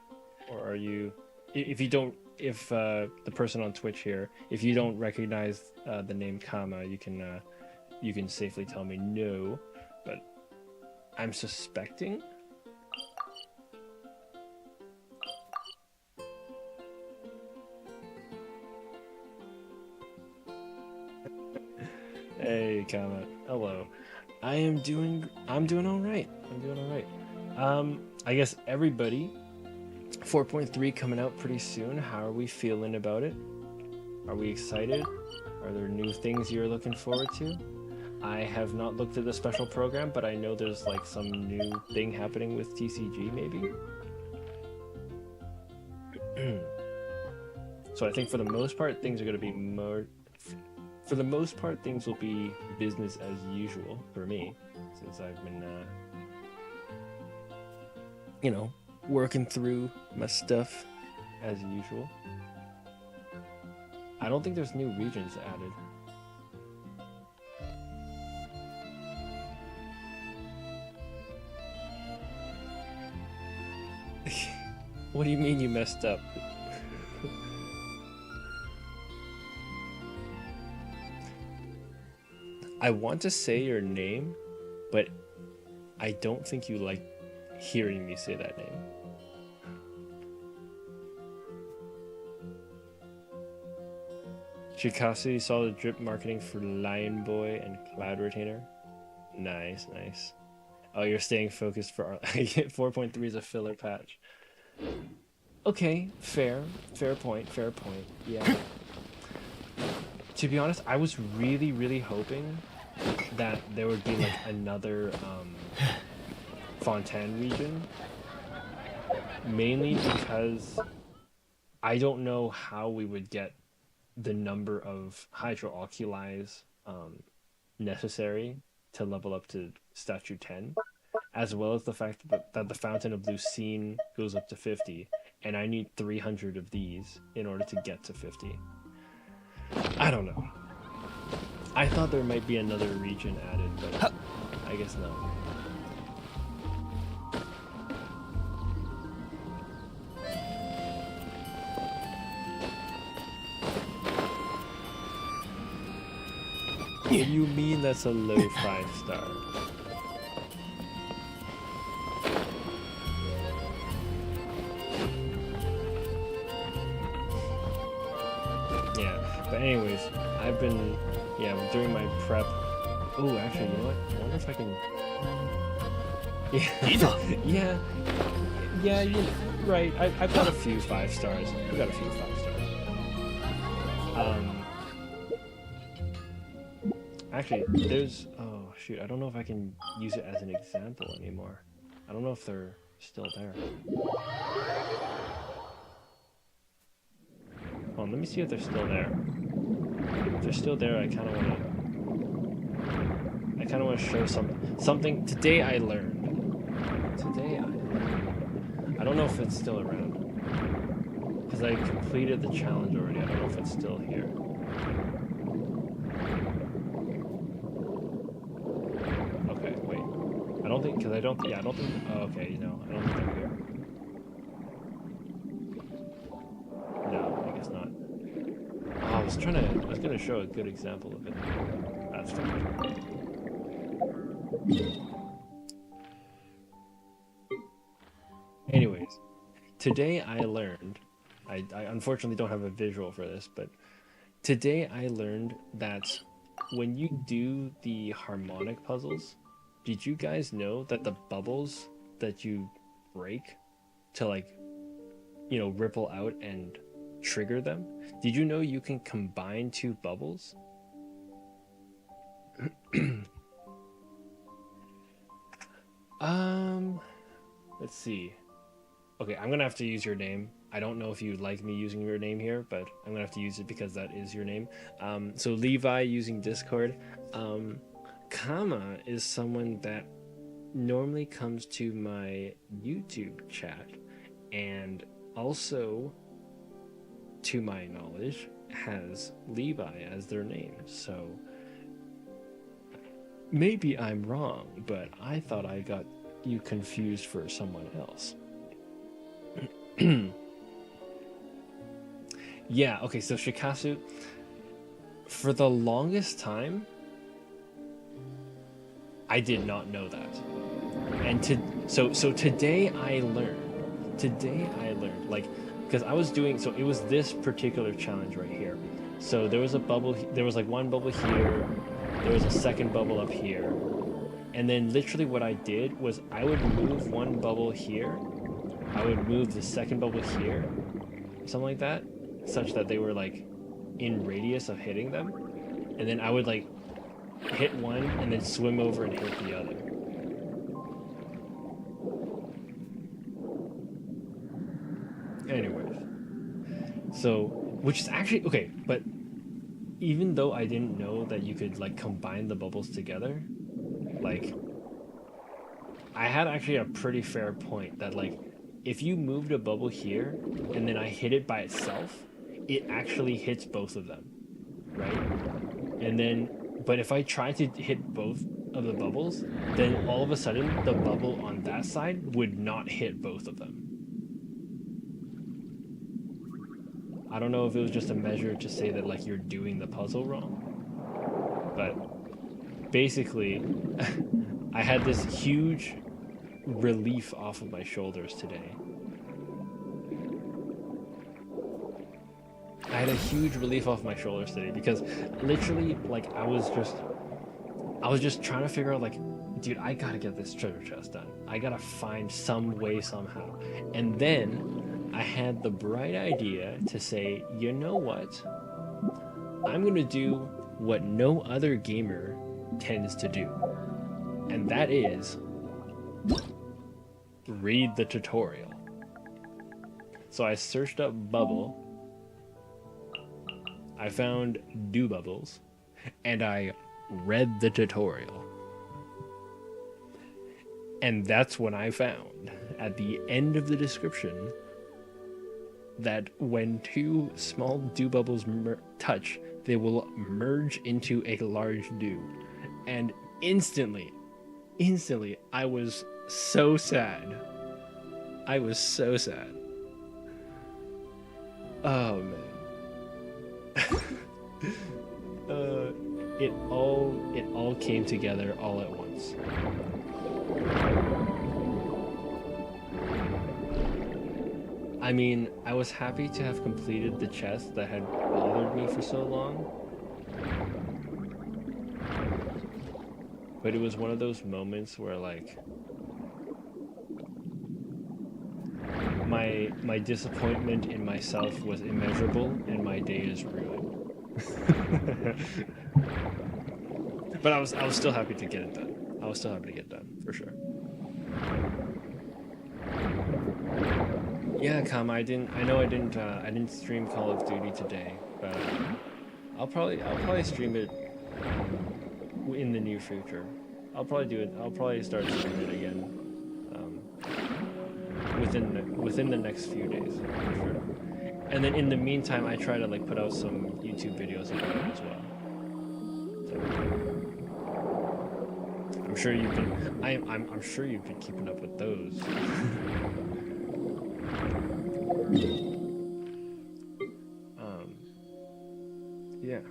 Or are you, if you don't, if the person on Twitch here, if you don't recognize the name Kama, you can safely tell me no, but I'm suspecting. Hey Kama, hello. I'm doing all right. I'm doing all right. I guess everybody, 4.3 coming out pretty soon. How are we feeling about it? Are we excited? Are there new things you're looking forward to? I have not looked at the special program, but I know there's like some new thing happening with TCG maybe. So I think for the most part, things are going to be more... For the most part, things will be business as usual for me, since I've been, you know, working through my stuff as usual. I don't think there's new regions added. What do you mean you messed up? I want to say your name, but I don't think you like hearing me say that name. Shikasi saw the drip marketing for Lion Boy and Cloud Retainer. Nice, nice. Oh, you're staying focused for our 4.3 is a filler patch. Okay, fair point, fair point. Yeah. To be honest, I was really hoping that there would be like another Fontaine region, mainly because I don't know how we would get the number of hydroalkylies necessary to level up to statue 10, as well as the fact that the Fountain of Lucine goes up to 50, and I need 300 of these in order to get to 50. I don't know. I thought there might be another region added, but I guess not. You mean that's a low 5-star? Yeah, but anyways, I've been, during my prep. Oh, actually, you know what? I wonder if I can. Yeah, you're right. I've got a few 5-stars. I've got a few 5-stars. Actually, there's. Oh shoot! I don't know if I can use it as an example anymore. I don't know if they're still there. Hold on, let me see if they're still there. If they're still there, I kind of want to show something. Today I learned. I don't know if it's still around because I completed the challenge already. I don't know if it's still here. Okay, wait. I don't think. Oh, okay, no, I don't think they're here. No, I guess not. Oh, I was gonna show a good example of it. That's fine. Anyways, today I learned, I unfortunately don't have a visual for this, but today I learned that when you do the harmonic puzzles, did you guys know that the bubbles that you break to ripple out and trigger them, did you know you can combine two bubbles? Let's see. Okay, I'm gonna have to use your name. I don't know if you'd like me using your name here, but I'm gonna have to use it because that is your name. So Levi using Discord. Kama is someone that normally comes to my YouTube chat, and also, to my knowledge, has Levi as their name. So maybe I'm wrong, but I thought I got you confused for someone else. Yeah, okay, so Shikasu, for the longest time, I did not know that. And so today I learned, like, because I was doing, so it was this particular challenge right here. So there was a bubble, there was like one bubble here, there was a second bubble up here, and then literally what I did was I would move one bubble here, I would move the second bubble here, something like that, such that they were like in radius of hitting them, and then I would like hit one and then swim over and hit the other. Anyways, so, which is actually, okay, but even though I didn't know that you could like combine the bubbles together, like, I had actually a pretty fair point that like, if you moved a bubble here and then I hit it by itself, it actually hits both of them, right? And then, but if I try to hit both of the bubbles, then all of a sudden the bubble on that side would not hit both of them. I don't know if it was just a measure to say that like you're doing the puzzle wrong, but basically, I had this huge relief off of my shoulders today. I had a huge relief off my shoulders today because literally, like, I was just trying to figure out, like, dude, I gotta get this treasure chest done. I gotta find some way somehow. And then I had the bright idea to say, you know what? I'm gonna do what no other gamer tends to do. And that is read the tutorial. So I searched up Bubble. I found Do Bubbles, and I read the tutorial. And that's when I found, at the end of the description, that when two small dew bubbles touch, they will merge into a large dew. And instantly, I was so sad. I was so sad. Oh, man. It all came together all at once. I mean, I was happy to have completed the chest that had bothered me for so long. But it was one of those moments where, like, my disappointment in myself was immeasurable and my day is ruined. But I was still happy to get it done. I was still happy to get it done, for sure. Yeah, Kama, I didn't stream Call of Duty today, but I'll probably stream it in the near future. I'll probably start streaming it again within the next few days, for sure. And then in the meantime, I try to, like, put out some YouTube videos about it as well. So, I'm sure you've been keeping up with those. Yeah.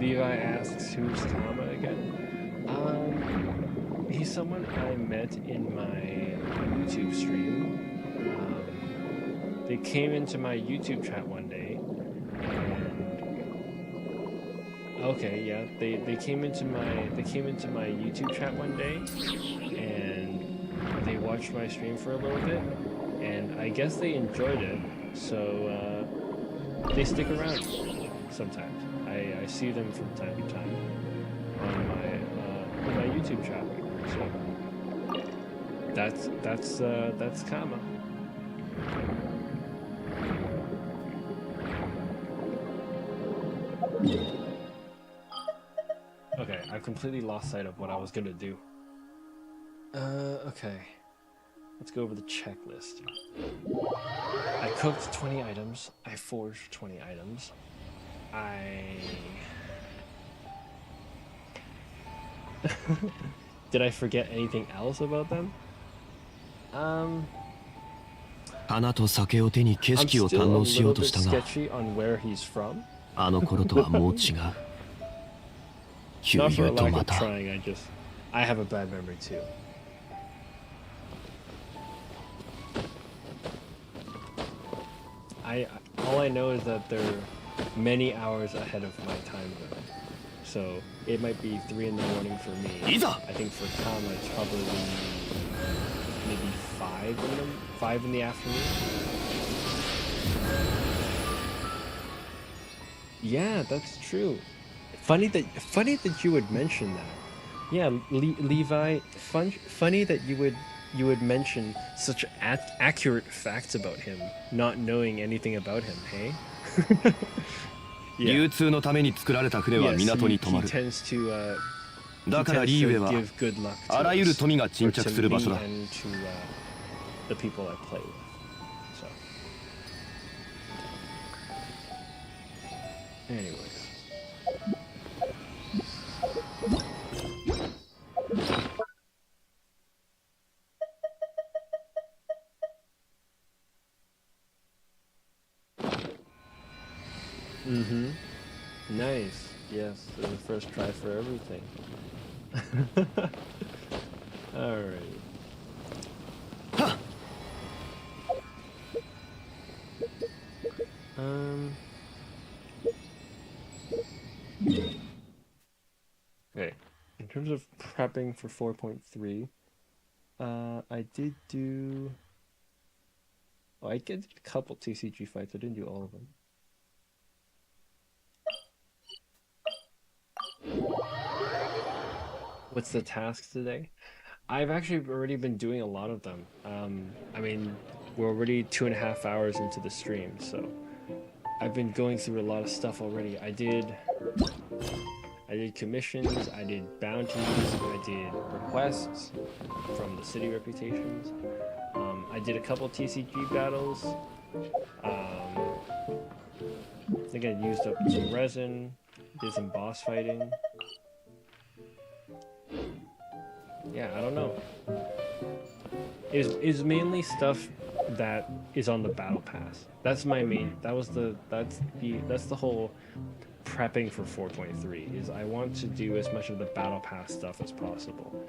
Levi asks, who's Kama again? He's someone I met in my YouTube stream. They came into my YouTube chat one day, and okay, yeah, they came into my YouTube chat one day, and they watched my stream for a little bit, and I guess they enjoyed it, so they stick around sometimes. I see them from time to time on my YouTube chat. So that's Kama. Okay, I've completely lost sight of what I was gonna do. Okay. Let's go over the checklist. I cooked 20 items. I forged 20 items. Did I forget anything else about them? 花と酒を手に景 I'm 色を still 堪 a 能しよ little うと bit したが sketchy on where he's from. あの頃とはもう違う旧 Not for a 友と lack ま of た trying, I have a bad memory too. All I know is that they're many hours ahead of my time zone. So it might be 3 in the morning for me. いざ I think for Kama it's probably maybe 5 in the afternoon. Yeah, that's true. Funny that you would mention that. Yeah, Levi. Funny that you would mention such accurate facts about him, not knowing anything about him. Hey. 流通のために作られた船は港に止まる。だからリーウェはあらゆる富が沈着する場所だ。Anyways. Mm-hmm. Nice. Yes, there's a first try for everything. Alright. Okay. In terms of prepping for 4.3, I did do. Oh, I did a couple TCG fights. I didn't do all of them. What's the task today? I've actually already been doing a lot of them. I mean, we're already 2.5 hours into the stream, so I've been going through a lot of stuff already. I did commissions, I did bounties, I did requests from the city reputations. I did a couple TCG battles. I think I used up some resin, did some boss fighting. Yeah, I don't know. It's mainly stuff that is on the battle pass. That's my main. That's the whole prepping for 4.3. Is I want to do as much of the battle pass stuff as possible.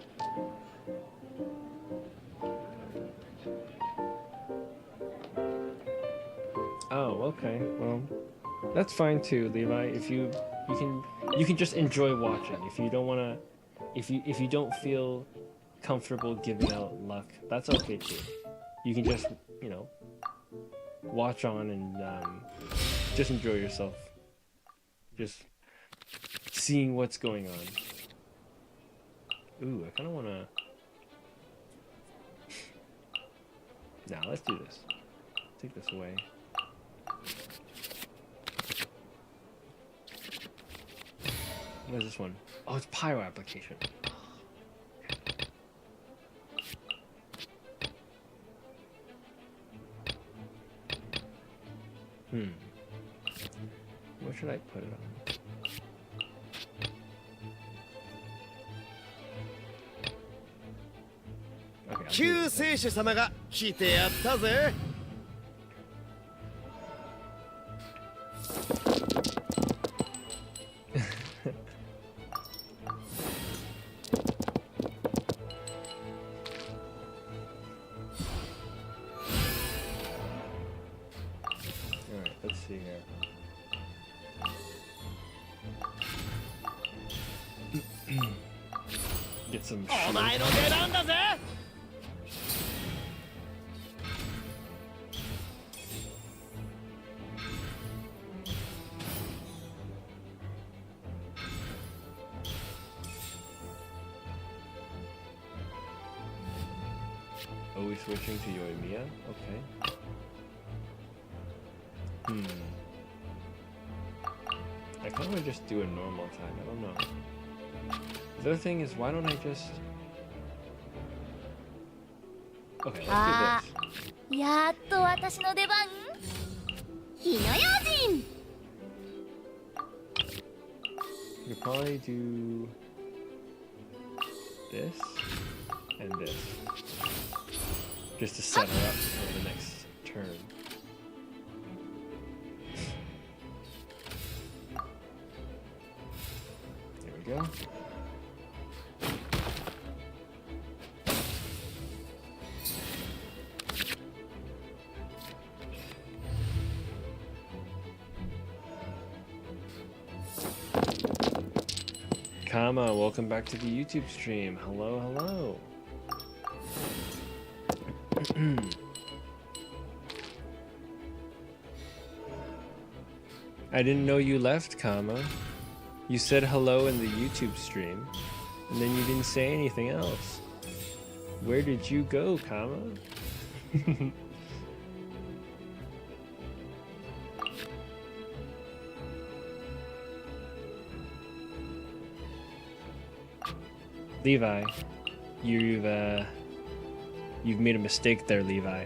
Oh, okay. Well, that's fine too, Levi. If you can just enjoy watching. If you don't want to, if you don't feel comfortable giving out luck, that's okay too. You can just, watch on and just enjoy yourself. Just seeing what's going on. Ooh, I kind of want to. Now let's do this. Take this away. What is this one? Oh, it's pyro application. Where should I put it on? Okay, 救世主様が来てやったぜ。Alright, let's see here. Get some お前の出番だぜ。Always switching to Yoimiya? Okay. I kind of want to just do a normal attack. I don't know. The other thing is, why don't I just... Okay, let's do this. やっと私の出番。火の用心。We could probably do this and this. Just to set her up for the next turn. There we go. Kama, welcome back to the YouTube stream. Hello, hello. I didn't know you left, Kama. You said hello in the YouTube stream, and then you didn't say anything else. Where did you go, Kama? Levi, you've made a mistake there, Levi.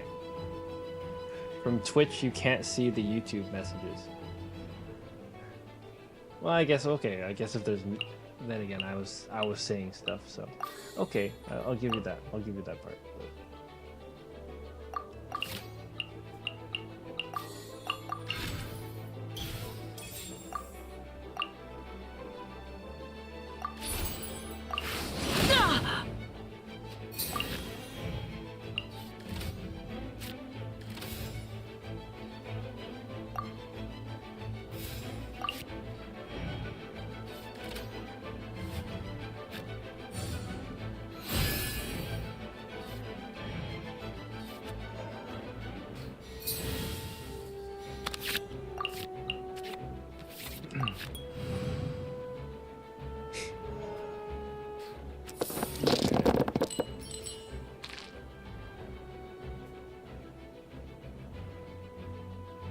From Twitch, you can't see the YouTube messages. Well, I guess okay. I guess if there's, then again, I was saying stuff. So, okay, I'll give you that. I'll give you that part.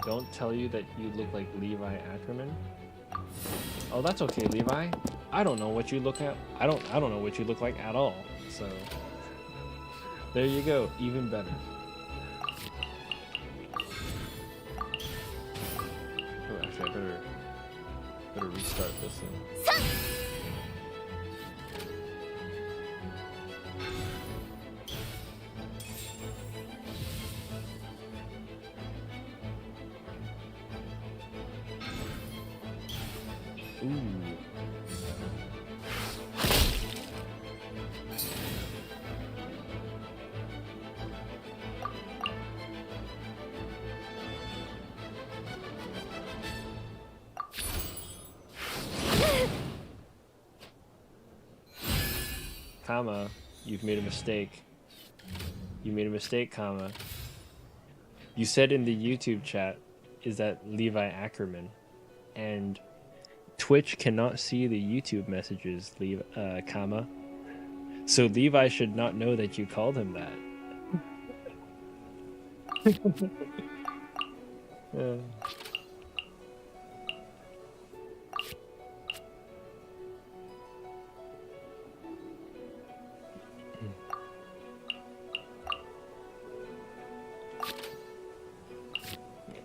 Don't tell you that you look like Levi Ackerman. Oh, that's okay, Levi. I don't know what you look at. I don't know what you look like at all. So there you go. Even better. Oh, actually, I better restart this thing. Ooh. Comma, you've made a mistake. You made a mistake, comma. You said in the YouTube chat, is that Levi Ackerman? And Twitch cannot see the YouTube messages, comma. So Levi should not know that you called him that.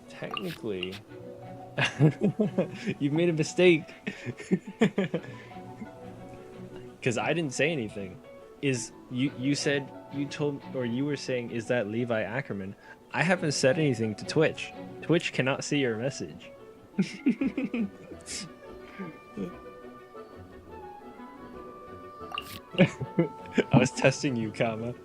Technically, you've made a mistake. Because I didn't say anything. You said, you told, or you were saying, is that Levi Ackerman? I haven't said anything to Twitch. Twitch cannot see your message. I was testing you, comma.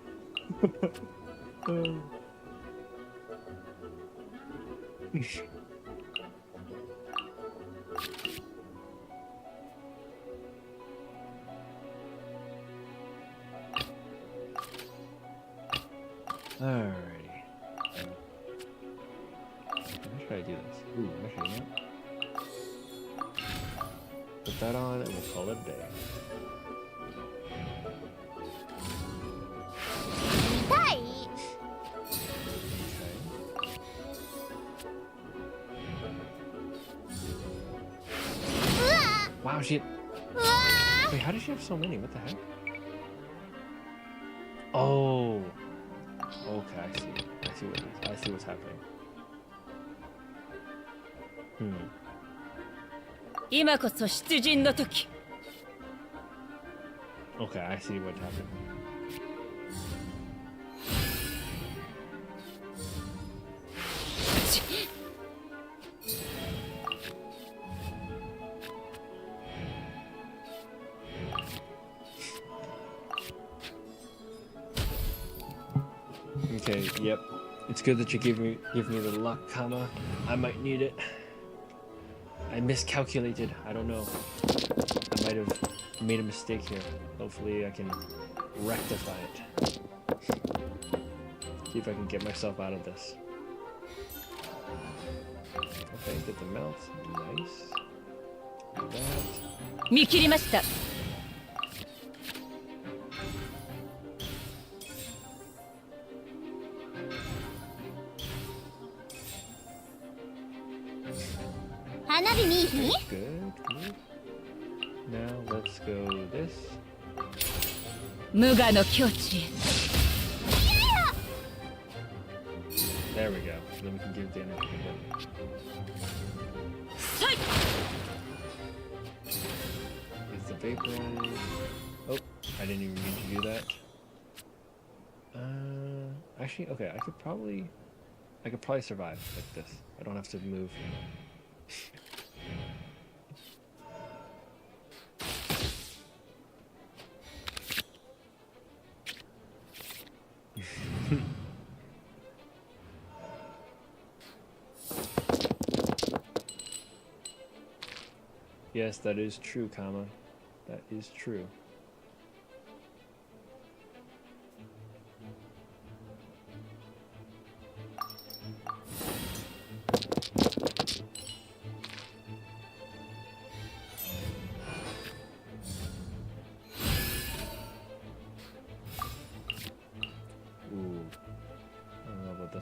Alrighty. How should I do this? Ooh, actually, you know what? Put that on and we'll call it a day. Wow, she... Wait, how does she have so many? What the heck? Oh. Okay, I see. I see what it is. I see what's happening. Hmm. 今こそ出陣の時。 Okay, I see what happened. Okay, yep. It's good that you give me the luck, comma. I might need it. I miscalculated. I don't know. I might have made a mistake here. Hopefully I can rectify it. See if I can get myself out of this. Okay, get the mount. Nice. Do that. 見切りました。 Good, good. Now let's go this. 無我の境地へ。 There we go. Then we can give the energy to him. Is the vaporize? Oh, I didn't even mean to do that. Actually, okay. I could probably survive like this. I don't have to move. Yes, that is true, comma. That is true.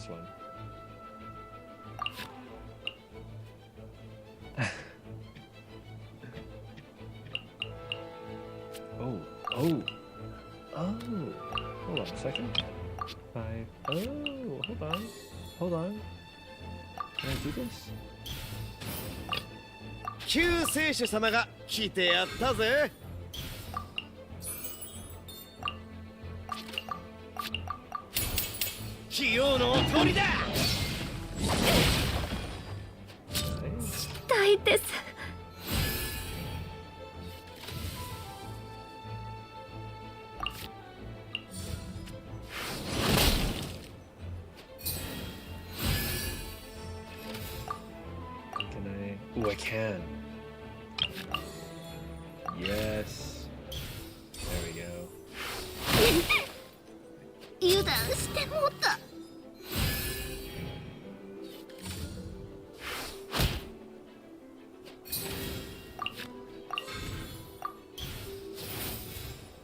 this one. Oh. Hold on a second. 5. Oh, hold on. Can I do this? 救世主様が来てやったぜ。器用の鳥だ。痛いです。Oh, I can. Yes. There we go. 油断してもうた。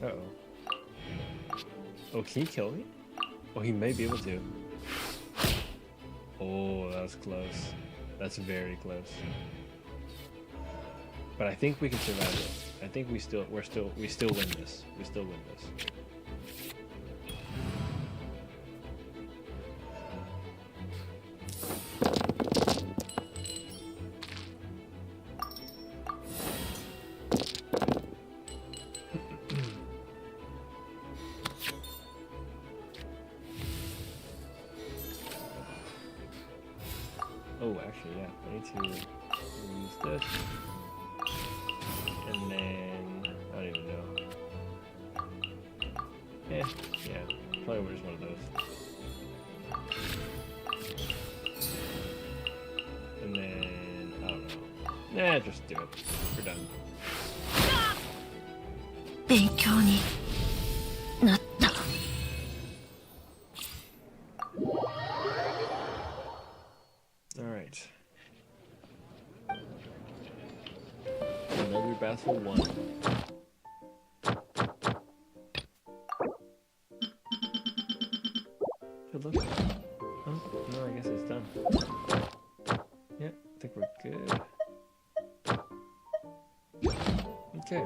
Uh-oh. Oh, can he kill me? Oh, he may be able to. Oh, that was close. That's very close. But I think we can survive this. I think we still win this. We still win this. Oh, actually, yeah. I need to use this. And then, I don't even know. Yeah, probably just one of those. And then, I don't know. Nah, just do it. We're done. 勉強になった。Alright. Another battle won. Good luck. Oh, no, I guess it's done. Yeah, I think we're good. Okay.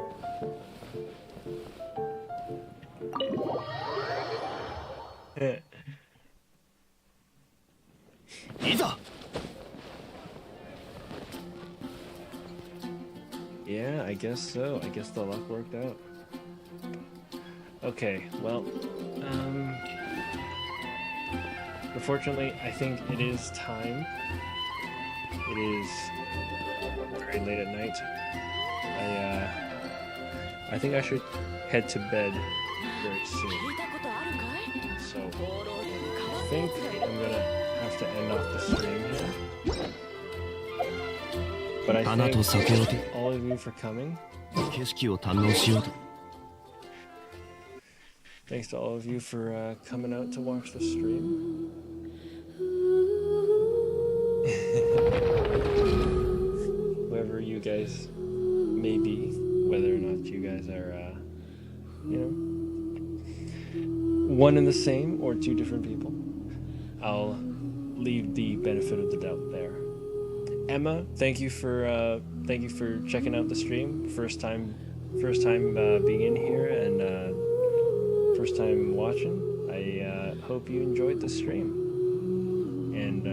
Yeah, I guess so. I guess the luck worked out. Okay, well, unfortunately, I think it is time. It is very late at night. I think I should head to bed very soon. So, I think I'm gonna have to end off the stream here. But I thank all of you for coming. 景色を堪能しようと Thanks to all of you for coming out to watch the stream. Whoever you guys may be, whether or not you guys are, one and the same or two different people, I'll leave the benefit of the doubt there. Emma, thank you for checking out the stream. First time being in here and first time watching. I hope you enjoyed the stream and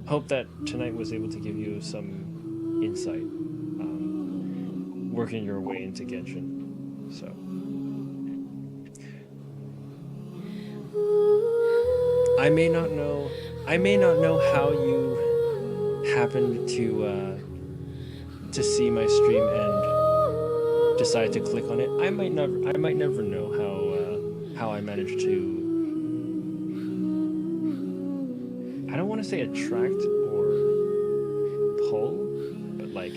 hope that tonight was able to give you some insight working your way into Genshin. So I may not know how you happened to see my stream and decide to click on it. I might never know how I managed to, I don't want to say attract or pull, but like,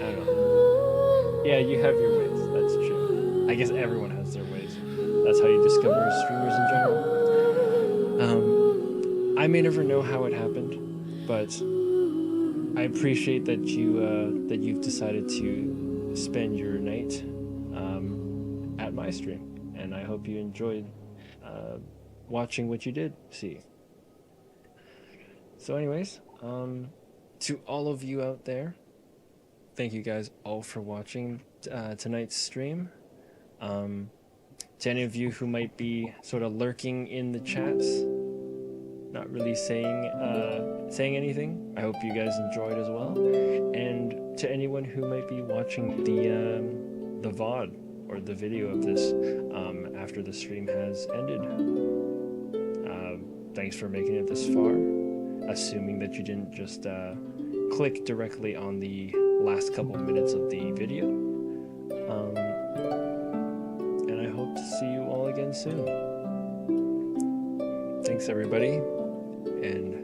I don't know. Yeah, you have your ways, that's true. I guess everyone has their ways. That's how you discover streamers in general. I may never know how it happened, but I appreciate that you've decided to spend your night at my stream, and I hope you enjoyed watching what you did see. So anyways, to all of you out there, thank you guys all for watching tonight's stream. To any of you who might be sort of lurking in the chats, not really saying anything, I hope you guys enjoyed as well. And to anyone who might be watching the VOD or the video of this after the stream has ended, thanks for making it this far, assuming that you didn't just click directly on the last couple minutes of the video. And I hope to see you all again soon. Thanks everybody, and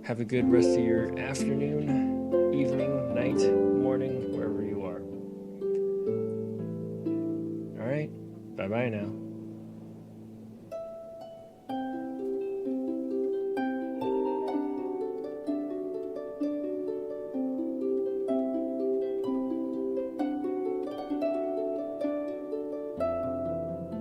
have a good rest of your afternoon, evening, night, morning, wherever you are. Alright, bye-bye now.